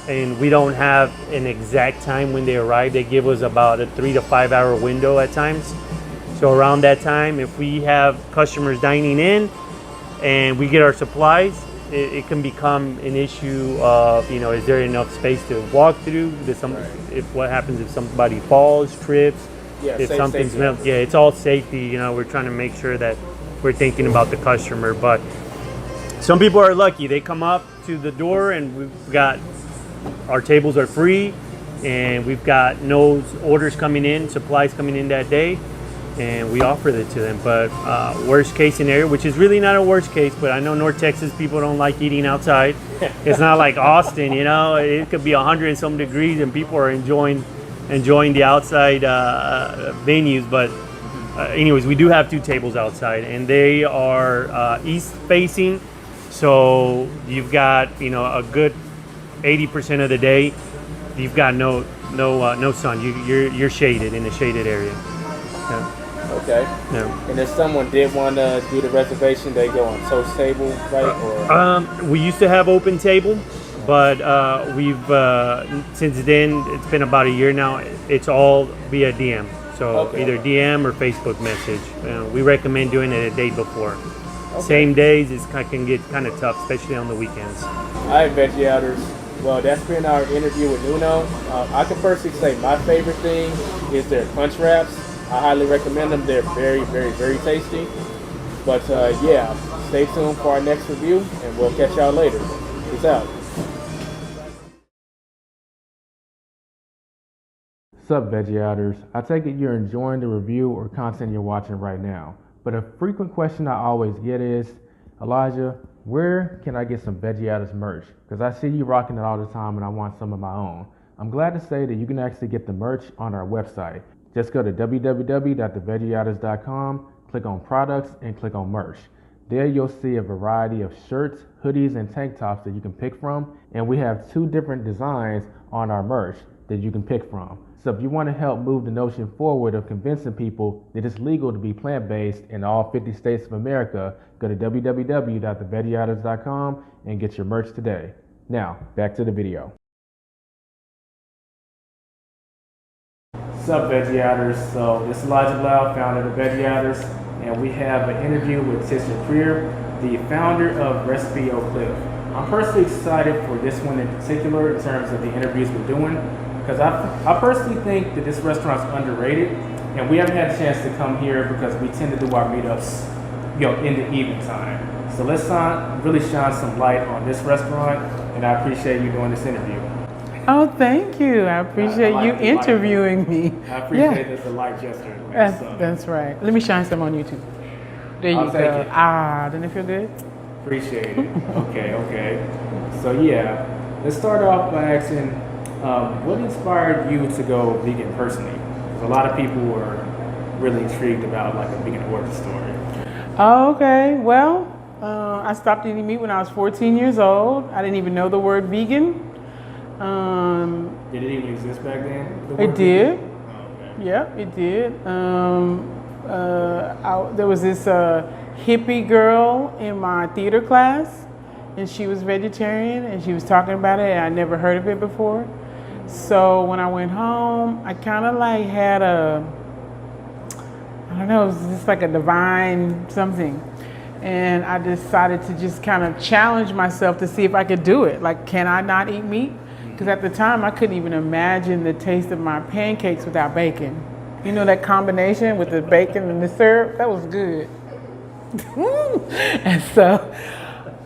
Speaker 13: and we don't have an exact time when they arrive. They give us about a 3 to 5 hour window at times. So around that time, if we have customers dining in and we get our supplies, it can become an issue of, is there enough space to walk through? What happens if somebody falls, trips, if something's melted? Yeah, it's all safety. We're trying to make sure that we're thinking about the customer. But some people are lucky. They come up to the door and we've got, our tables are free, and we've got no orders coming in, supplies coming in that day, and we offer it to them. But worst case scenario, which is really not a worst case, but I know North Texas people don't like eating outside. It's not like Austin, it could be 100 and some degrees and people are enjoying the outside venues. But anyways, we do have 2 tables outside, and they are east facing. So you've got, a good 80% of the day, you've got no sun. You're shaded in the shaded area. Yeah.
Speaker 1: Okay.
Speaker 13: Yeah.
Speaker 1: And if someone did want to do the reservation, they go on toast table, right? Or
Speaker 13: we used to have open table, But we've since then, it's been about a year now. It's all via DM. So either DM or Facebook message. We recommend doing it a day before. Same days can get kind of tough, especially on the weekends.
Speaker 1: All right, Veggie Outers. Well, that's been our interview with Nuno. I can personally say my favorite thing is their crunch wraps. I highly recommend them. They're very, very, very tasty. But yeah, stay tuned for our next review, and we'll catch y'all later. Peace out. What's up, Veggie Outers? I take it you're enjoying the review or content you're watching right now. But a frequent question I always get is, Elijah, where can I get some Veggie Outers merch? Because I see you rocking it all the time and I want some of my own. I'm glad to say that you can actually get the merch on our website. Just go to www.theveggie-outers.com, click on products, and click on merch. There you'll see a variety of shirts, hoodies, and tank tops that you can pick from. And we have 2 different designs on our merch that you can pick from. So if you want to help move the notion forward of convincing people that it's legal to be plant-based in all 50 states of America, go to www.theveggie-outers.com and get your merch today. Now, back to the video. What's up, Veggie Outers? So this is Elijah Blau, founder of Veggie Outers, and we have an interview with Trisha Crear, the founder of Recipe Oak Cliff. I'm personally excited for this one in particular in terms of the interviews we're doing, because I personally think that this restaurant's underrated, and we haven't had a chance to come here because we tend to do our meetups, in the evening time. So let's really shine some light on this restaurant, and I appreciate you doing this interview.
Speaker 3: Oh, thank you. I appreciate you interviewing me.
Speaker 1: I appreciate the light gesture.
Speaker 3: That's right. Let me shine some on YouTube. There you go. Doesn't it feel good?
Speaker 1: Appreciate it. Okay. So yeah, let's start off by asking, what inspired you to go vegan personally? Because a lot of people were really intrigued about like a vegan origin story.
Speaker 3: Okay. Well, I stopped eating meat when I was 14 years old. I didn't even know the word vegan.
Speaker 1: Did it even exist back then?
Speaker 3: It did. Yeah, it did. There was this hippie girl in my theater class, and she was vegetarian, and she was talking about it, and I never heard of it before. So when I went home, I kind of like had it was just like a divine something. And I decided to just kind of challenge myself to see if I could do it. Like, can I not eat meat? Because at the time, I couldn't even imagine the taste of my pancakes without bacon. You know, that combination with the bacon and the syrup, that was good. And so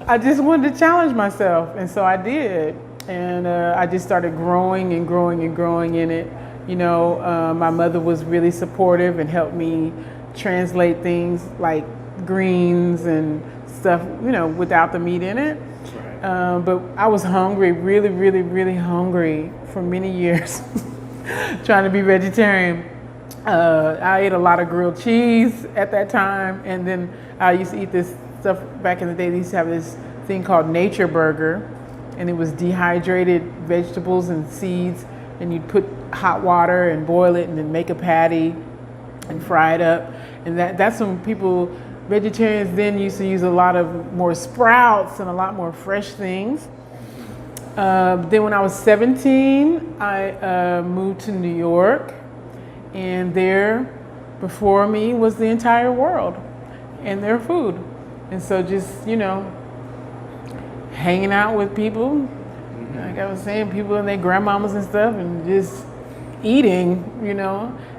Speaker 3: I just wanted to challenge myself. And so I did. And I just started growing and growing and growing in it. You know, my mother was really supportive and helped me translate things like greens and stuff, without the meat in it. But I was hungry, really, really, really hungry for many years, trying to be vegetarian. I ate a lot of grilled cheese at that time, and then I used to eat this stuff back in the day. They used to have this thing called Nature Burger, and it was dehydrated vegetables and seeds, and you'd put hot water and boil it and then make a patty and fry it up. And that's when vegetarians then used to use a lot of more sprouts and a lot more fresh things. Then when I was 17, I moved to New York, and there before me was the entire world and their food. And so just, hanging out with people, like I was saying, people and their grandmamas and stuff, and just eating,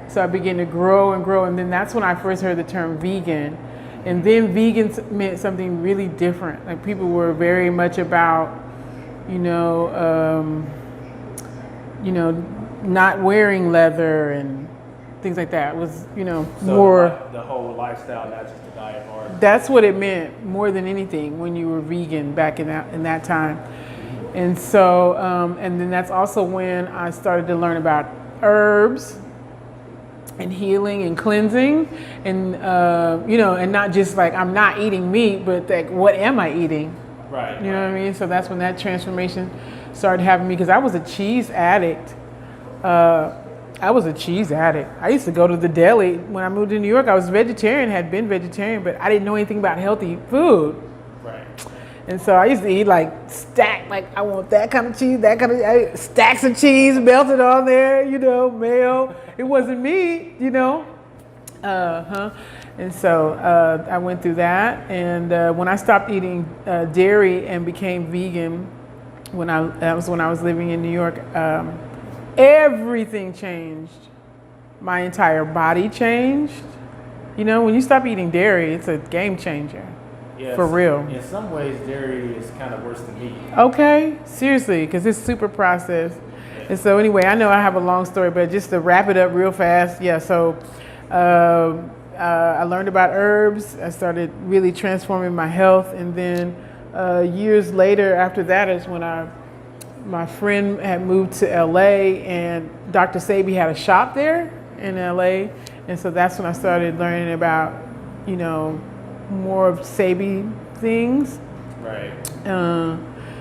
Speaker 3: So I began to grow and grow, and then that's when I first heard the term vegan. And then vegan meant something really different. Like people were very much about, not wearing leather and things like that. It was,
Speaker 1: So
Speaker 3: more
Speaker 1: the whole lifestyle, not just the diet part.
Speaker 3: That's what it meant more than anything when you were vegan back in that time. And so, and then that's also when I started to learn about herbs and healing and cleansing, and and not just like I'm not eating meat, but like what am I eating?
Speaker 1: Right.
Speaker 3: You know what I mean? So that's when that transformation started happening, because I was a cheese addict. I used to go to the deli when I moved to New York. I was vegetarian, had been vegetarian, but I didn't know anything about healthy food.
Speaker 1: Right.
Speaker 3: And so I used to eat like I want that kind of cheese, that kind of stacks of cheese melted on there, mayo. It wasn't me, And so I went through that. And when I stopped eating dairy and became vegan, that was when I was living in New York, everything changed. My entire body changed. When you stop eating dairy, it's a game changer.
Speaker 1: Yes,
Speaker 3: for real.
Speaker 1: In some ways, dairy is kind of worse than meat.
Speaker 3: Okay, seriously, because it's super processed. And so anyway, I know I have a long story, but just to wrap it up real fast, so I learned about herbs. I started really transforming my health. And then years later after that is when my friend had moved to LA, and Dr. Sebi had a shop there in LA. And so that's when I started learning about, more of Sebi things.
Speaker 1: Right.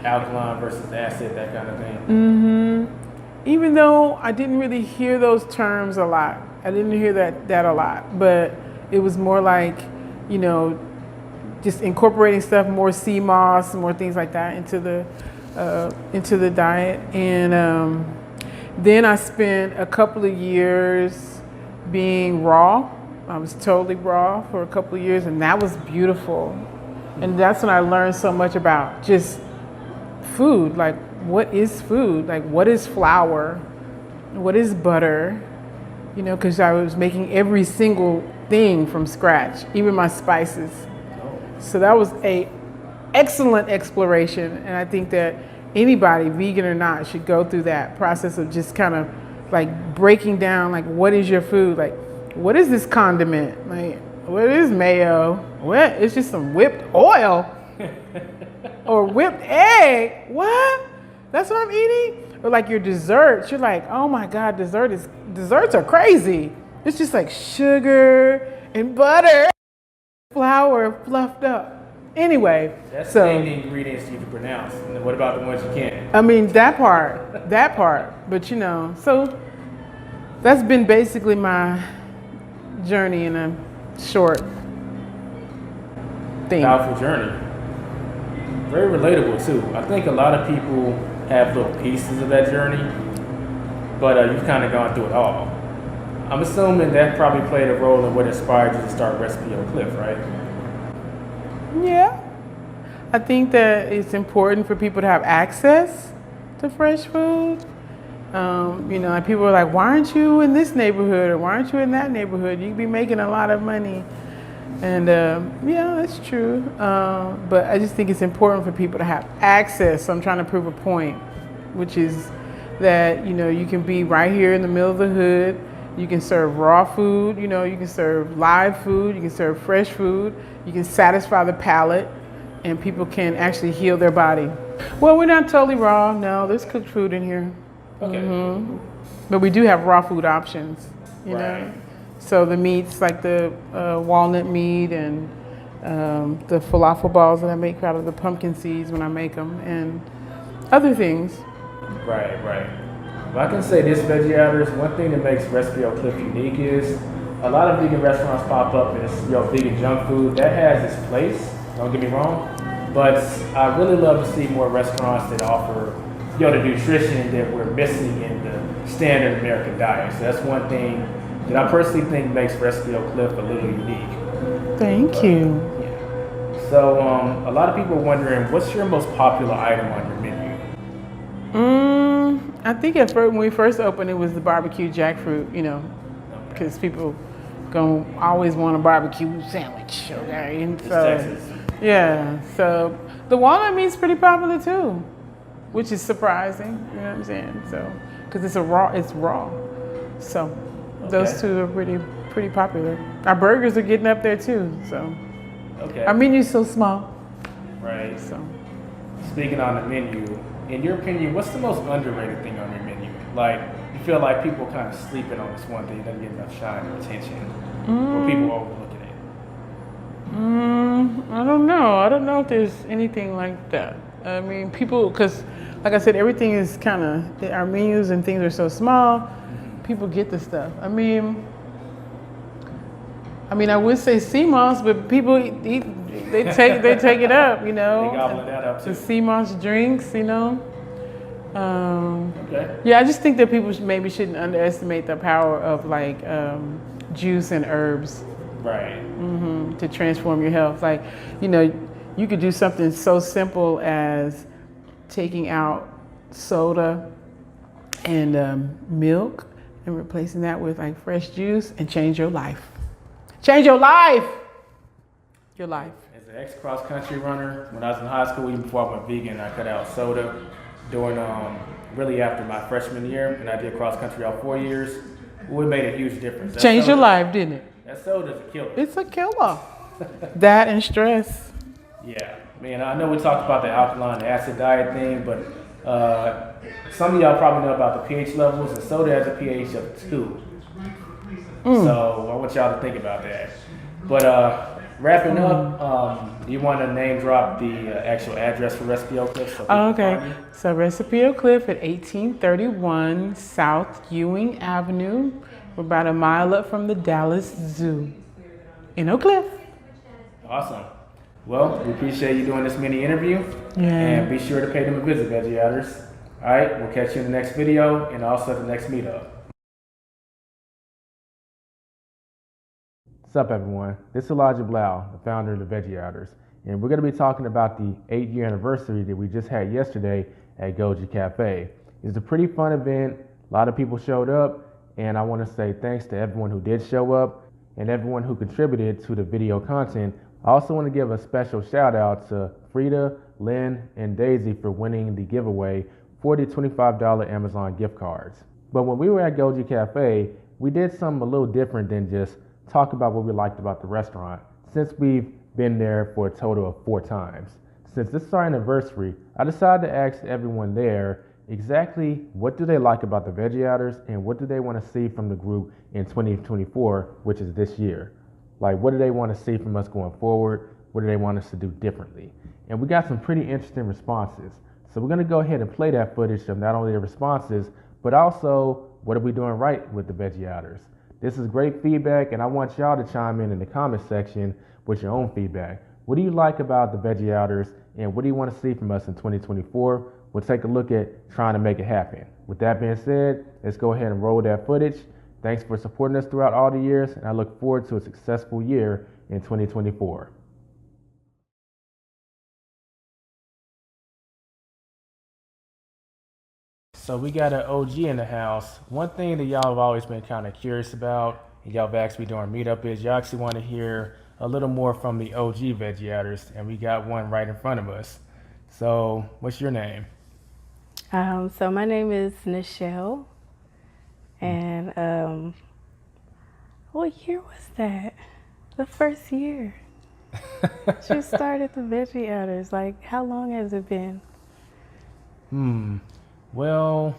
Speaker 1: Alkaline versus acid, that kind of thing.
Speaker 3: Mm-hmm. Even though I didn't really hear those terms a lot. I didn't hear that a lot. But it was more like, just incorporating stuff, more sea moss, more things like that into the diet. And then I spent a couple of years being raw. I was totally raw for a couple of years, and that was beautiful. And that's when I learned so much about just food. Like, what is food? Like, what is flour? What is butter? Because I was making every single thing from scratch, even my spices. So that was a excellent exploration, and I think that anybody, vegan or not, should go through that process of just kind of like breaking down, like, what is your food? Like, what is this condiment? Like, what is mayo? What? It's just some whipped oil or whipped egg. What? That's what I'm eating? Or like your desserts, you're like, oh my God, desserts are crazy. It's just like sugar and butter, flour fluffed up. Anyway,
Speaker 1: that's the ingredients you can pronounce. And what about the ones you can't?
Speaker 3: I mean, that part. But so that's been basically my journey in a short thing.
Speaker 1: Powerful journey. Very relatable too. I think a lot of people have little pieces of that journey, but you've kind of gone through it all. I'm assuming that probably played a role in what inspired you to start Recipe on Cliff, right?
Speaker 3: Yeah. I think that it's important for people to have access to fresh food. Like people are like, why aren't you in this neighborhood, or why aren't you in that neighborhood? You could be making a lot of money. And yeah, that's true. But I just think it's important for people to have access. So I'm trying to prove a point, which is that, you can be right here in the middle of the hood. You can serve raw food, you can serve live food, you can serve fresh food, you can satisfy the palate, and people can actually heal their body. Well, we're not totally raw. No, there's cooked food in here.
Speaker 1: Okay.
Speaker 3: Mm-hmm. But we do have raw food options, you know. So the meats, like the walnut meat and the falafel balls that I make out of the pumpkin seeds when I make them, and other things.
Speaker 1: Right. Well, I can say this, Veggie Outers, one thing that makes Recipe on Cliff unique is a lot of vegan restaurants pop up and it's vegan junk food. That has its place, don't get me wrong, but I really love to see more restaurants that offer the nutrition that we're missing in the standard American diet. So that's one thing that I personally think makes Recipe on Cliff a little unique.
Speaker 3: Thank you.
Speaker 1: Yeah. So a lot of people are wondering, what's your most popular item on your menu?
Speaker 3: I think at first, when we first opened, it was the barbecue jackfruit, because people gonna always want a barbecue sandwich, okay? And so, yeah, so the walnut meat's pretty popular too, which is surprising, you know what I'm saying? So, because it's raw. So those two are pretty popular. Our burgers are getting up there too, so.
Speaker 1: Okay.
Speaker 3: Our menu's so small.
Speaker 1: Right.
Speaker 3: So.
Speaker 1: Speaking on the menu, in your opinion, what's the most underrated thing on your menu? Like, you feel like people kind of sleeping on this one thing, doesn't get enough shine or attention, or people overlooking it?
Speaker 3: I don't know. I don't know if there's anything like that. I mean, people, because like I said, everything is kind of, our menus and things are so small, people get the stuff. I mean, I would say sea moss, but people eat they take it up, you know.
Speaker 1: They gobble that up too.
Speaker 3: The sea moss drinks, you know.
Speaker 1: Okay.
Speaker 3: Yeah, I just think that people maybe shouldn't underestimate the power of like juice and herbs.
Speaker 1: Right.
Speaker 3: To transform your health. Like, you know, you could do something so simple as taking out soda and milk and replacing that with like fresh juice and change your life. Change your life. Your life.
Speaker 1: As an ex-cross country runner, when I was in high school, even before I went vegan, I cut out soda during really after my freshman year, and I did cross country all 4 years. Well, it made a huge difference. That
Speaker 3: Changed your
Speaker 1: soda-
Speaker 3: life, didn't it?
Speaker 1: That soda's a killer.
Speaker 3: It's a killer. That and stress.
Speaker 1: Yeah, man, I know we talked about the alkaline acid diet thing, but some of y'all probably know about the pH levels, and soda has a pH of 2. So I want y'all to think about that. But wrapping up, do you want to name drop the actual address for Recipe Oak Cliff? So
Speaker 3: Okay, so Recipe Oak Cliff at 1831 South Ewing Avenue. We're about a mile up from the Dallas Zoo in Oak Cliff.
Speaker 1: Awesome. Well, we appreciate you doing this mini interview.
Speaker 3: Yeah.
Speaker 1: And be sure to pay them a visit, Veggie Outers. All right, we'll catch you in the next video and also the next meetup. What's up, everyone? This is Elijah Blau, the founder of the Veggie Outers, and we're going to be talking about the 8-year anniversary that we just had yesterday at Goji Cafe. It's a pretty fun event. A lot of people showed up, and I want to say thanks to everyone who did show up and everyone who contributed to the video content. I also want to give a special shout out to Frida, Lynn, and Daisy for winning the giveaway for the $25 Amazon gift cards. But when we were at Goji Cafe, we did something a little different than just talk about what we liked about the restaurant, since we've been there for a total of 4 times. Since this is our anniversary, I decided to ask everyone there exactly what do they like about the Veggie Outers and what do they want to see from the group in 2024, which is this year. Like, what do they want to see from us going forward? What do they want us to do differently? And we got some pretty interesting responses. So we're going to go ahead and play that footage of not only the responses, but also what are we doing right with the Veggie Outers. This is great feedback, and I want y'all to chime in the comment section with your own feedback. What do you like about the Veggie Outers, and what do you want to see from us in 2024? We'll take a look at trying to make it happen. With that being said, let's go ahead and roll that footage. Thanks for supporting us throughout all the years, and I look forward to a successful year in 2024. So we got an OG in the house. One thing that y'all have always been kind of curious about, and y'all have asked me during meetup, is y'all actually want to hear a little more from the OG Veggie Outers, and we got one right in front of us. So what's your name?
Speaker 11: So my name is Nichelle, and what year was that? The first year. She started the Veggie Outers. Like, how long has it been?
Speaker 1: Well,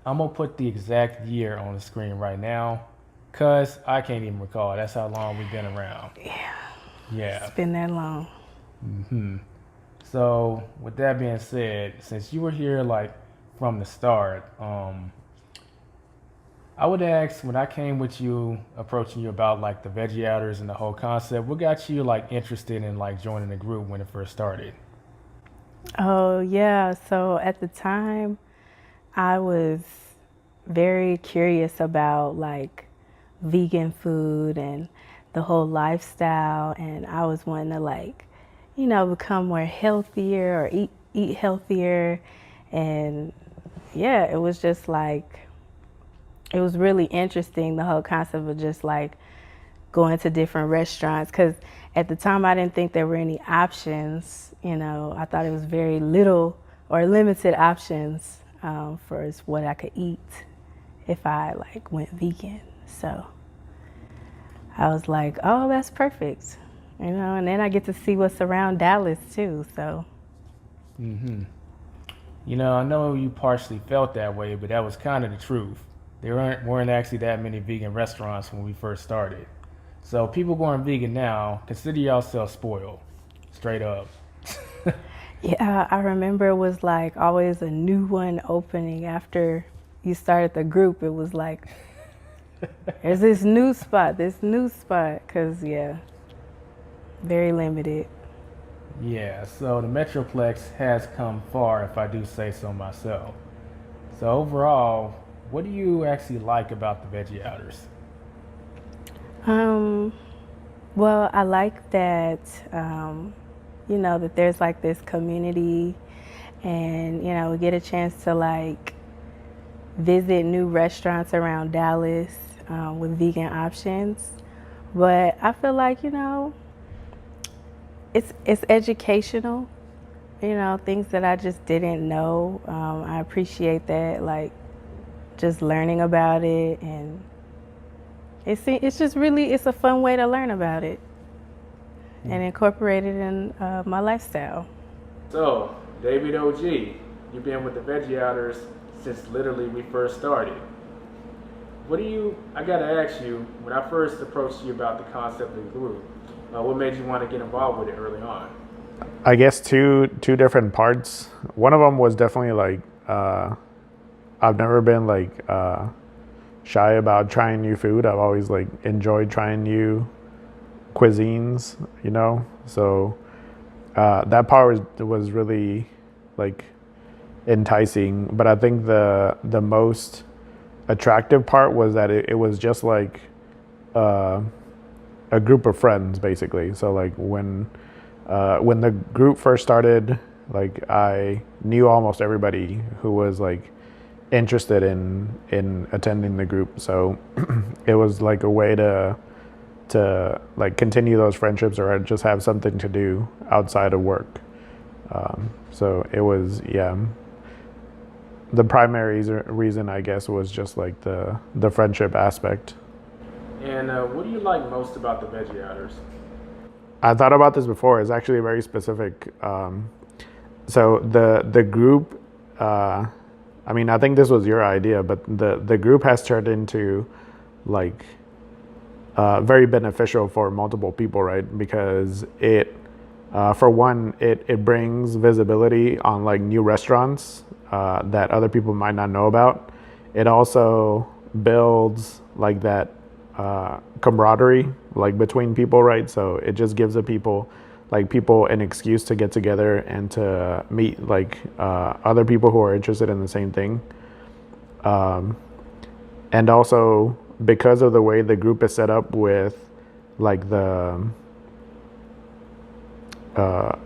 Speaker 1: I'm gonna put the exact year on the screen right now, cause I can't even recall. That's how long we've been around. Yeah.
Speaker 11: It's been that long.
Speaker 1: So with that being said, since you were here like from the start, I would ask, when I came with you, approaching you about like the Veggie Outers and the whole concept, what got you like interested in like joining the group when it first started?
Speaker 11: Oh, yeah. So at the time, I was very curious about like vegan food and the whole lifestyle. And I was wanting to like, you know, become more healthier or eat healthier. And yeah, it was just like, it was really interesting, the whole concept of just like going to different restaurants. Because at the time, I didn't think there were any options. You know, I thought it was very little or limited options for what I could eat if I like went vegan. So I was like, oh, that's perfect. You know, and then I get to see what's around Dallas too, so.
Speaker 1: You know, I know you partially felt that way, but that was kind of the truth. There weren't actually that many vegan restaurants when we first started. So people going vegan now, consider yourself spoiled, straight up.
Speaker 11: Yeah, I remember it was like always a new one opening after you started the group. It was like, there's this new spot, because yeah, very limited.
Speaker 1: Yeah, so the Metroplex has come far, if I do say so myself. So overall, what do you actually like about the Veggie Outers?
Speaker 11: Um, well, I like that, that there's like this community and, we get a chance to like visit new restaurants around Dallas with vegan options. But I feel like, it's educational, things that I just didn't know. I appreciate that, like just learning about it, and it's just really, it's a fun way to learn about it and incorporate it in my lifestyle.
Speaker 1: So, David OG, you've been with the Veggie Outers since literally we first started. I gotta ask you, when I first approached you about the concept of the group, what made you want to get involved with it early on?
Speaker 14: I guess two different parts. One of them was definitely like I've never been like shy about trying new food. I've always like enjoyed trying new cuisines, So that part was really like enticing. But I think the most attractive part was that it was just like a group of friends, basically. So like when the group first started, like I knew almost everybody who was like interested in attending the group. So it was like a way to like continue those friendships or just have something to do outside of work. So it was, yeah. The primary reason, I guess, was just like the friendship aspect.
Speaker 1: And what do you like most about the Veggie Outers?
Speaker 14: I thought about this before. It's actually very specific. So the group, I think this was your idea, but the group has turned into like very beneficial for multiple people, right? Because for one, it brings visibility on like new restaurants that other people might not know about. It also builds like that camaraderie like between people, right? So it just gives people an excuse to get together and to meet like other people who are interested in the same thing. And also because of the way the group is set up with like the I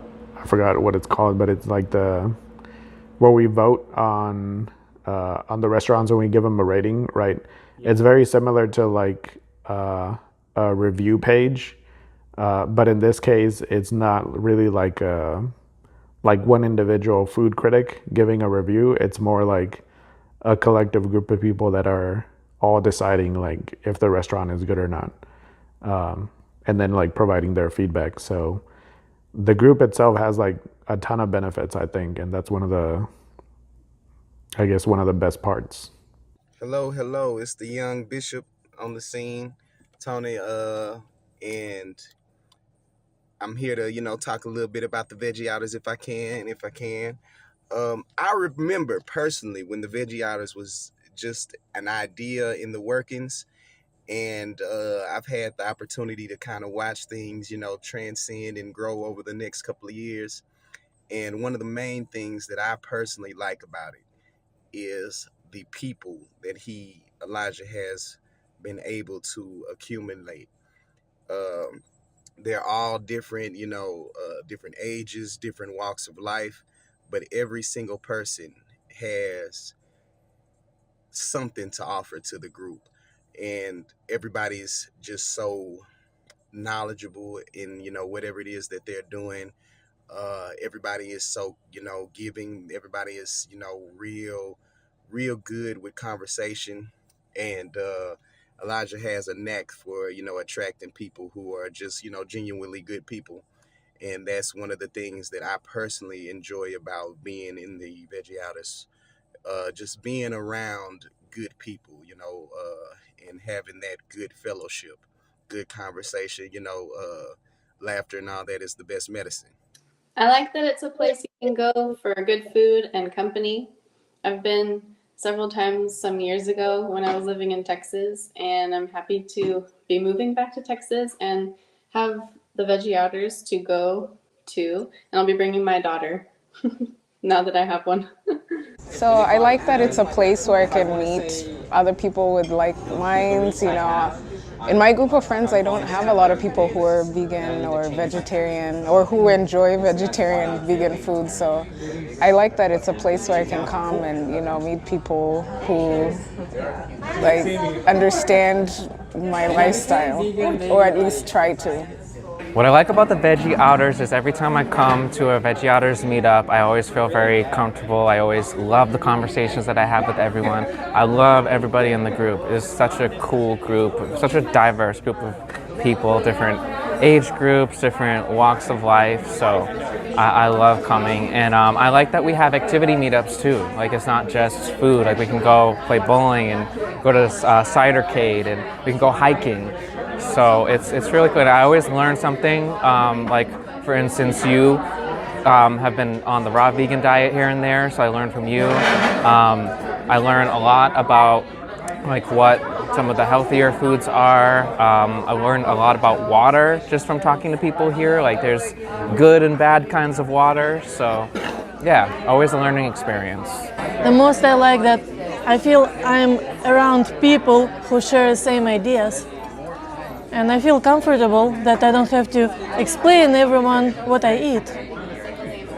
Speaker 14: forgot what it's called, but it's like where we vote on the restaurants and we give them a rating, right? Yeah. It's very similar to like a review page, but in this case, it's not really like one individual food critic giving a review. It's more like a collective group of people that are all deciding like if the restaurant is good or not, and then like providing their feedback. So the group itself has like a ton of benefits, I think, and that's one of the best parts.
Speaker 6: Hello, it's the young bishop on the scene, Tony, and I'm here to, talk a little bit about the Veggie Outers if I can. I remember personally when the Veggie Outers was just an idea in the workings, and I've had the opportunity to kind of watch things, transcend and grow over the next couple of years. And one of the main things that I personally like about it is the people that Elijah has been able to accumulate. They're all different, different ages, different walks of life, but every single person has something to offer to the group. And everybody's just so knowledgeable in, whatever it is that they're doing. Everybody is so, giving. Everybody is, real good with conversation. And Elijah has a knack for, attracting people who are just, genuinely good people. And that's one of the things that I personally enjoy about being in the Veggie Outers. Just being around good people, and having that good fellowship, good conversation, laughter and all that is the best medicine.
Speaker 9: I like that it's a place you can go for good food and company. I've been several times some years ago when I was living in Texas, and I'm happy to be moving back to Texas and have the Veggie Outers to go to, and I'll be bringing my daughter now that I have one.
Speaker 15: So I like that it's a place where I can meet other people with like minds, you know. In my group of friends, I don't have a lot of people who are vegan or vegetarian or who enjoy vegetarian, vegan food. So I like that it's a place where I can come and, you know, meet people who like understand my lifestyle, or at least try to.
Speaker 20: What I like about the Veggie Outers is every time I come to a Veggie Outers meetup, I always feel very comfortable. I always love the conversations that I have with everyone. I love everybody in the group. It's such a cool group, such a diverse group of people, different age groups, different walks of life. So I love coming. And I like that we have activity meetups too. Like it's not just food. Like we can go play bowling and go to Cidercade, and we can go hiking. So it's really good. I always learn something. Like for instance, you have been on the raw vegan diet here and there, so I learned from you. I learn a lot about like what some of the healthier foods are. I learned a lot about water just from talking to people here. Like there's good and bad kinds of water. So yeah, always a learning experience.
Speaker 7: The most I like that I feel I'm around people who share the same ideas. And I feel comfortable that I don't have to explain everyone what I eat.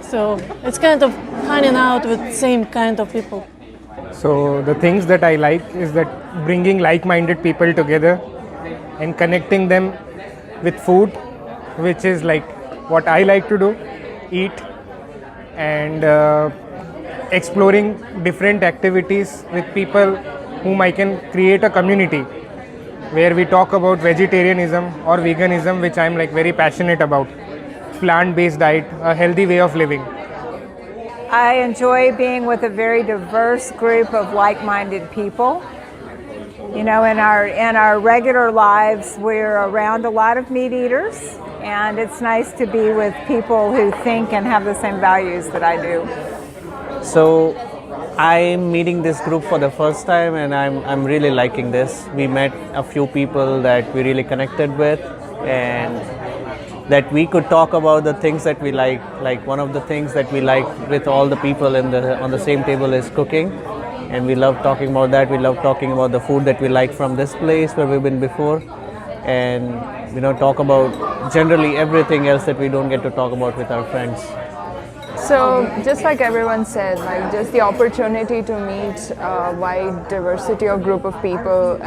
Speaker 7: So it's kind of hanging out with same kind of people.
Speaker 18: So the things that I like is that bringing like-minded people together and connecting them with food, which is like what I like to do, eat, and exploring different activities with people whom I can create a community where we talk about vegetarianism or veganism, which I'm like very passionate about, plant-based diet, a healthy way of living.
Speaker 21: I enjoy being with a very diverse group of like-minded people. You know, in our regular lives, we're around a lot of meat eaters, and it's nice to be with people who think and have the same values that I do.
Speaker 24: So I'm meeting this group for the first time, and I'm really liking this. We met a few people that we really connected with, and that we could talk about the things that we like. Like one of the things that we like with all the people on the same table is cooking, and we love talking about that. We love talking about the food that we like from this place where we've been before, and you know, talk about generally everything else that we don't get to talk about with our friends.
Speaker 15: So just like everyone said, like just the opportunity to meet a wide diversity of group of people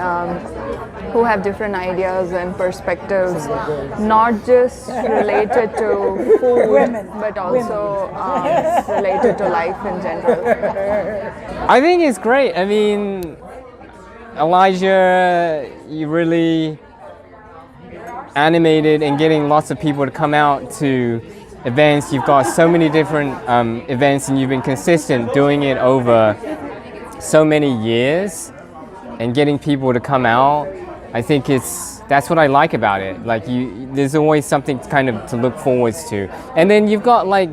Speaker 15: who have different ideas and perspectives, not just related to food, but also related to life in general.
Speaker 25: I think it's great. I mean, Elijah, you really animated and getting lots of people to come out to events. You've got so many different events, and you've been consistent doing it over so many years and getting people to come out. I think that's what I like about it. Like there's always something kind of to look forward to. And then you got like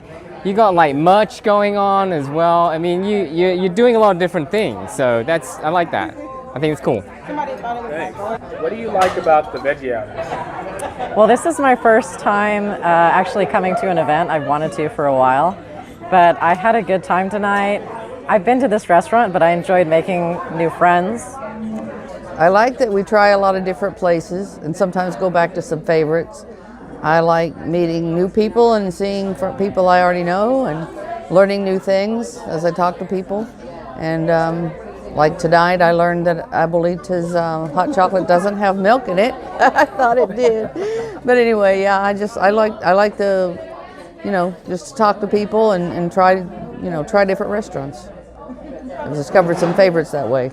Speaker 25: merch going on as well. I mean, you're doing a lot of different things. So I like that. I think it's cool.
Speaker 1: Thanks. What do you like about the Veggie Outers?
Speaker 26: Well, this is my first time actually coming to an event. I've wanted to for a while, but I had a good time tonight. I've been to this restaurant, but I enjoyed making new friends.
Speaker 2: I like that we try a lot of different places and sometimes go back to some favorites. I like meeting new people and seeing people I already know and learning new things as I talk to people. And like tonight, I learned that Abuelita's hot chocolate doesn't have milk in it. I thought it did, but anyway, yeah. I like the, just to talk to people and try different restaurants. I've discovered some favorites that way.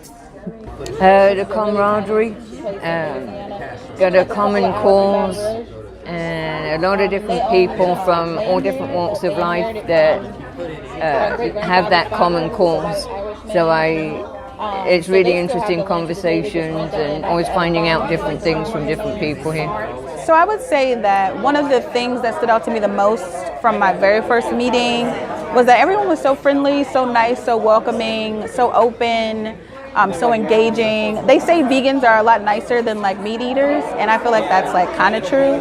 Speaker 27: The camaraderie, got a common cause, and a lot of different people from all different walks of life that have that common cause. So it's really interesting conversations and always finding out different things from different people here.
Speaker 8: So I would say that one of the things that stood out to me the most from my very first meeting was that everyone was so friendly, so nice, so welcoming, so open. so engaging. They say vegans are a lot nicer than like meat eaters, and I feel like that's like kind of true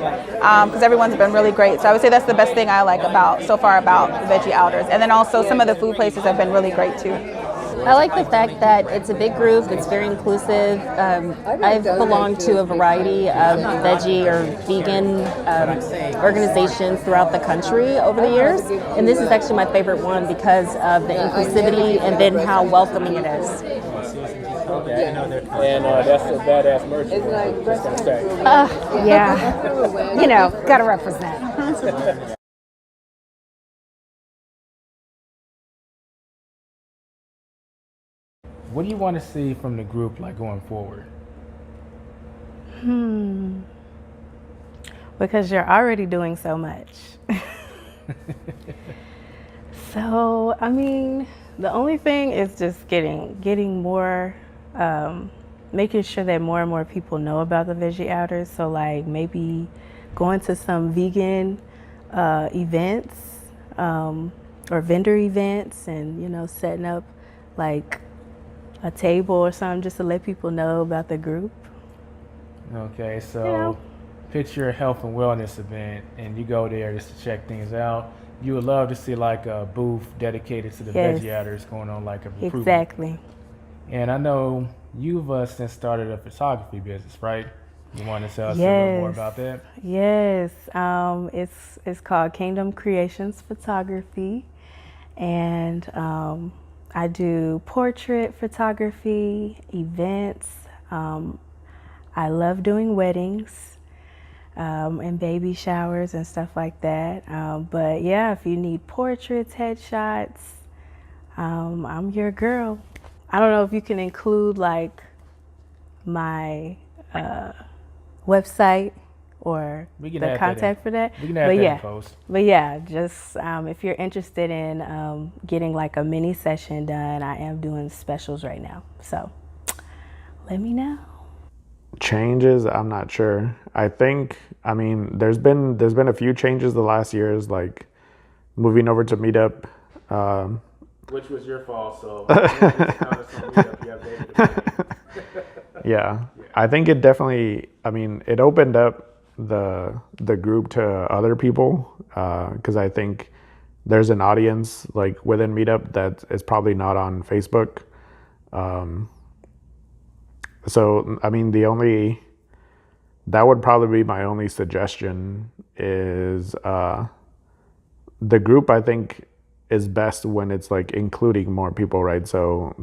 Speaker 8: because everyone's been really great. So I would say that's the best thing I like about so far about Veggie Outers. And then also some of the food places have been really great too.
Speaker 4: I like the fact that it's a big group, it's very inclusive. I've belonged to a variety of veggie or vegan organizations throughout the country over the years, and this is actually my favorite one because of the inclusivity and then how welcoming it is.
Speaker 1: And that's a badass merch. Just gonna say.
Speaker 21: Yeah. You know, gotta represent.
Speaker 1: What do you want to see from the group like going forward?
Speaker 11: Because you're already doing so much. So, I mean, the only thing is just getting more, making sure that more and more people know about the Veggie Outers. So like maybe going to some vegan events or vendor events and, you know, setting up like a table or something just to let people know about the group.
Speaker 1: Okay, so picture a health and wellness event and you go there just to check things out. You would love to see like a booth dedicated to the Veggie Outers going on like a recruitment.
Speaker 11: Exactly.
Speaker 1: And I know you've since started a photography business, right? You want to tell us a little more about that?
Speaker 11: Yes, it's called Kingdom Creations Photography, and I do portrait photography, events. I love doing weddings and baby showers and stuff like that. But yeah, if you need portraits, headshots, I'm your girl. I don't know if you can include like my website or the contact for that.
Speaker 1: We can add that in post.
Speaker 11: But yeah, just if you're interested in getting like a mini session done, I am doing specials right now. So let me know.
Speaker 14: Changes, I'm not sure. I think, I mean, there's been a few changes the last years, like moving over to Meetup.
Speaker 1: Which was your fault, so
Speaker 14: yeah, I think it definitely, I mean, it opened up the group to other people because I think there's an audience like within Meetup that is probably not on Facebook. So, I mean, that would probably be my only suggestion is the group, I think, is best when it's like including more people, right? So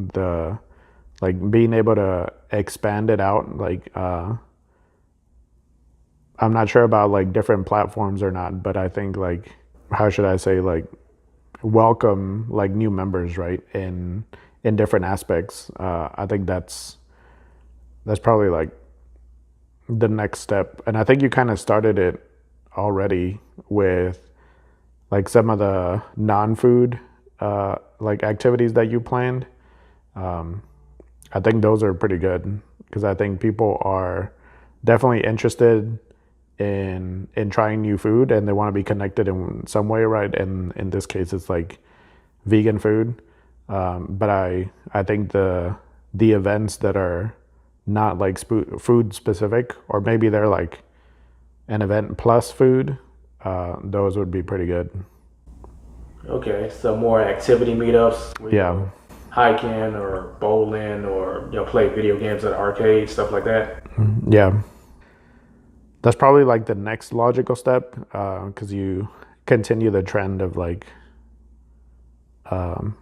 Speaker 14: like being able to expand it out, like I'm not sure about like different platforms or not, but I think like, how should I say, like welcome like new members, right? In different aspects. I think that's probably like the next step. And I think you kind of started it already with like some of the non-food like activities that you planned. I think those are pretty good because I think people are definitely interested in trying new food and they want to be connected in some way, right? And in this case, it's like vegan food. But I think the events that are not like food specific, or maybe they're like an event plus food, those would be pretty good.
Speaker 1: Okay, so more activity meetups.
Speaker 14: Yeah.
Speaker 1: Hiking or bowling or play video games at an arcade, stuff like that.
Speaker 14: Yeah. That's probably like the next logical step because you continue the trend of like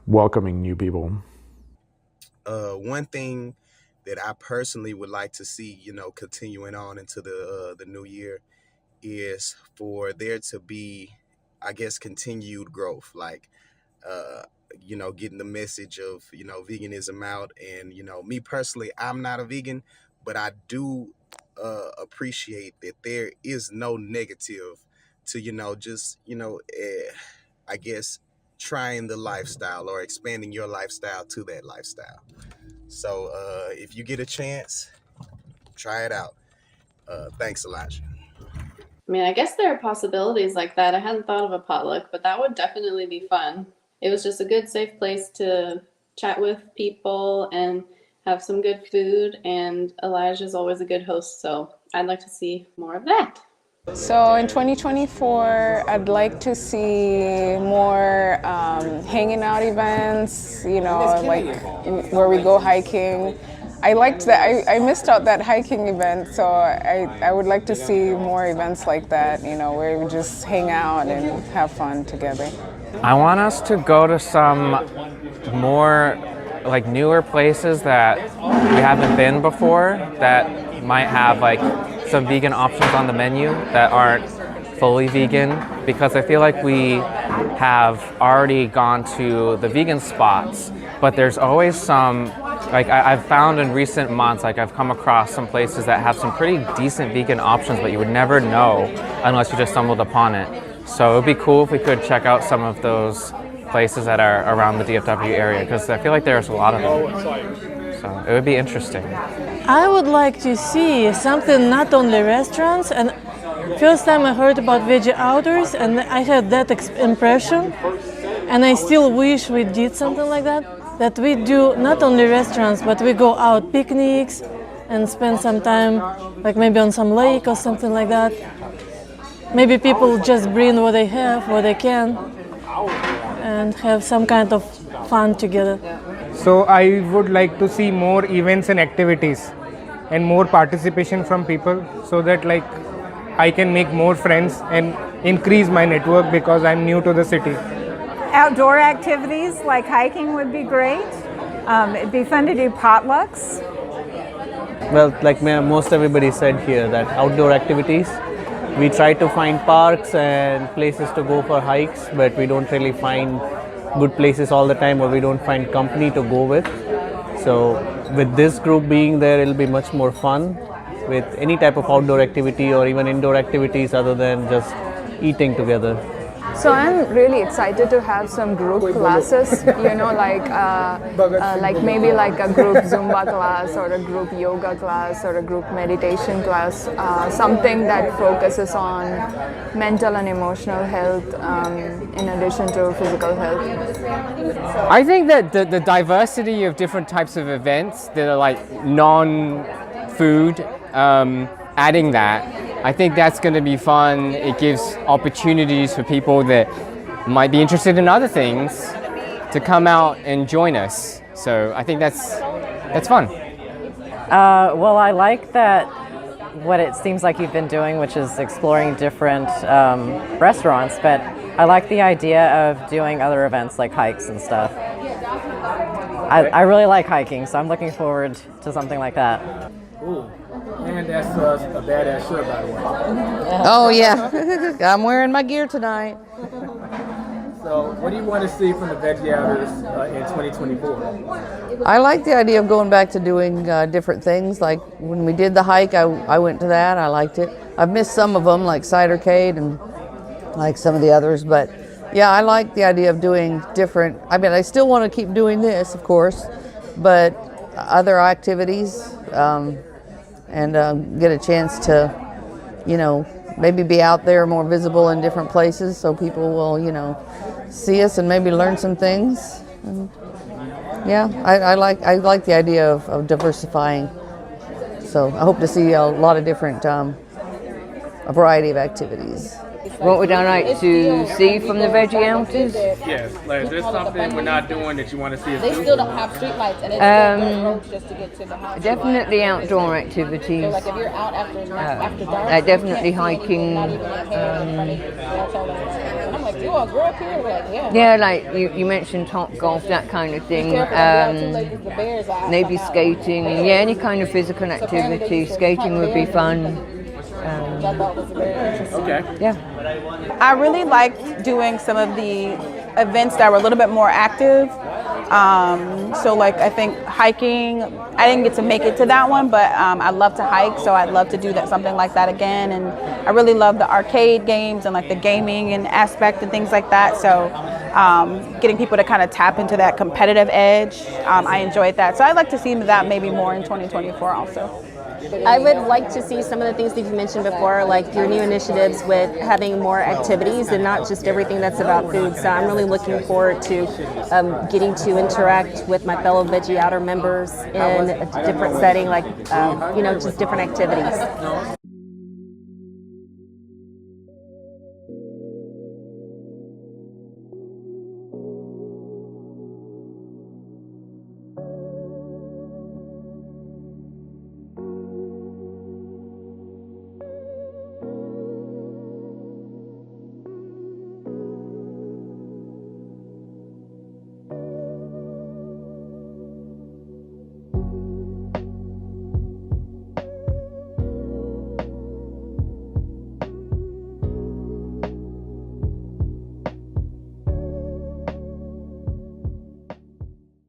Speaker 14: welcoming new people.
Speaker 6: One thing that I personally would like to see, continuing on into the new year is for there to be, I guess, continued growth, like, getting the message of, veganism out. And, me personally, I'm not a vegan, but I do appreciate that there is no negative to, I guess, trying the lifestyle or expanding your lifestyle to that lifestyle. So if you get a chance, try it out. Thanks, Elijah.
Speaker 9: I mean, I guess there are possibilities like that. I hadn't thought of a potluck, but that would definitely be fun. It was just a good, safe place to chat with people and have some good food, and Elijah's always a good host, so I'd like to see more of that.
Speaker 15: So in 2024, I'd like to see more hanging out events, you know, like where we go hiking. I liked that. I missed out that hiking event, so I would like to see more events like that, you know, where we just hang out and have fun together.
Speaker 20: I want us to go to some more like newer places that we haven't been before, that might have like some vegan options on the menu that aren't fully vegan, because I feel like we have already gone to the vegan spots, but there's always some, like I've found in recent months, like I've come across some places that have some pretty decent vegan options, but you would never know unless you just stumbled upon it. So it would be cool if we could check out some of those places that are around the DFW area, because I feel like there's a lot of them. So it would be interesting.
Speaker 7: I would like to see something not only restaurants, and first time I heard about Veggie Outers and I had that impression, and I still wish we did something like that we do not only restaurants, but we go out picnics and spend some time like maybe on some lake or something like that. Maybe people just bring what they have, what they can, and have some kind of fun together.
Speaker 18: So I would like to see more events and activities and more participation from people, so that like I can make more friends and increase my network, because I'm new to the city.
Speaker 21: Outdoor activities like hiking would be great. It'd be fun to do potlucks.
Speaker 24: Well, like most everybody said here, that outdoor activities. We try to find parks and places to go for hikes, but we don't really find good places all the time, or we don't find company to go with. So with this group being there, it'll be much more fun with any type of outdoor activity or even indoor activities other than just eating together.
Speaker 15: So I'm really excited to have some group classes, you know, like maybe like a group Zumba class or a group yoga class or a group meditation class, something that focuses on mental and emotional health in addition to physical health.
Speaker 25: I think that the diversity of different types of events that are like non-food, adding that, I think that's going to be fun. It gives opportunities for people that might be interested in other things to come out and join us. So I think that's fun.
Speaker 26: Well, I like that what it seems like you've been doing, which is exploring different restaurants, but I like the idea of doing other events like hikes and stuff. I really like hiking, so I'm looking forward to something like that.
Speaker 1: Ooh. And that's a badass shirt, by the way.
Speaker 2: Oh yeah, I'm wearing my gear tonight.
Speaker 1: So what do you want to see from the Veggie Outers in 2024?
Speaker 2: I like the idea of going back to doing different things. Like when we did the hike, I went to that. I liked it. I've missed some of them, like Cidercade and like some of the others. But yeah, I like the idea of doing different. I mean, I still want to keep doing this, of course, but other activities. And get a chance to, you know, maybe be out there more visible in different places, so people will, you know, see us and maybe learn some things. And yeah, I like the idea of diversifying. So I hope to see a lot of different, a variety of activities.
Speaker 27: What would I like to see from the Veggie Outers?
Speaker 1: Yes, like is there something we're not doing that you want to see us do?
Speaker 5: They still don't have street lights, and it's just to get to the house.
Speaker 27: Definitely outdoor activities.
Speaker 5: So like if you're out after dark,
Speaker 27: definitely hiking.
Speaker 5: and I'm like, you all grew up here? Like, yeah.
Speaker 27: Yeah, like you mentioned top golf, that kind of thing. Maybe skating. Yeah, any kind of physical activity. Skating would be fun.
Speaker 1: Okay.
Speaker 27: Yeah.
Speaker 8: I really liked doing some of the events that were a little bit more active. So like I think hiking, I didn't get to make it to that one, but I love to hike, so I'd love to do that, something like that again. And I really love the arcade games and like the gaming and aspect and things like that. So getting people to kind of tap into that competitive edge, I enjoyed that. So I'd like to see that maybe more in 2024 also.
Speaker 4: I would like to see some of the things that you mentioned before, like your new initiatives with having more activities and not just everything that's about food. So I'm really looking forward to getting to interact with my fellow Veggie Outer members in a different setting, like, just different activities.